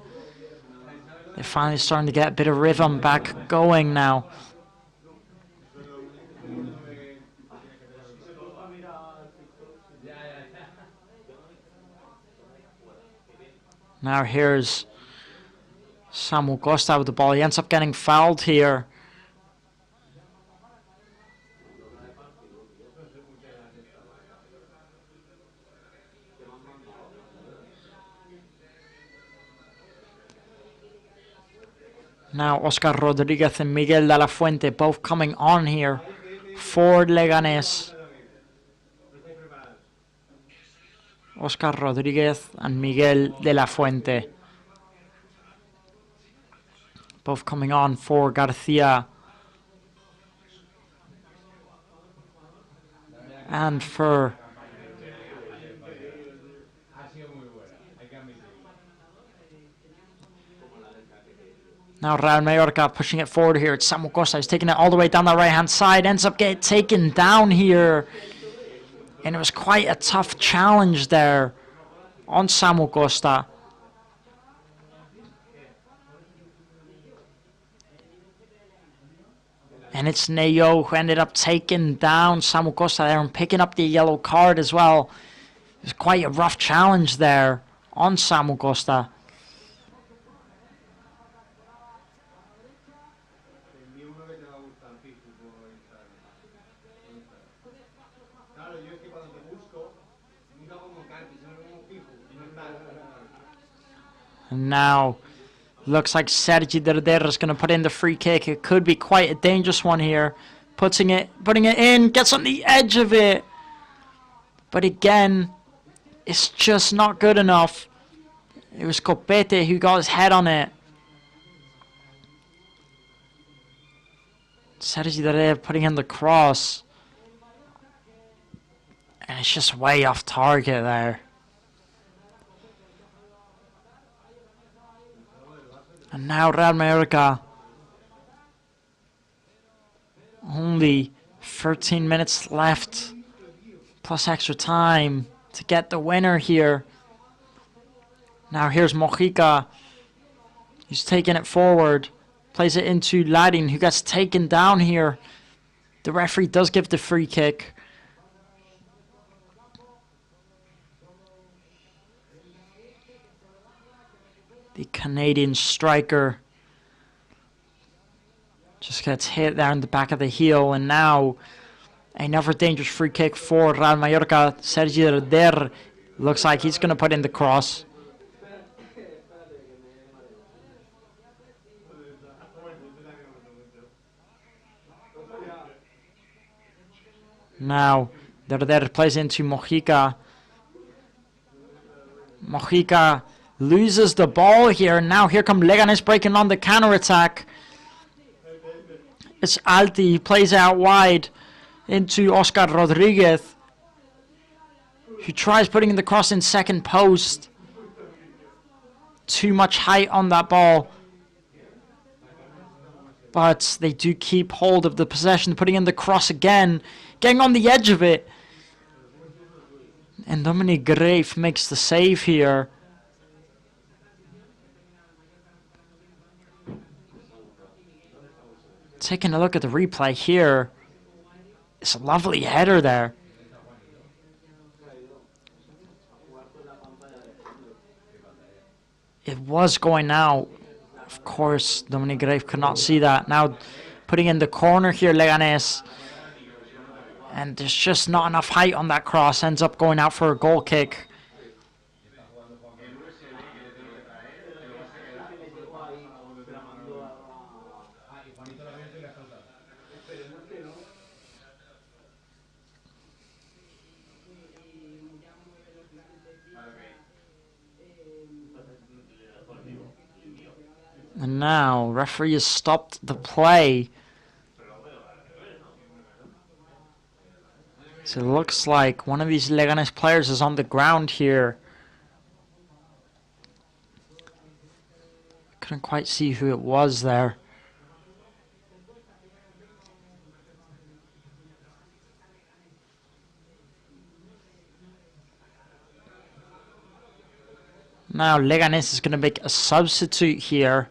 They're finally starting to get a bit of rhythm back going now. Now here's Samu Costa with the ball. He ends up getting fouled here. Now Oscar Rodriguez and Miguel de la Fuente both coming on here for Leganés. Oscar Rodriguez and Miguel de la Fuente both coming on for Garcia and for now Real Mallorca pushing it forward here. It's Samu Costa. He's taking it all the way down the right-hand side. Ends up getting taken down here. And it was quite a tough challenge there on Samu Costa. And it's Neo who ended up taking down Samu Costa there and picking up the yellow card as well. It was quite a rough challenge there on Samu Costa. And now, looks like Sergi Derder is going to put in the free kick. It could be quite a dangerous one here. Putting it in, gets on the edge of it. But again, it's just not good enough. It was Copete who got his head on it. Sergi Derder putting in the cross. And it's just way off target there. And now Real Mallorca, only 13 minutes left, plus extra time to get the winner here. Now here's Mojica, he's taking it forward, plays it into Ladin, who gets taken down here. The referee does give the free kick. The Canadian striker just gets hit there in the back of the heel. And now another dangerous free kick for Real Mallorca. Sergi Derder looks like he's going to put in the cross. Now Derder plays into Mojica. Mojica loses the ball here. Now here come Leganés breaking on the counter-attack. It's Alti. He plays out wide into Oscar Rodriguez, who tries putting in the cross in second post. Too much height on that ball. But they do keep hold of the possession, putting in the cross again, getting on the edge of it. And Dominic Grave makes the save here. Taking a look at the replay here, it's a lovely header there. It was going out. Of course, Dominic Grave could not see that. Now putting in the corner here, Leganés. And there's just not enough height on that cross. Ends up going out for a goal kick. And now, referee has stopped the play. So it looks like one of these Leganés players is on the ground here. Couldn't quite see who it was there. Now Leganés is going to make a substitute here.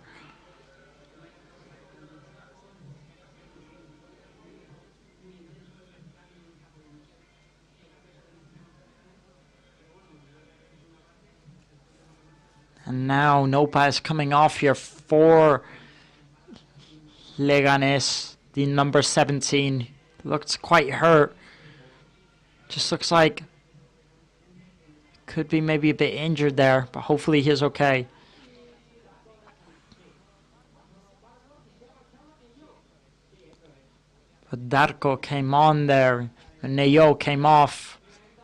And now Nopa is coming off here for Leganés, the number 17. Looks quite hurt. Just looks like could be maybe a bit injured there, but hopefully he's okay. But Darko came on there, and Neyo came off.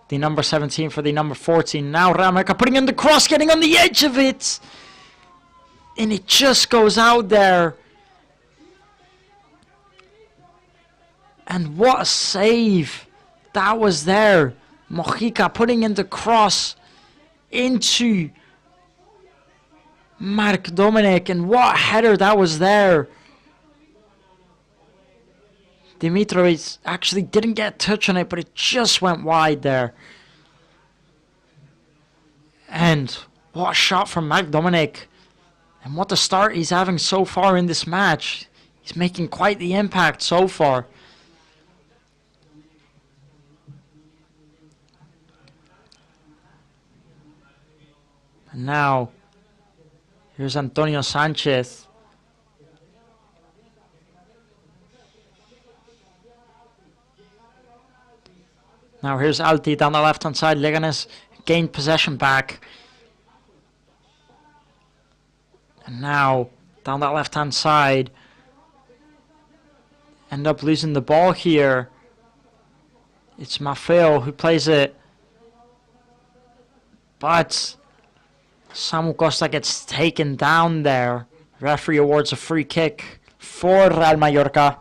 The number 17 for the number 14. Now Rameka putting in the cross, getting on the edge of it. And it just goes out there. And what a save that was there. Mojica putting in the cross into Mark Dominic. And what a header that was there. Dimitrovic actually didn't get a touch on it, but it just went wide there. And what a shot from Mark Dominic. And what the start he's having so far in this match. He's making quite the impact so far. And now, here's Antonio Sanchez. Now here's Alti down the left-hand side. Leganés gained possession back. And now, down that left-hand side. End up losing the ball here. It's Maffeo who plays it. But Samu Costa gets taken down there. Referee awards a free kick for Real Mallorca.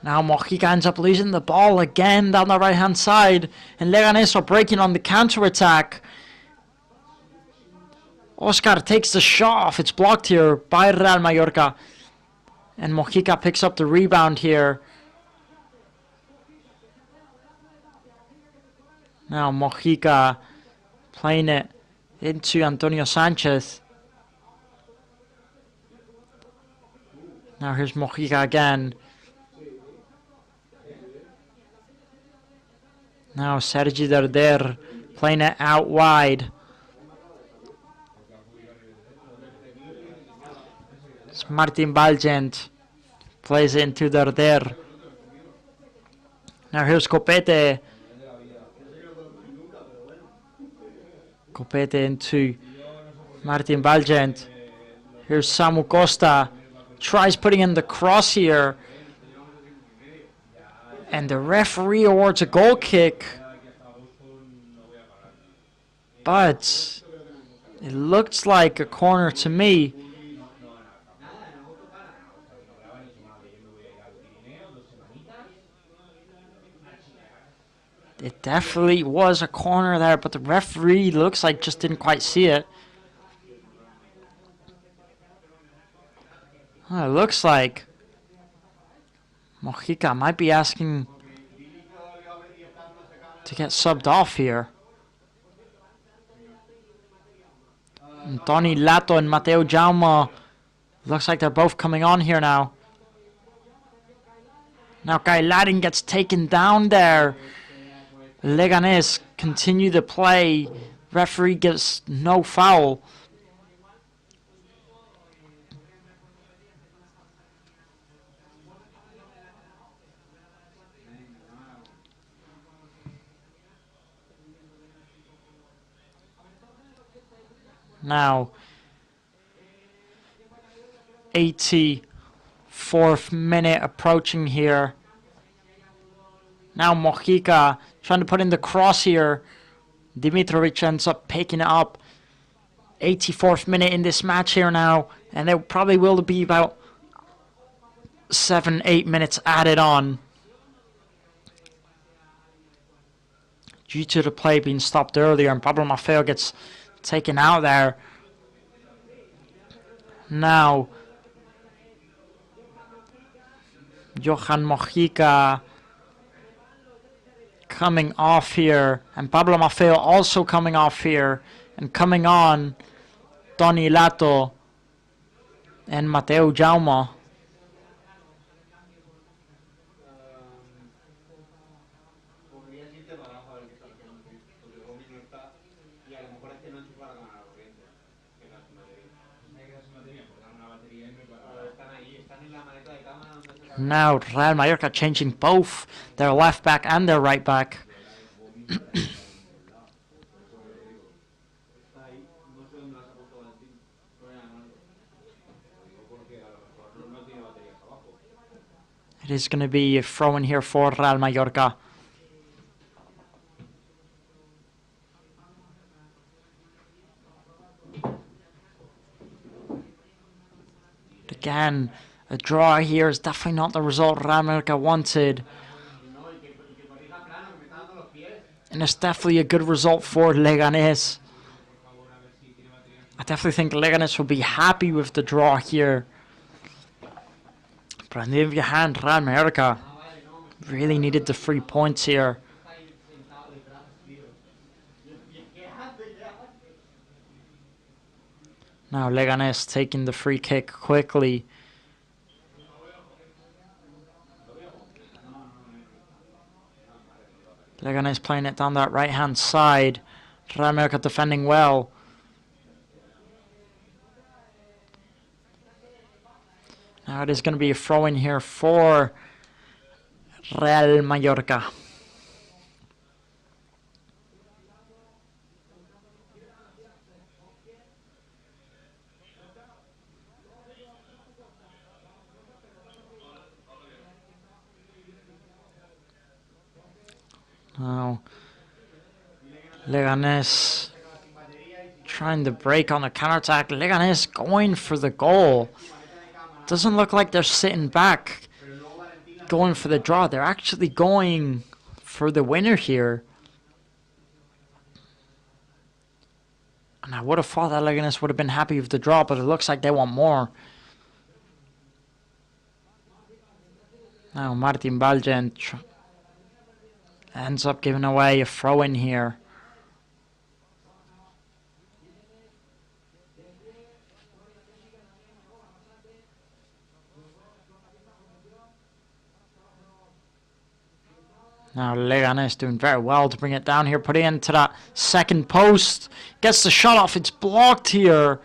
Now Mojica ends up losing the ball again down the right-hand side. And Leganés are breaking on the counter-attack. Oscar takes the shot off. It's blocked here by Real Mallorca. And Mojica picks up the rebound here. Now Mojica playing it into Antonio Sanchez. Now here's Mojica again. Now Sergi Darder playing it out wide. It's Martin Balgent plays it into Darder. Now here's Copete. Copete into Martin Balgent. Here's Samu Costa. Tries putting in the cross here. And the referee awards a goal kick. But it looks like a corner to me. It definitely was a corner there, but the referee looks like just didn't quite see it. It looks like Mojica might be asking to get subbed off here. And Tony Lato and Mateo Jaume looks like they're both coming on here now. Now Kailarin gets taken down there. Leganés continue to play. Referee gives no foul. Now, 84th minute approaching here. Now Mojica trying to put in the cross here. Dimitrovic ends up picking it up. 84th minute in this match here now. And there probably will be about 7-8 minutes added on. Due to the play being stopped earlier, and Pablo Maffeo gets taken out there. Now, Johan Mojica coming off here, and Pablo Maffeo also coming off here, and coming on Tony Lato and Mateo Jaume. Now Real Mallorca changing both their left back and their right back. It is going to be a throw in here for Real Mallorca. Again, a draw here is definitely not the result Real Mallorca wanted. And it's definitely a good result for Leganés. I definitely think Leganés will be happy with the draw here. But on the other hand, Real Mallorca really needed the 3 points here. Now Leganés taking the free kick quickly. Leganés playing it down that right-hand side. Real Mallorca defending well. Now it is going to be a throw-in here for Real Mallorca. Now Leganés trying to break on the counterattack. Leganés going for the goal. Doesn't look like they're sitting back going for the draw. They're actually going for the winner here. And I would have thought that Leganés would have been happy with the draw, but it looks like they want more. Now Martin Balgent ends up giving away a throw-in here. Now Leganés doing very well to bring it down here, put it into that second post. Gets the shot off, it's blocked here.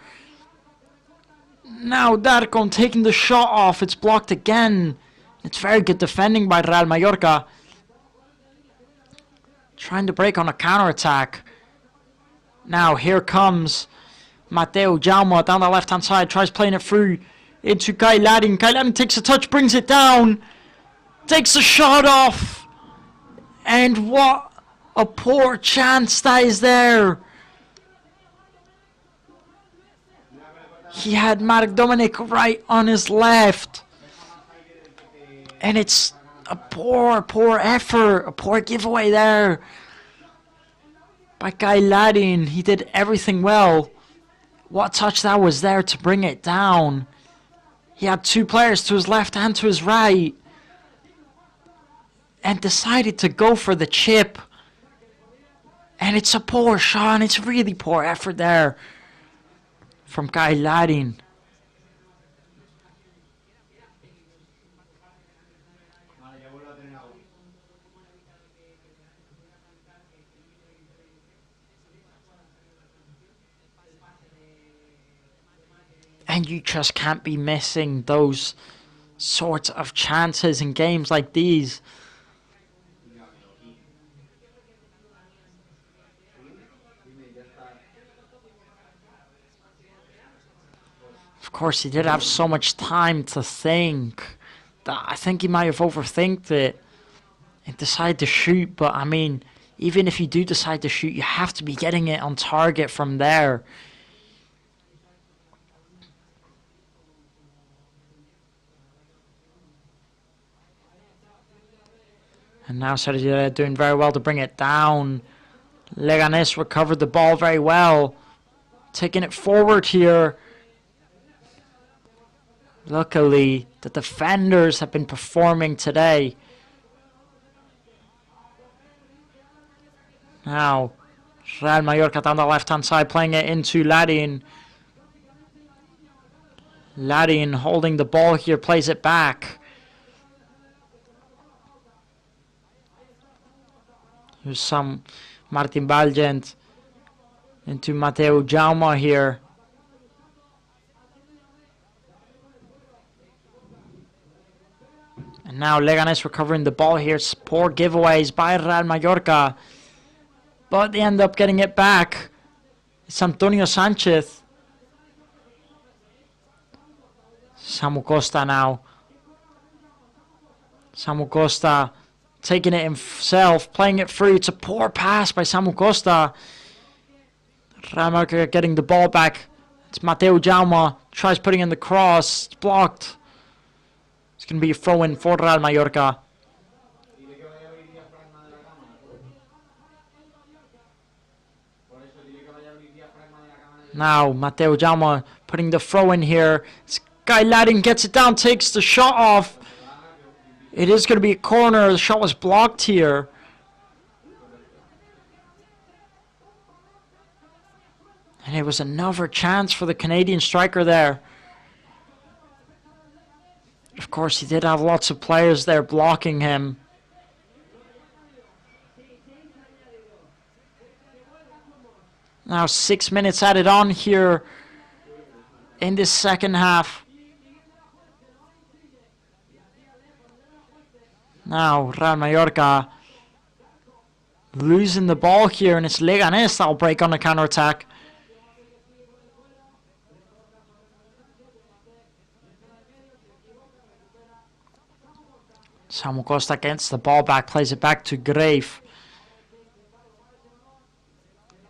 Now Darcon taking the shot off, it's blocked again. It's very good defending by Real Mallorca. Trying to break on a counter-attack. Now here comes Mateu Jaume down the left-hand side, tries playing it through into Kai Ladin. Kai Ladin takes a touch, brings it down, takes the shot off. And what a poor chance that is there. He had Marek Dominic right on his left. And it's a poor effort, a poor giveaway there by Kai Ladin. He did everything well. What touch that was there to bring it down. He had two players to his left and to his right. And decided to go for the chip. And it's a poor shot, and it's really poor effort there from Kai Ladin. And you just can't be missing those sorts of chances in games like these. Of course, he did have so much time to think that I think he might have overthinked it and decided to shoot. But I mean, even if you do decide to shoot, you have to be getting it on target from there. And now Sergio doing very well to bring it down. Leganés recovered the ball very well. Taking it forward here. Luckily, the defenders have been performing today. Now, Real Mallorca down the left-hand side, playing it into Ladin. Ladin holding the ball here, plays it back. Here's some Martin Balgent into Mateu Jaume here. And now Leganés recovering the ball here. It's poor giveaways by Real Mallorca. But they end up getting it back. It's Antonio Sanchez. Samu Costa now. Samu Costa taking it himself, playing it through. It's a poor pass by Samu Costa. Real Mallorca getting the ball back. It's Mateu Jaume. Tries putting in the cross. It's blocked. It's going to be a throw-in for Real Mallorca. Now Mateu Jaume putting the throw in here. Guy Ladding gets it down, takes the shot off. It is going to be a corner. The shot was blocked here. And it was another chance for the Canadian striker there. Of course, he did have lots of players there blocking him. Now 6 minutes added on here in this second half. Now Real Mallorca losing the ball here, and it's Leganés that'll break on the counter-attack. Samu Costa gets the ball back, plays it back to Grave.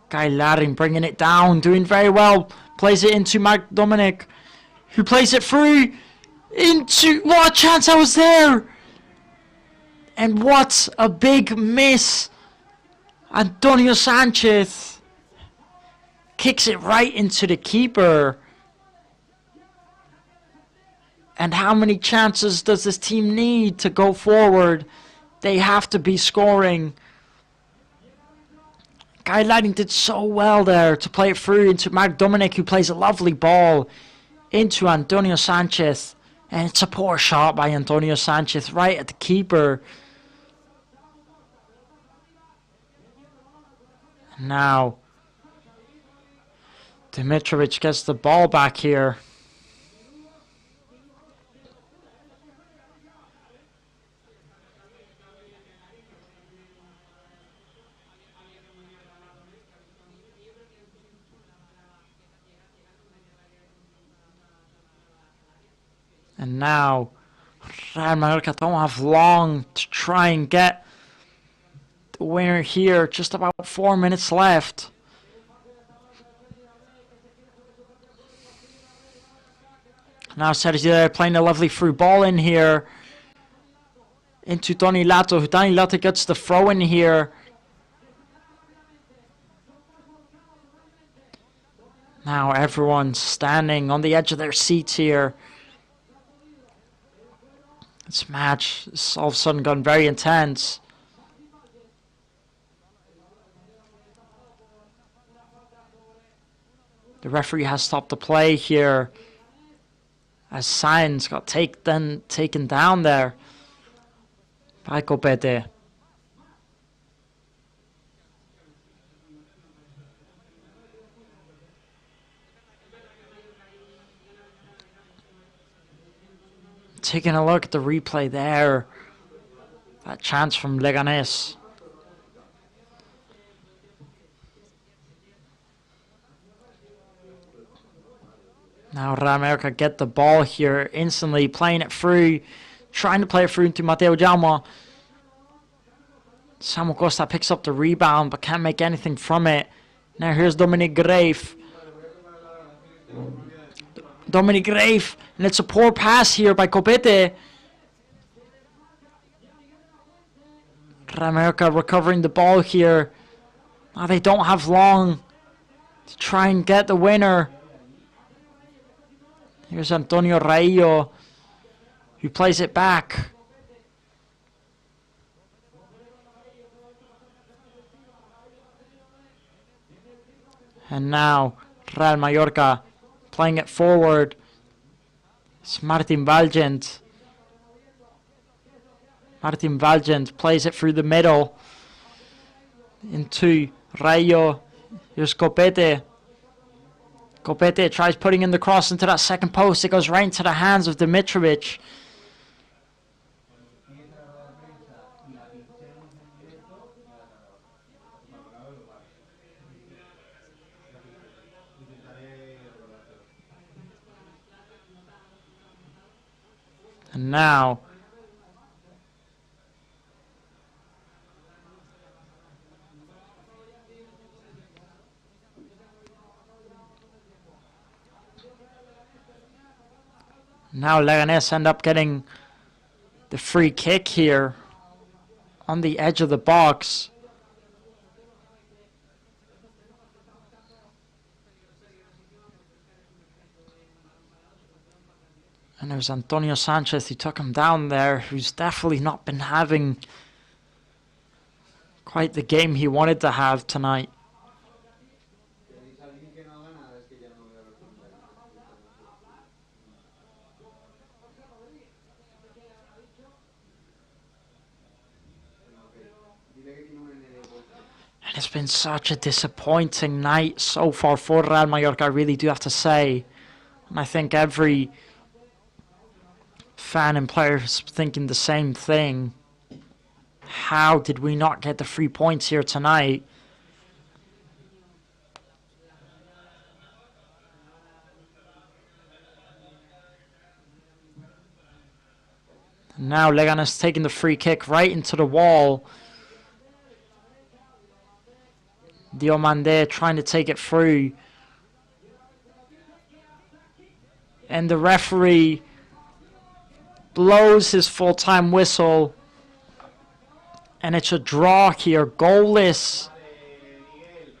Guy Laring bringing it down, doing very well. Plays it into Mark Dominic, who plays it through into... What a chance that was there! And what a big miss. Antonio Sanchez kicks it right into the keeper. And how many chances does this team need to go forward? They have to be scoring. Guy Ladding did so well there to play it through into Mark Dominic, who plays a lovely ball into Antonio Sanchez. And it's a poor shot by Antonio Sanchez right at the keeper. Now Dimitrovic gets the ball back here. And now Real Mallorca don't have long to try and get the winner here. Just about 4 minutes left. Now Sergio playing a lovely through ball in here into Tony Lato. Tony Lato gets the throw in here. Now everyone's standing on the edge of their seats here. This match has all of a sudden gone very intense. The referee has stopped the play here as Sainz got taken down there by Copete. Taking a look at the replay there. That chance from Leganés. Now Real Mallorca get the ball here instantly, playing it through, trying to play it through into Mateu Jaume. Samu Costa picks up the rebound but can't make anything from it. Now here's Dominic Grave. Dominic Grave, and it's a poor pass here by Copete. Real Mallorca recovering the ball here. Now they don't have long to try and get the winner. Here's Antonio Raillo, who plays it back. And now Real Mallorca playing it forward. It's Martin Valgent. Martin Valgent plays it through the middle into Rayo. Here's Copete. Copete tries putting in the cross into that second post. It goes right into the hands of Dimitrovic. And now Leganés end up getting the free kick here on the edge of the box. And it was Antonio Sanchez who took him down there, who's definitely not been having quite the game he wanted to have tonight. And it's been such a disappointing night so far for Real Mallorca, I really do have to say. And I think every fan and player is thinking the same thing. How did we not get the 3 points here tonight? Now Leganés taking the free kick right into the wall. Diomande trying to take it through. And the referee blows his full-time whistle. And it's a draw here, goalless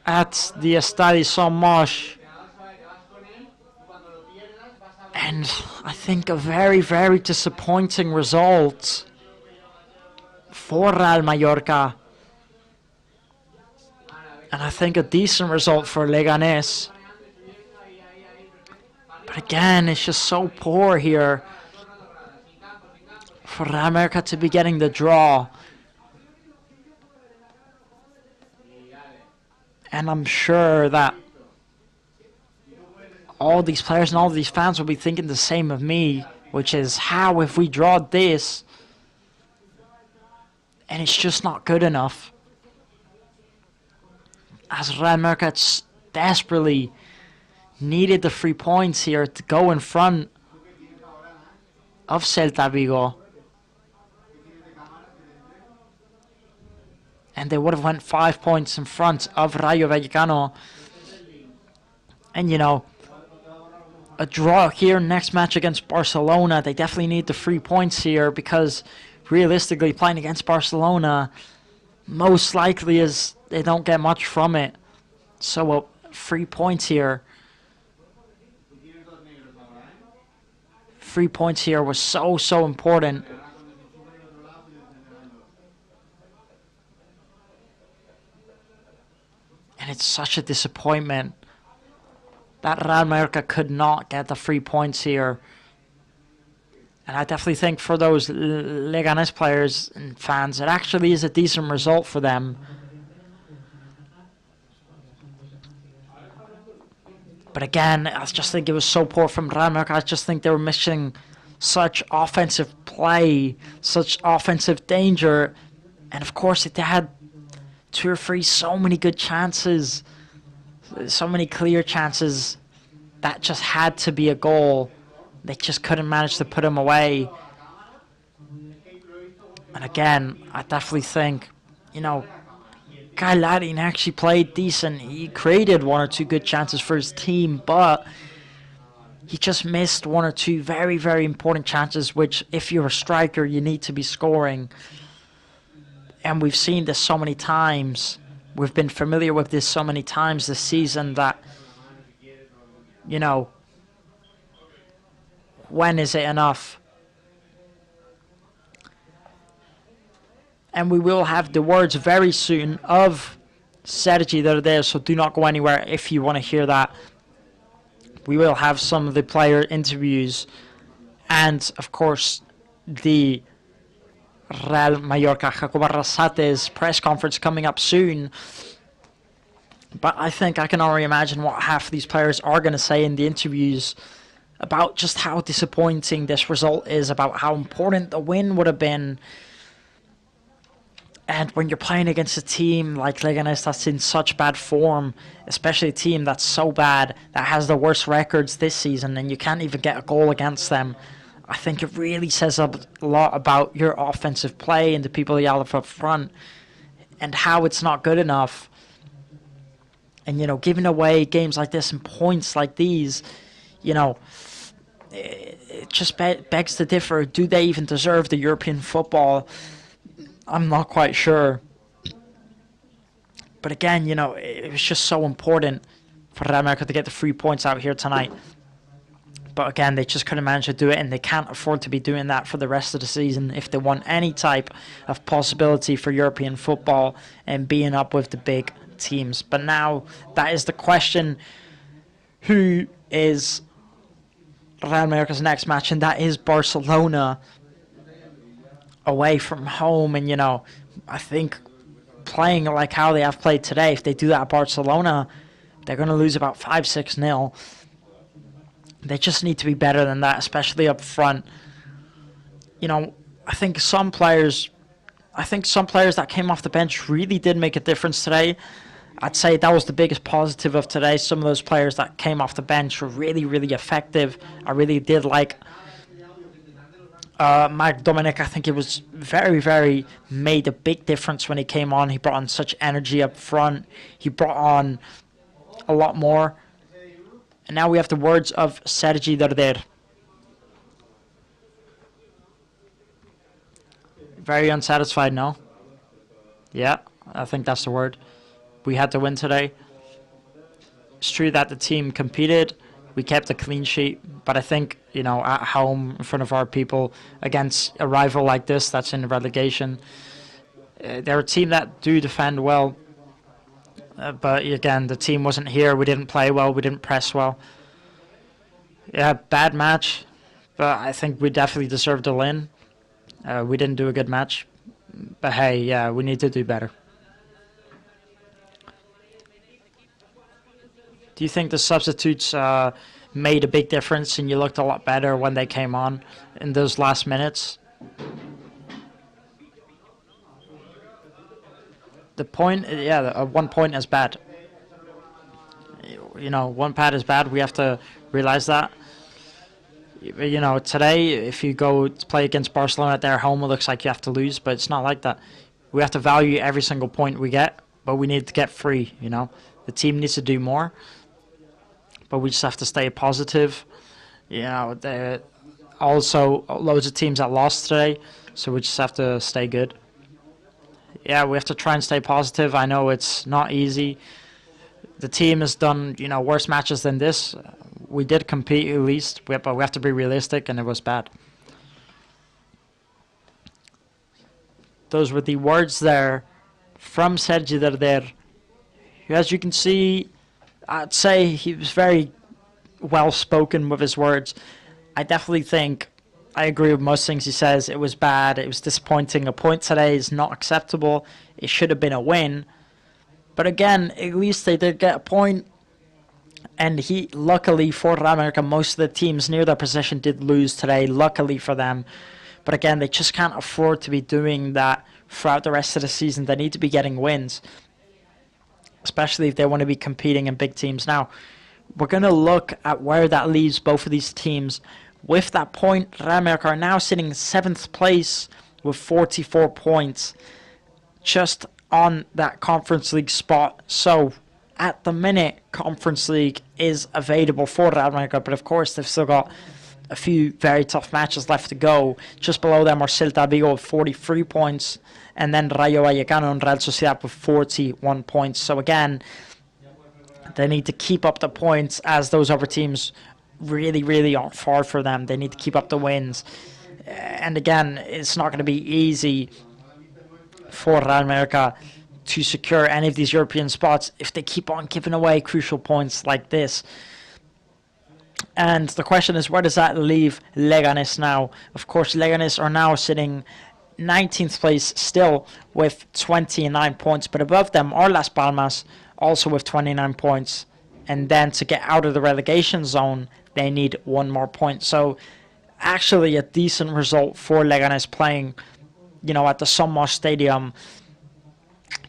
at the Estadi Somos. And I think a very, very disappointing result for Real Mallorca. And I think a decent result for Leganés. But again, it's just so poor here for Real Mallorca to be getting the draw. And I'm sure that all these players and all these fans will be thinking the same of me, which is, how if we draw this and it's just not good enough? As Real Mallorca desperately needed the 3 points here to go in front of Celta Vigo. And they would have went 5 points in front of Rayo Vallecano. And, you know, a draw here next match against Barcelona. They definitely need the 3 points here, because realistically playing against Barcelona most likely is they don't get much from it. So 3 points here. 3 points here was so important. And it's such a disappointment that Real Mallorca could not get the 3 points here. And I definitely think for those Leganés players and fans, it actually is a decent result for them. But again, I just think it was so poor from Real Mallorca. I just think they were missing such offensive play, such offensive danger. And of course, they had 2 or 3 so many good chances, so many clear chances that just had to be a goal. They just couldn't manage to put them away. And again, I definitely think, you know, Guy Laddin actually played decent. He created 1 or 2 good chances for his team, but he just missed 1 or 2 very, very important chances, which if you're a striker, you need to be scoring. And we've seen this so many times. We've been familiar with this so many times this season that, you know, when is it enough? And we will have the words very soon of Sergi that are there, so do not go anywhere if you want to hear that. We will have some of the player interviews and, of course, the Real Mallorca Jacobo Arrasate's press conference coming up soon. But I think I can already imagine what half of these players are going to say in the interviews about just how disappointing this result is, about how important the win would have been. And when you're playing against a team like Leganés that's in such bad form, especially a team that's so bad, that has the worst records this season, and you can't even get a goal against them, I think it really says a lot about your offensive play and the people you have up front and how it's not good enough. And, giving away games like this and points like these, it just begs to differ. Do they even deserve the European football? I'm not quite sure. But again, it was just so important for Real Madrid to get the 3 points out here tonight. But again, they just couldn't manage to do it, and they can't afford to be doing that for the rest of the season if they want any type of possibility for European football and being up with the big teams. But now, that is the question. Who is Real Madrid's next match? And that is Barcelona away from home. And, I think playing like how they have played today, if they do that at Barcelona, they're going to lose about 5-6-0. They just need to be better than that, especially up front. I think some players that came off the bench really did make a difference today. I'd say that was the biggest positive of today. Some of those players that came off the bench were really, really effective. I really did like Marc Dominic. I think it was very, very made a big difference when he came on. He brought on such energy up front. He brought on a lot more. And now we have the words of Sergi Darder. Very unsatisfied, no? Yeah, I think that's the word. We had to win today. It's true that the team competed. We kept a clean sheet. But I think, at home, in front of our people, against a rival like this that's in relegation, they're a team that do defend well. But again, the team wasn't here. We didn't play well. We didn't press well. Yeah, bad match. But I think we definitely deserved a win. We didn't do a good match. But hey, yeah, we need to do better. Do you think the substitutes made a big difference and you looked a lot better when they came on in those last minutes? The point, 1 point is bad. 1 pad is bad. We have to realize that. Today, if you go to play against Barcelona at their home, it looks like you have to lose, but it's not like that. We have to value every single point we get, but we need to get 3, The team needs to do more, but we just have to stay positive. Also, loads of teams that lost today, so we just have to stay good. Yeah, we have to try and stay positive. I know it's not easy. The team has done, worse matches than this. We did compete at least, but we have to be realistic, and it was bad. Those were the words there from Sergi Darder. As you can see, I'd say he was very well spoken with his words. I definitely think I agree with most things he says. It was bad. It was disappointing. A point today is not acceptable. It should have been a win. But again, at least they did get a point. And luckily for Real Madrid, most of the teams near their position did lose today. Luckily for them. But again, they just can't afford to be doing that throughout the rest of the season. They need to be getting wins, especially if they want to be competing in big teams. Now, we're going to look at where that leaves both of these teams. With that point, Real Madrid are now sitting in 7th place with 44 points, just on that Conference League spot. So, at the minute, Conference League is available for Real Madrid, but of course, they've still got a few very tough matches left to go. Just below them are Celta Vigo with 43 points, and then Rayo Vallecano and Real Sociedad with 41 points. So again, they need to keep up the points as those other teams really, really aren't far for them. They need to keep up the wins. And again, it's not going to be easy for Real Madrid to secure any of these European spots if they keep on giving away crucial points like this. And the question is, where does that leave Leganés now? Of course, Leganés are now sitting 19th place still with 29 points, but above them are Las Palmas, also with 29 points. And then to get out of the relegation zone, they need 1 more point. So actually a decent result for Leganés playing, at the Somos Stadium.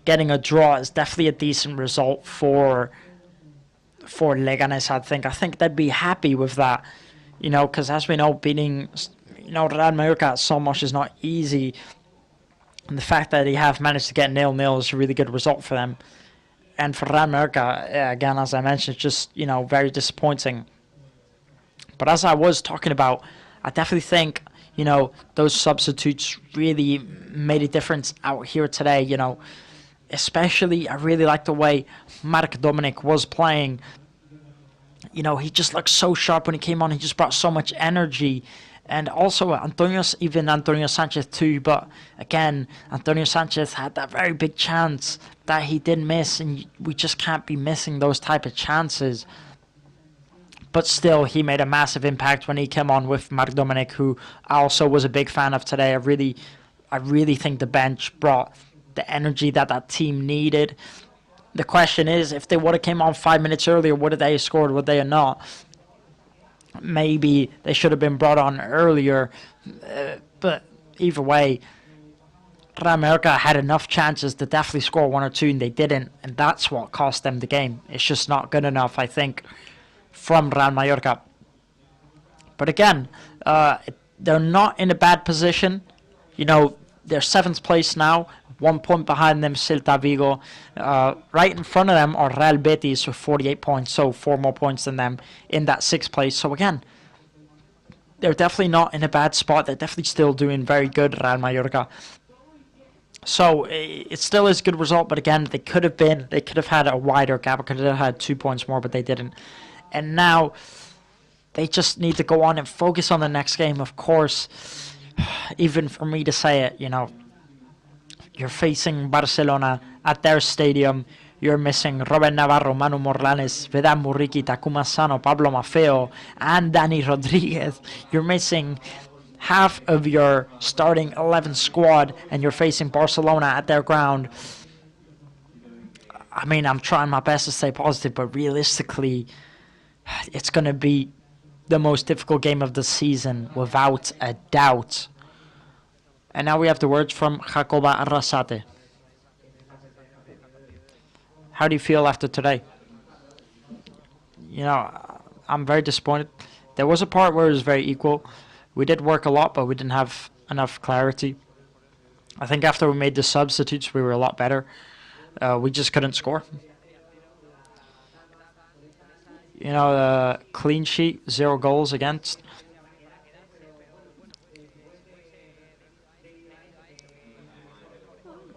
Getting a draw is definitely a decent result for Leganés, I think. I think they'd be happy with that, because as we know, beating Real Mallorca at Somos is not easy. And the fact that they have managed to get 0-0 is a really good result for them. And for Real Mallorca, again, as I mentioned, it's just, very disappointing. But as I was talking about, I definitely think, those substitutes really made a difference out here today, Especially, I really like the way Mark Dominic was playing. He just looked so sharp when he came on. He just brought so much energy. And also Antonio Sanchez too. But again, Antonio Sanchez had that very big chance that he didn't miss. And we just can't be missing those type of chances. But still, he made a massive impact when he came on with Mark Dominic, who I also was a big fan of today. I really think the bench brought the energy that team needed. The question is, if they would have came on 5 minutes earlier, would they have scored? Would they have not? Maybe they should have been brought on earlier. But either way, Real Mallorca had enough chances to definitely score 1 or 2, and they didn't. And that's what cost them the game. It's just not good enough, I think, from Real Mallorca. But again, they're not in a bad position. They're 7th place now. 1 point behind them, Celta Vigo. Right in front of them are Real Betis with 48 points, so 4 more points than them in that 6th place. So again, they're definitely not in a bad spot. They're definitely still doing very good, Real Mallorca. So it still is a good result, but again, they could have had a wider gap. Could have had 2 points more, but they didn't. And now they just need to go on and focus on the next game, of course. Even for me to say it, you're facing Barcelona at their stadium. You're missing Robert Navarro, Manu Morlanes, Vedan Muriqui, Takuma Sano, Pablo Maffeo, and Dani Rodriguez. You're missing half of your starting 11 squad, and you're facing Barcelona at their ground. I mean, I'm trying my best to stay positive, but realistically, it's going to be the most difficult game of the season, without a doubt. And now we have the words from Jacoba Arrasate. How do you feel after today? I'm very disappointed. There was a part where it was very equal. We did work a lot, but we didn't have enough clarity. I think after we made the substitutes, we were a lot better. We just couldn't score. Clean sheet, 0 goals against.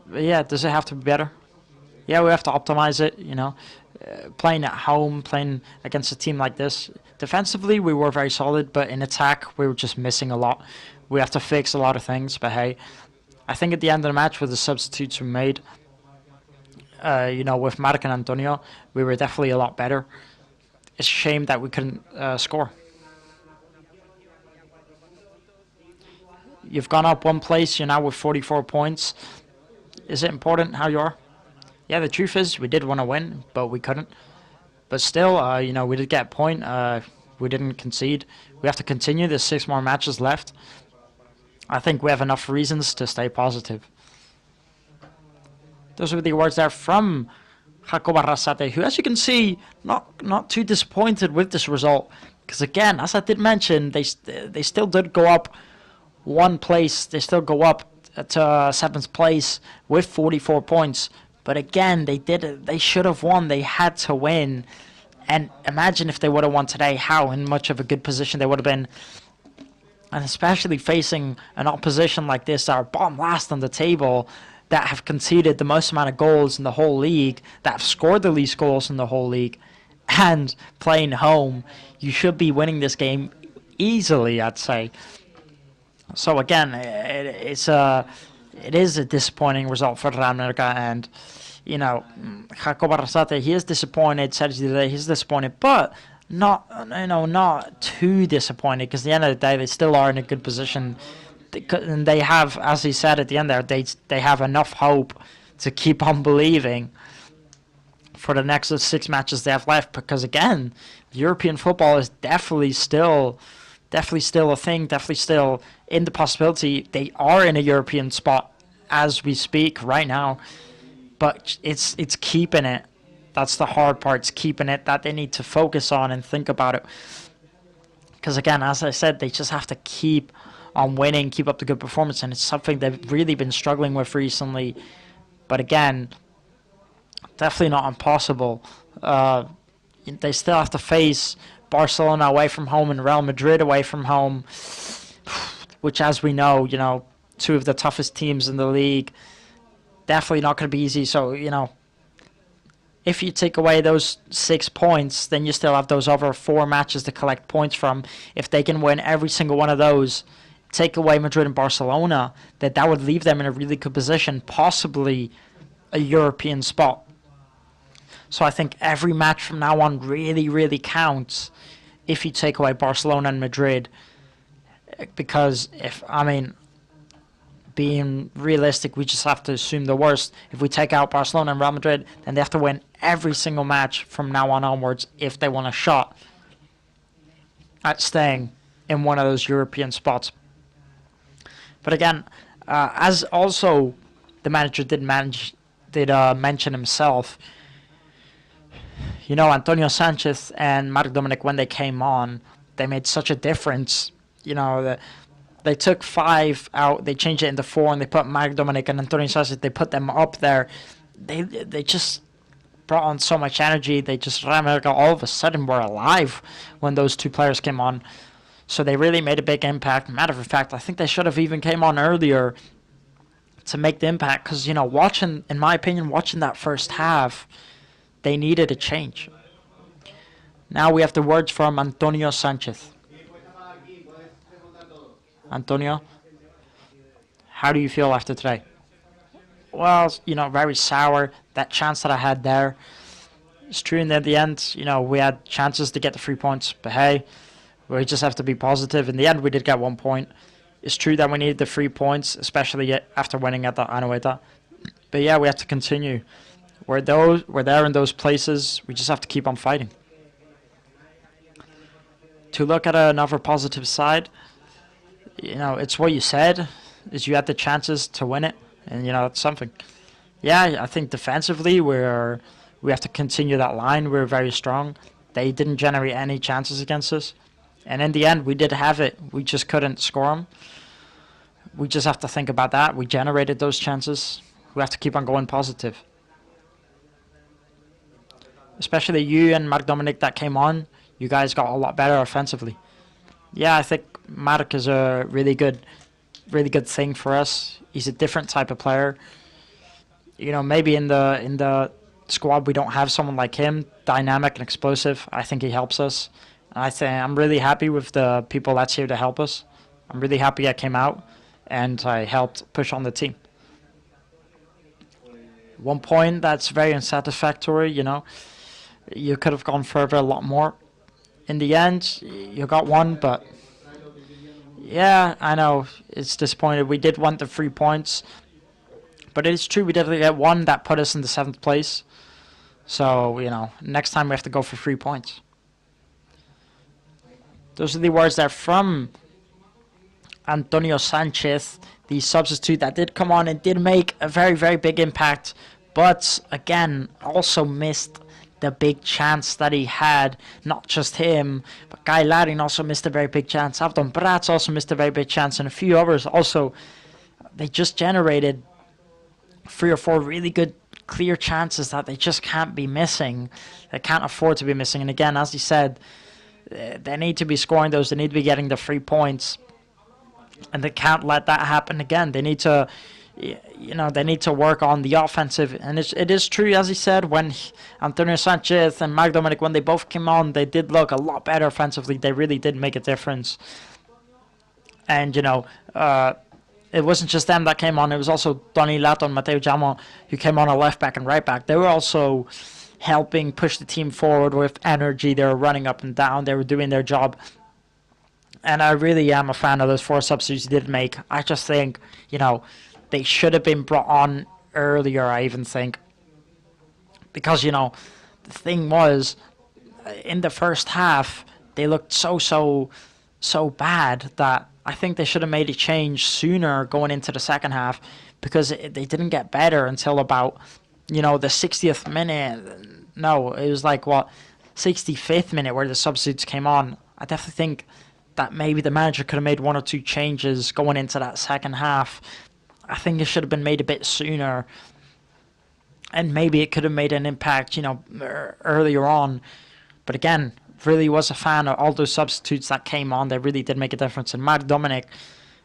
But yeah, does it have to be better? Yeah, we have to optimize it, playing at home, playing against a team like this. Defensively, we were very solid, but in attack, we were just missing a lot. We have to fix a lot of things, but hey, I think at the end of the match with the substitutes we made, with Marc and Antonio, we were definitely a lot better. It's a shame that we couldn't score. You've gone up 1 place, you're now with 44 points. Is it important how you are? Yeah, the truth is we did want to win, but we couldn't. But still, we did get a point. We didn't concede. We have to continue. There's 6 more matches left. I think we have enough reasons to stay positive. Those were the words there from Jacob Arrasate, who, as you can see, not too disappointed with this result. Because again, as I did mention, they still did go up 1 place. They still go up to 7th place with 44 points. But again, they should have won. They had to win. And imagine if they would have won today, how in much of a good position they would have been. And especially facing an opposition like this, that are bottom last on the table, that have conceded the most amount of goals in the whole league, that have scored the least goals in the whole league, and playing home. You should be winning this game easily, I'd say. So again, it is a disappointing result for Real Mallorca, and Jacob Arrasate, he is disappointed. Sergio, he's disappointed, but not too disappointed, because at the end of the day, they still are in a good position, and they have, as he said at the end there, they have enough hope to keep on believing for the next 6 matches they have left, because again, European football is definitely still a thing, definitely still in the possibility. They are in a European spot as we speak right now, but it's keeping it. That's the hard part. It's keeping it, that they need to focus on and think about it. Because again, as I said, they just have to keep on winning, keep up the good performance, and it's something they've really been struggling with recently. But again, definitely not impossible. They still have to face Barcelona away from home and Real Madrid away from home, which, as we know, two of the toughest teams in the league. Definitely not going to be easy. So, if you take away those 6 points, then you still have those other 4 matches to collect points from. If they can win every single one of those, take away Madrid and Barcelona, that would leave them in a really good position, possibly a European spot. So I think every match from now on really, really counts if you take away Barcelona and Madrid. Because being realistic, we just have to assume the worst. If we take out Barcelona and Real Madrid, then they have to win every single match from now on onwards if they want a shot at staying in one of those European spots. But again, as also the manager did mention himself, Antonio Sanchez and Marc Dominic, when they came on, they made such a difference. They took 5 out, they changed it into 4, and they put Marc Dominic and Antonio Sanchez, they put them up there. They just brought on so much energy. They just, all of a sudden, were alive when those 2 players came on. So they really made a big impact. Matter of fact, I think they should have even came on earlier to make the impact. Because, in my opinion, watching that first half, they needed a change. Now we have the words from Antonio Sanchez. Antonio, how do you feel after today? Well, very sour. That chance that I had there, it's true. And at the end, we had chances to get the 3 points. But hey, we just have to be positive. In the end, we did get 1 point. It's true that we needed the 3 points, especially after winning at the Anoeta. But yeah, we have to continue. We're there in those places. We just have to keep on fighting. To look at another positive side, it's what you said, is you had the chances to win it, and that's something. Yeah, I think defensively we have to continue that line. We're very strong. They didn't generate any chances against us, and in the end we did have it. We just couldn't score them. We just have to think about that. We generated those chances. We have to keep on going positive. Especially you and Marc Dominic that came on. You guys got a lot better offensively. Yeah, I think Marc is a really good thing for us. He's a different type of player. Maybe in the squad we don't have someone like him, dynamic and explosive. I think he helps us. I'm really happy with the people that's here to help us. I'm really happy I came out and I helped push on the team. 1 point, that's very unsatisfactory. You could have gone further a lot more. In the end, you got 1, but yeah, I know it's disappointing. We did want the 3 points, but it is true we definitely get 1 that put us in the 7th place. So, next time we have to go for 3 points. Those are the words there from Antonio Sanchez, the substitute that did come on and did make a very, very big impact, but again, also missed the big chance that he had. Not just him, but Guy Larin also missed a very big chance. Avdon Bratz also missed a very big chance, and a few others also. They just generated 3 or 4 really good, clear chances that they just can't be missing. They can't afford to be missing. And again, as he said, they need to be scoring those. They need to be getting the 3 points, and they can't let that happen again. They need to. They need to work on the offensive. And it is true, as he said, when Antonio Sanchez and Marc Dominic, when they both came on, they did look a lot better offensively. They really did make a difference. And, it wasn't just them that came on. It was also Donny Lato and Mateo Jamo who came on a left back and right back. They were also helping push the team forward with energy. They were running up and down. They were doing their job. And I really am a fan of those 4 substitutes he did make. I just think, they should have been brought on earlier, I even think. Because, the thing was, in the first half, they looked so bad that I think they should have made a change sooner going into the second half, because they didn't get better until about, the 60th minute. No, it was 65th minute where the substitutes came on. I definitely think that maybe the manager could have made 1 or 2 changes going into that second half. I think it should have been made a bit sooner. And maybe it could have made an impact, earlier on. But again, really was a fan of all those substitutes that came on. They really did make a difference. And Mark Dominic,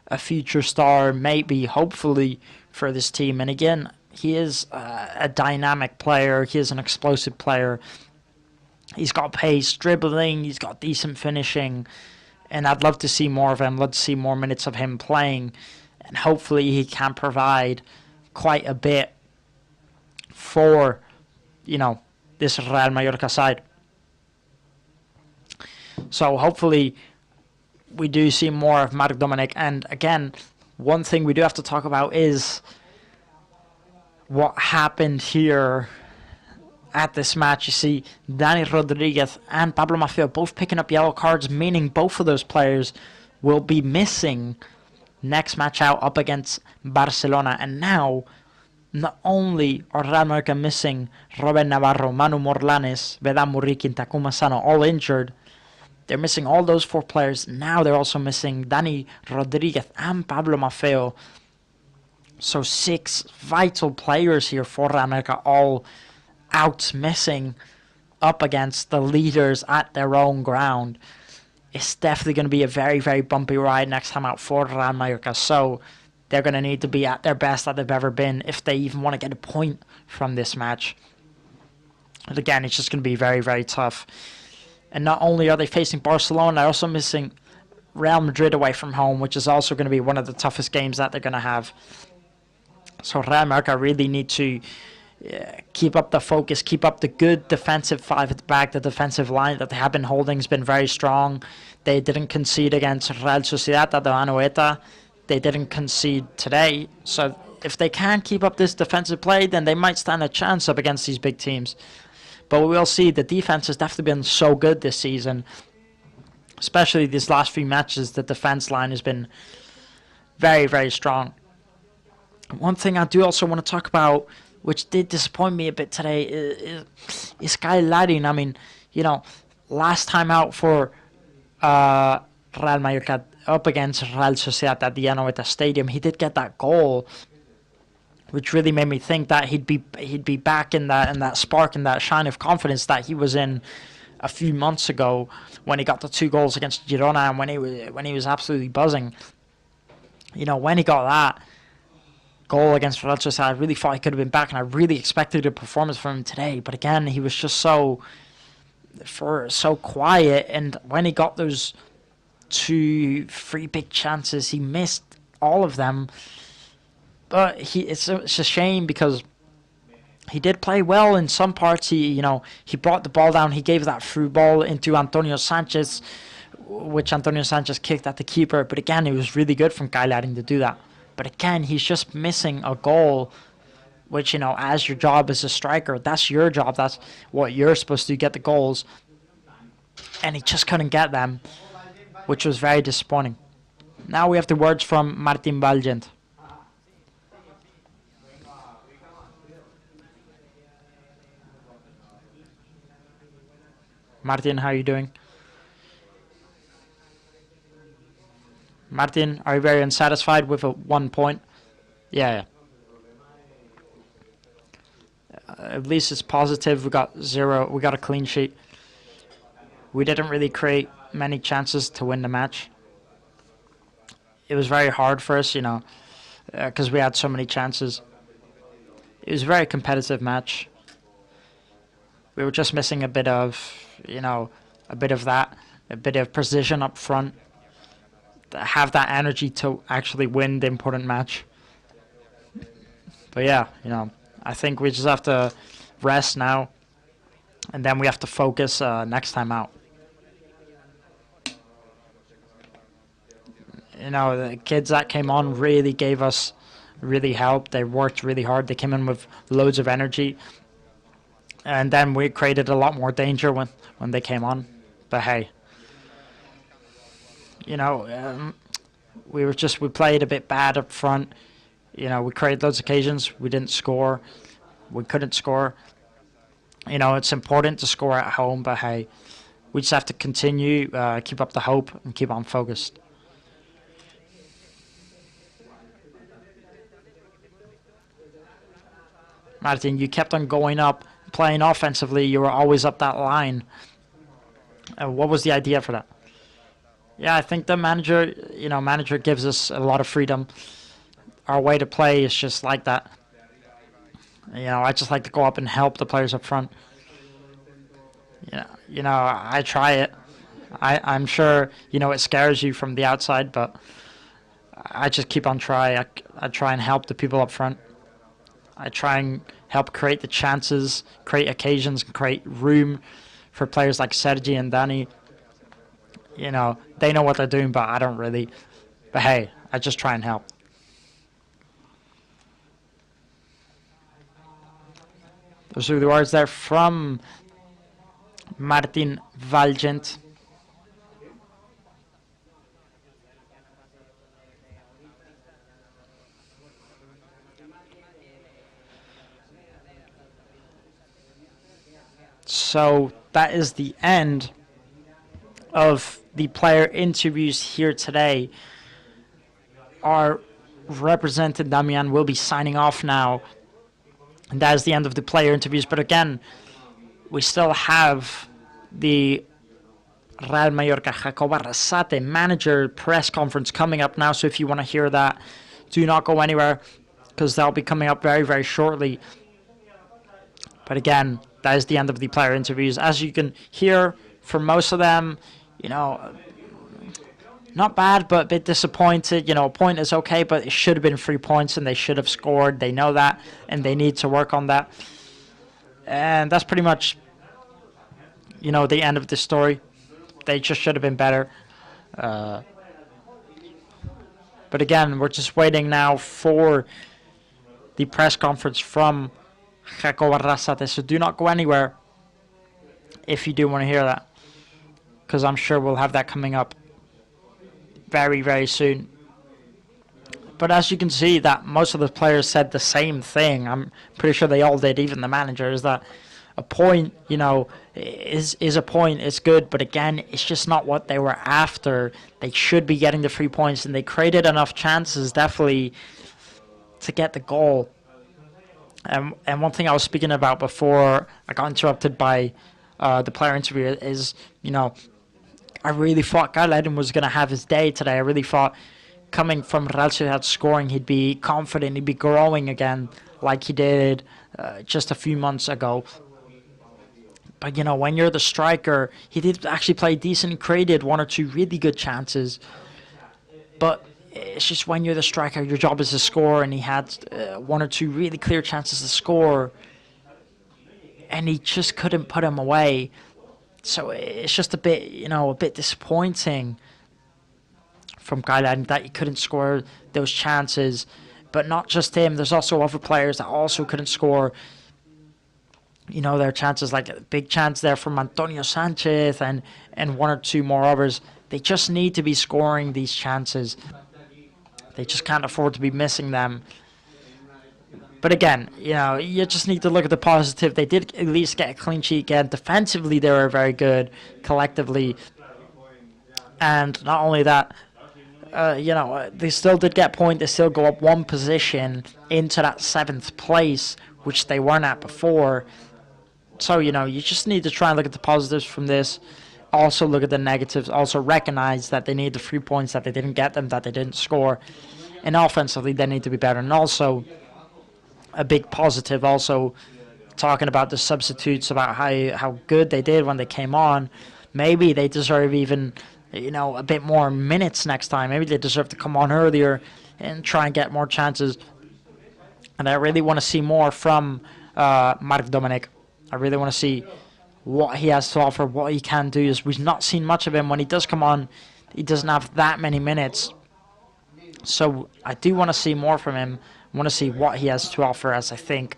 a future star, maybe, hopefully, for this team. And again, he is a dynamic player. He is an explosive player. He's got pace, dribbling. He's got decent finishing. And I'd love to see more of him. Love to see more minutes of him playing. And hopefully he can provide quite a bit for, this Real Mallorca side. So hopefully we do see more of Marc Dominic. And again, one thing we do have to talk about is what happened here at this match. You see Dani Rodriguez and Pablo Maffeo both picking up yellow cards, meaning both of those players will be missing next match out up against Barcelona. And now, not only are Real Mallorca missing Robert Navarro, Manu Morlanes, Vedan Muriqui, and Takuma Sano, all injured, they're missing all those 4 players. Now they're also missing Dani Rodriguez and Pablo Maffeo. So 6 vital players here for Real Mallorca, all out missing up against the leaders at their own ground. It's definitely going to be a very, very bumpy ride next time out for Real Mallorca. So they're going to need to be at their best that they've ever been if they even want to get a point from this match. And again, it's just going to be very, very tough. And not only are they facing Barcelona, they're also missing Real Madrid away from home, which is also going to be one of the toughest games that they're going to have. So Real Mallorca really need to keep up the focus, keep up the good defensive 5 at the back. The defensive line that they have been holding has been very strong. They didn't concede against Real Sociedad at the Anoeta. They didn't concede today. So if they can keep up this defensive play, then they might stand a chance up against these big teams. But we'll see. The defense has definitely been so good this season. Especially these last few matches, the defense line has been very, very strong. One thing I do also want to talk about, which did disappoint me a bit today, is Kyle Larin. I mean, last time out for Real Mallorca up against Real Sociedad at the Anoeta Stadium, he did get that goal, which really made me think that he'd be back in that spark and that shine of confidence that he was in a few months ago when he got the 2 goals against Girona and when he was absolutely buzzing. When he got that goal against Real Sociedad, I really thought he could have been back, and I really expected a performance from him today. But again, he was just so quiet, and when he got those 2-3 big chances, he missed all of them. But it's a shame because he did play well in some parts. He brought the ball down. He gave that through ball into Antonio Sanchez, which Antonio Sanchez kicked at the keeper. But again, it was really good from Kyle Larin to do that. But again, he's just missing a goal, which, as your job as a striker, that's your job. That's what you're supposed to do, get the goals. And he just couldn't get them, which was very disappointing. Now we have the words from Martin Valgent. Martin, how are you doing? Martin, are you very unsatisfied with a 1 point? Yeah. At least it's positive. We got 0. We got a clean sheet. We didn't really create many chances to win the match. It was very hard for us, because we had so many chances. It was a very competitive match. We were just missing a bit of, a bit of precision up front. Have that energy to actually win the important match. But yeah, I think we just have to rest now, and then we have to focus next time out. The kids that came on really helped. They worked really hard. They came in with loads of energy. And then we created a lot more danger when they came on. But hey, we played a bit bad up front. We created those occasions. We didn't score. We couldn't score. It's important to score at home, but hey, we just have to continue, keep up the hope, and keep on focused. Martin, you kept on going up, playing offensively. You were always up that line. What was the idea for that? Yeah, I think the manager gives us a lot of freedom. Our way to play is just like that. I just like to go up and help the players up front. I try it. I'm sure, it scares you from the outside, but I just keep on trying. I try and help the people up front. I try and help create the chances, create occasions, and create room for players like Sergi and Danny. They know what they're doing, but I don't really. But hey, I just try and help. Those are the words there from Martin Valgent. So that is the end of the player interviews here today. Our representative Damian will be signing off now. And that is the end of the player interviews. But again, we still have the Real Mallorca Jacob Arrasate manager press conference coming up now. So if you want to hear that, do not go anywhere, because that'll be coming up very, very shortly. But again, that is the end of the player interviews. As you can hear from most of them, not bad, but a bit disappointed. A point is okay, but it should have been 3 points, and they should have scored. They know that, and they need to work on that. And that's pretty much, the end of the story. They just should have been better. But again, we're just waiting now for the press conference from Jacob Arrasate. So do not go anywhere if you do want to hear that, because I'm sure we'll have that coming up very, very soon. But as you can see, that most of the players said the same thing. I'm pretty sure they all did, even the manager, is that a point, is a point. It's good, but again, it's just not what they were after. They should be getting the 3 points, and they created enough chances, definitely, to get the goal. And one thing I was speaking about before I got interrupted by the player interview is, I really thought Galadin was going to have his day today. I really thought coming from Real Sociedad scoring, he'd be confident, he'd be growing again like he did just a few months ago. But, when you're the striker, he did actually play decent and created 1 or 2 really good chances. But it's just when you're the striker, your job is to score, and he had 1 or 2 really clear chances to score, and he just couldn't put them away. So it's just a bit disappointing from Galadin that he couldn't score those chances. But not just him, there's also other players that also couldn't score. There are chances, like a big chance there from Antonio Sanchez and 1 or 2 more others. They just need to be scoring these chances. They just can't afford to be missing them. But again, you just need to look at the positive. They did at least get a clean sheet again. Defensively, they were very good collectively. And not only that, they still did get a point. They still go up 1 position into that 7th place, which they weren't at before. So, you just need to try and look at the positives from this. Also look at the negatives. Also recognize that they need the 3 points, that they didn't get them, that they didn't score. And offensively, they need to be better. And also, a big positive, also talking about the substitutes, about how good they did when they came on. Maybe they deserve even, a bit more minutes next time. Maybe they deserve to come on earlier and try and get more chances. And I really want to see more from Marc Dominic. I really want to see what he has to offer, what he can do. Is we've not seen much of him. When he does come on, he doesn't have that many minutes. So I do want to see more from him. I want to see what he has to offer, as I think,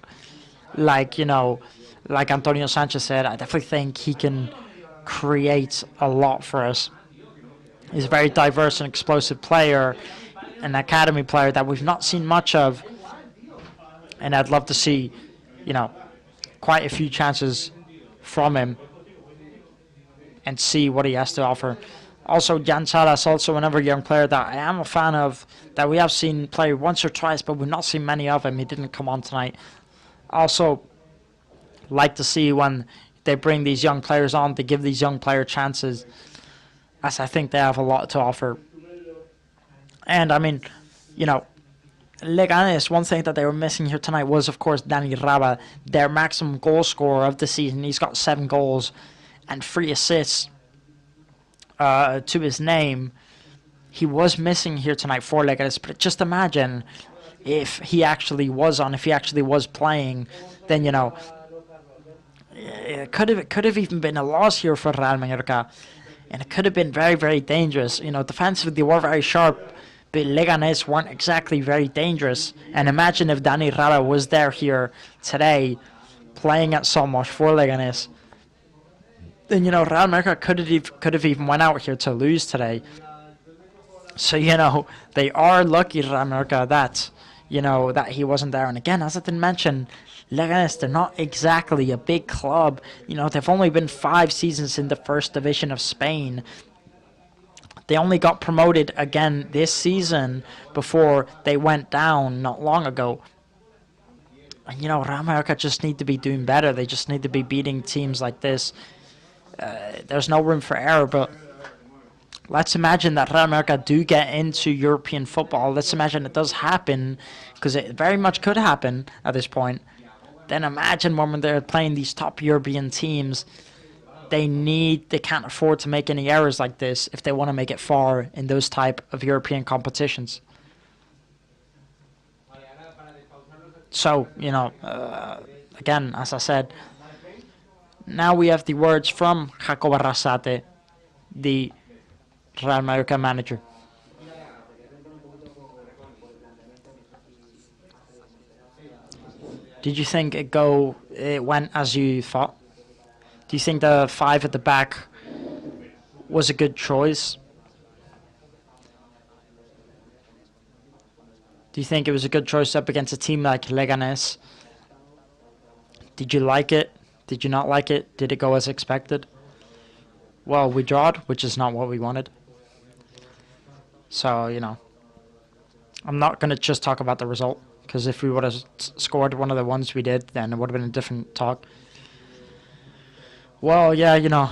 like Antonio Sanchez said, I definitely think he can create a lot for us. He's a very diverse and explosive player, an academy player that we've not seen much of. And I'd love to see, quite a few chances from him and see what he has to offer. Also, Jan Salas, also another young player that I am a fan of, that we have seen play once or twice, but we've not seen many of him. He didn't come on tonight. Also, like to see when they bring these young players on, to give these young player chances, as I think they have a lot to offer. And, I mean, you know, Leganés, one thing that they were missing here tonight was, of course, Dani Raba, their maximum goal scorer of the season. He's got 7 goals and 3 assists. To his name. He was missing here tonight for Leganés, but just imagine if he actually was on, if he actually was playing, then, you know, it could have even been a loss here for Real Mallorca, and it could have been very, very dangerous. You know, defensively they were very sharp, but Leganés weren't exactly very dangerous. And imagine if Dani Raba was there here today, playing at so much for Leganés. Then, you know, Real Mallorca could have even went out here to lose today. So, you know, they are lucky, Real Mallorca, that, you know, that he wasn't there. And again, as I didn't mention, Leganés, they're not exactly a big club. You know, they've only been 5 seasons in the first division of Spain. They only got promoted again this season before they went down not long ago. And, you know, Real Mallorca just need to be doing better. They just need to be beating teams like this. There's no room for error, but let's imagine that Real Mallorca do get into European football. Let's imagine it does happen, because it very much could happen at this point. Then imagine when they're playing these top European teams, they can't afford to make any errors like this if they want to make it far in those type of European competitions. So, you know, again, as I said, now we have the words from Jacob Arrasate, the Real Mallorca manager. Did you think it went as you thought? Do you think the 5 at the back was a good choice? Do you think it was a good choice up against a team like Leganés? Did you like it? Did you not like it? Did it go as expected? Well, we drawed, which is not what we wanted. So, you know, I'm not going to just talk about the result, because if we would have scored one of the ones we did, then it would have been a different talk. Well, yeah, you know,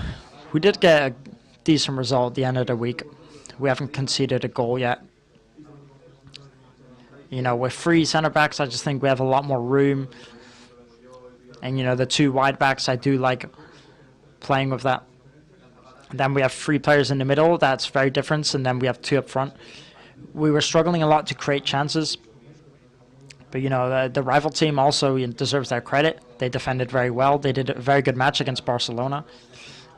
we did get a decent result at the end of the week. We haven't conceded a goal yet. You know, with 3 centre-backs, I just think we have a lot more room. And, you know, the 2 wide backs, I do like playing with that. And then we have 3 players in the middle. That's very different. And then we have 2 up front. We were struggling a lot to create chances. But, you know, the rival team also deserves their credit. They defended very well. They did a very good match against Barcelona.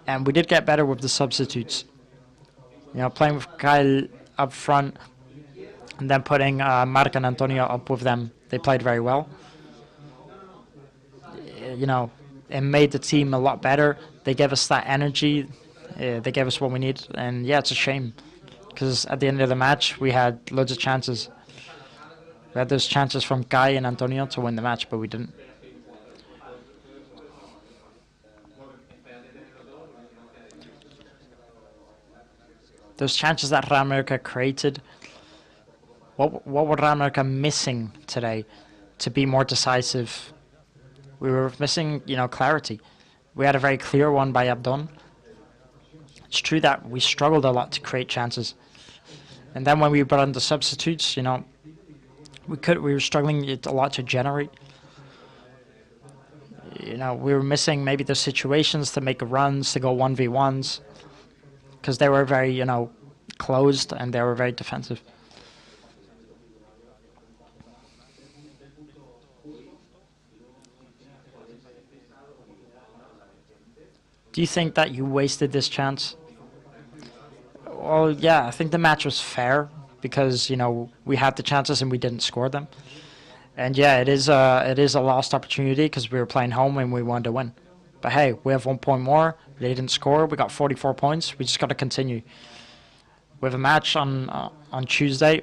And we did get better with the substitutes. You know, playing with Kyle up front and then putting Marc and Antonio up with them. They played very well. You know, it made the team a lot better. They gave us that energy. They gave us what we need. And, yeah, it's a shame, because at the end of the match, we had loads of chances. We had those chances from Guy and Antonio to win the match, but we didn't. Those chances that Real Mallorca created, what were Real Mallorca missing today to be more decisive? We were missing, you know, clarity. We had a very clear one by Abdon. It's true that we struggled a lot to create chances. And then when we brought in the substitutes, you know, we were struggling a lot to generate. You know, we were missing maybe the situations to make runs, to go 1v1s, because they were very, you know, closed and they were very defensive. Do you think that you wasted this chance? Well, yeah, I think the match was fair because, you know, we had the chances and we didn't score them. And yeah, it is a lost opportunity because we were playing home and we wanted to win. But hey, we have 1 point more. They didn't score. We got 44 points. We just got to continue. We have a match on Tuesday.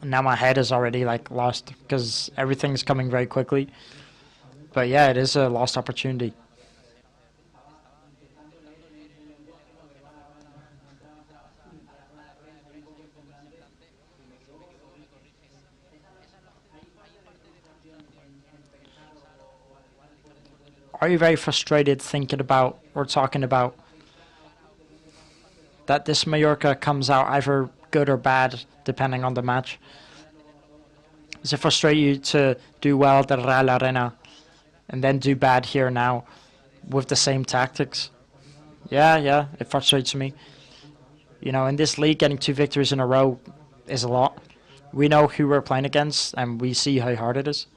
Now my head is already like lost because everything's coming very quickly. But yeah, it is a lost opportunity. are you very frustrated thinking about or talking about that this Mallorca comes out either good or bad depending on the match? Does it frustrate you to do well at the Real Arena and then do bad here now with the same tactics? Yeah, it frustrates me. You know, in this league, getting 2 victories in a row is a lot. We know who we're playing against, and we see how hard it is.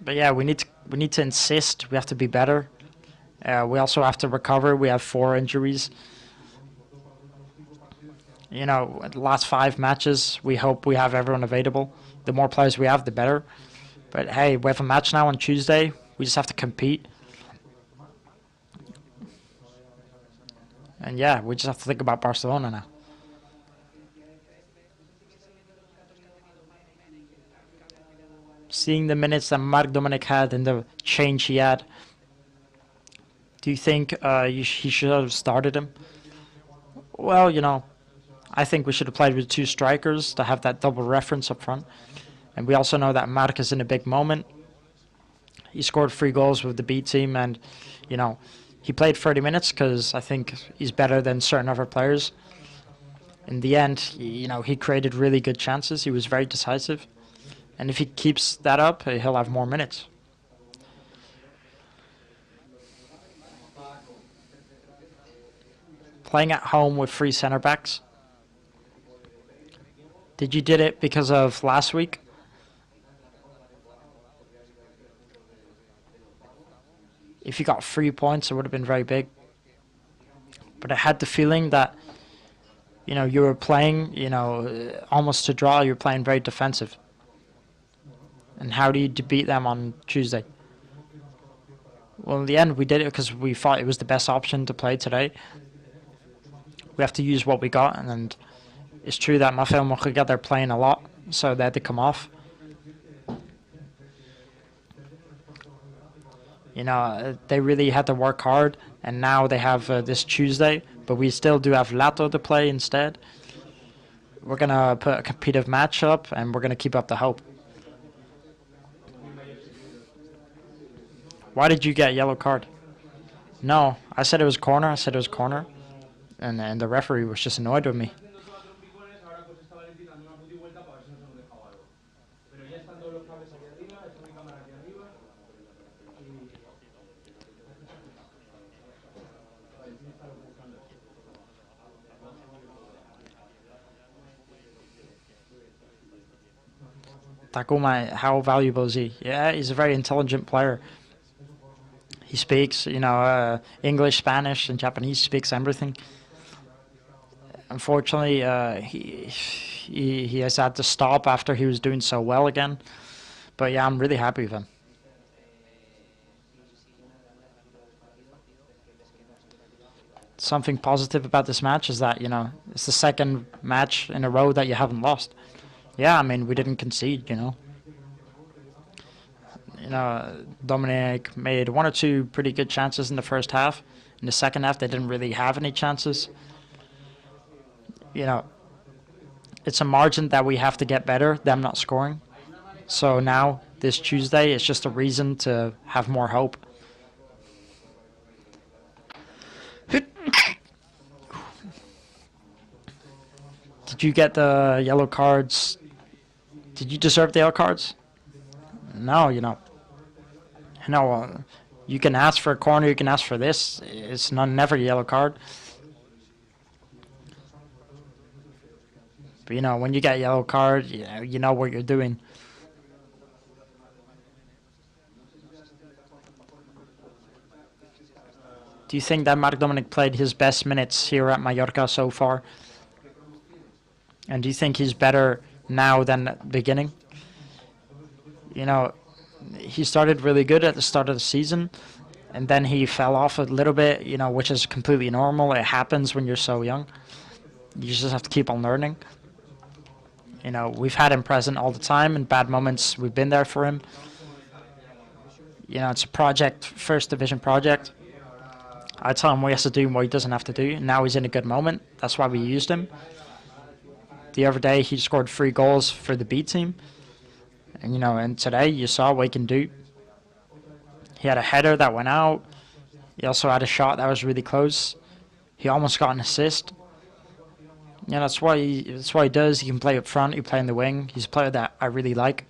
But yeah, we need to insist. We have to be better. We also have to recover. We have 4 injuries. You know, the last 5 matches, we hope we have everyone available. The more players we have, the better. But hey, we have a match now on Tuesday. We just have to compete. And yeah, we just have to think about Barcelona now. Seeing the minutes that Marc Dominic had and the change he had, do you think he should have started him? Well, you know, I think we should have played with 2 strikers to have that double reference up front. And we also know that Marc is in a big moment. He scored 3 goals with the B team, and, you know, he played 30 minutes because I think he's better than certain other players. In the end, you know, he created really good chances. He was very decisive. And if he keeps that up, he'll have more minutes. Playing at home with 3 center backs. Did you did it because of last week? If you got 3 points, it would have been very big. But I had the feeling that, you know, you were playing, you know, almost to draw. You're playing very defensive. And how do you beat them on Tuesday? Well, in the end, we did it because we thought it was the best option to play today. We have to use what we got, and it's true that Mafia and Mojica, they're playing a lot, so they had to come off. You know, they really had to work hard, and now they have this Tuesday, but we still do have Lato to play instead. We're going to put a competitive match up, and we're going to keep up the hope. Why did you get a yellow card? No, I said it was corner. And the referee was just annoyed with me. Takuma, how valuable is he? Yeah, he's a very intelligent player. He speaks, you know, English, Spanish, and Japanese. He speaks everything. Unfortunately, he has had to stop after he was doing so well again. But yeah, I'm really happy with him. Something positive about this match is that, you know, it's the second match in a row that you haven't lost. Yeah, I mean, we didn't concede, you know. You know, Dominic made 1 or 2 pretty good chances in the first half. In the second half, they didn't really have any chances. You know, it's a margin that we have to get better, them not scoring. So now, this Tuesday, it's just a reason to have more hope. Did you get the yellow cards? Did you deserve the yellow cards? No, you know. No, you can ask for a corner, you can ask for this. It's never a yellow card. But, you know, when you get a yellow card, you know what you're doing. Do you think that Marc Dominic played his best minutes here at Mallorca so far? And do you think he's better now than at the beginning? You know, he started really good at the start of the season, and then he fell off a little bit, you know, which is completely normal. It happens when you're so young. You just have to keep on learning. You know, we've had him present all the time. In bad moments, we've been there for him. You know, it's a project, first division project. I tell him what he has to do and what he doesn't have to do. Now he's in a good moment. That's why we used him. The other day, he scored 3 goals for the B team. And, you know, and today you saw what he can do. He had a header that went out. He also had a shot that was really close. He almost got an assist. Yeah, that's what he does. He can play up front. He can play in the wing. He's a player that I really like.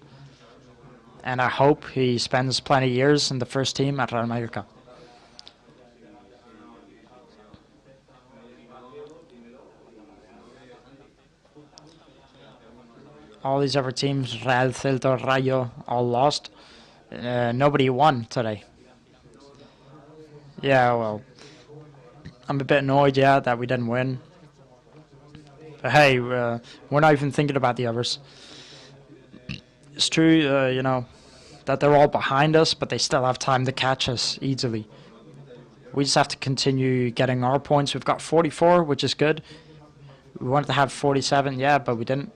And I hope he spends plenty of years in the first team at Real Mallorca. All these other teams, Real, Celta, Rayo, all lost. Nobody won today. Yeah, well, I'm a bit annoyed, yeah, that we didn't win. But hey, we're not even thinking about the others. It's true, you know, that they're all behind us, but they still have time to catch us easily. We just have to continue getting our points. We've got 44, which is good. We wanted to have 47, yeah, but we didn't.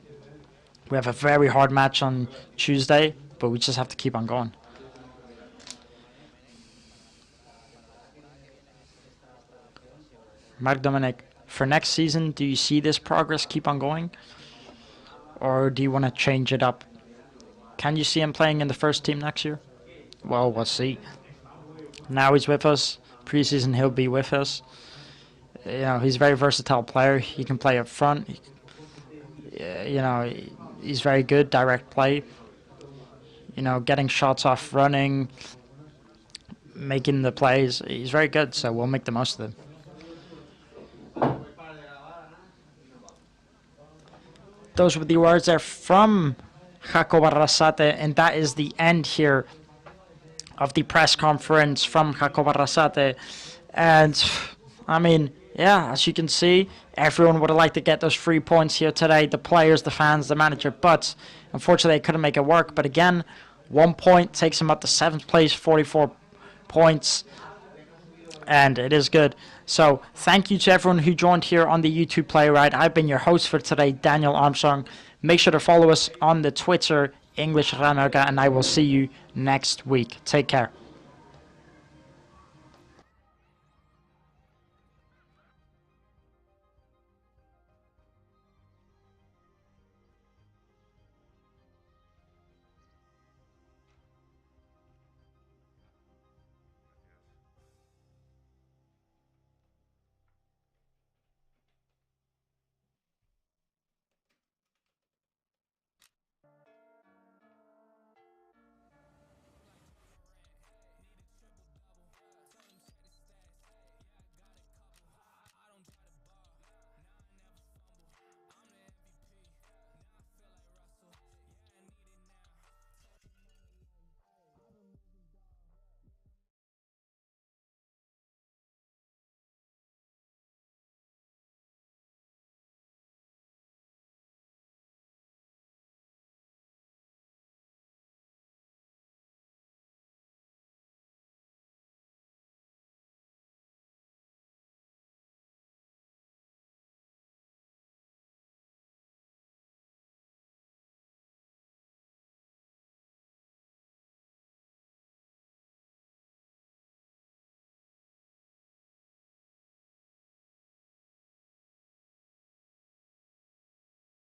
We have a very hard match on Tuesday, but we just have to keep on going. Mark Dominic, for next season, do you see this progress keep on going? Or do you want to change it up? Can you see him playing in the first team next year? Well, we'll see. Now he's with us. Preseason, he'll be with us. You know, he's a very versatile player. He can play up front. You know, he's very good, direct play. You know, getting shots off, running, making the plays. He's very good, so we'll make the most of him. Those were the words there from Jacob Arrasate, and that is the end here of the press conference from Jacob Arrasate. And, I mean, yeah, as you can see, everyone would have liked to get those 3 points here today. The players, the fans, the manager. But unfortunately, they couldn't make it work. But again, 1 point takes them up to 7th place, 44 points. And it is good. So thank you to everyone who joined here on the YouTube Play Ride. I've been your host for today, Daniel Armstrong. Make sure to follow us on the Twitter, English Real Mallorca, and I will see you next week. Take care.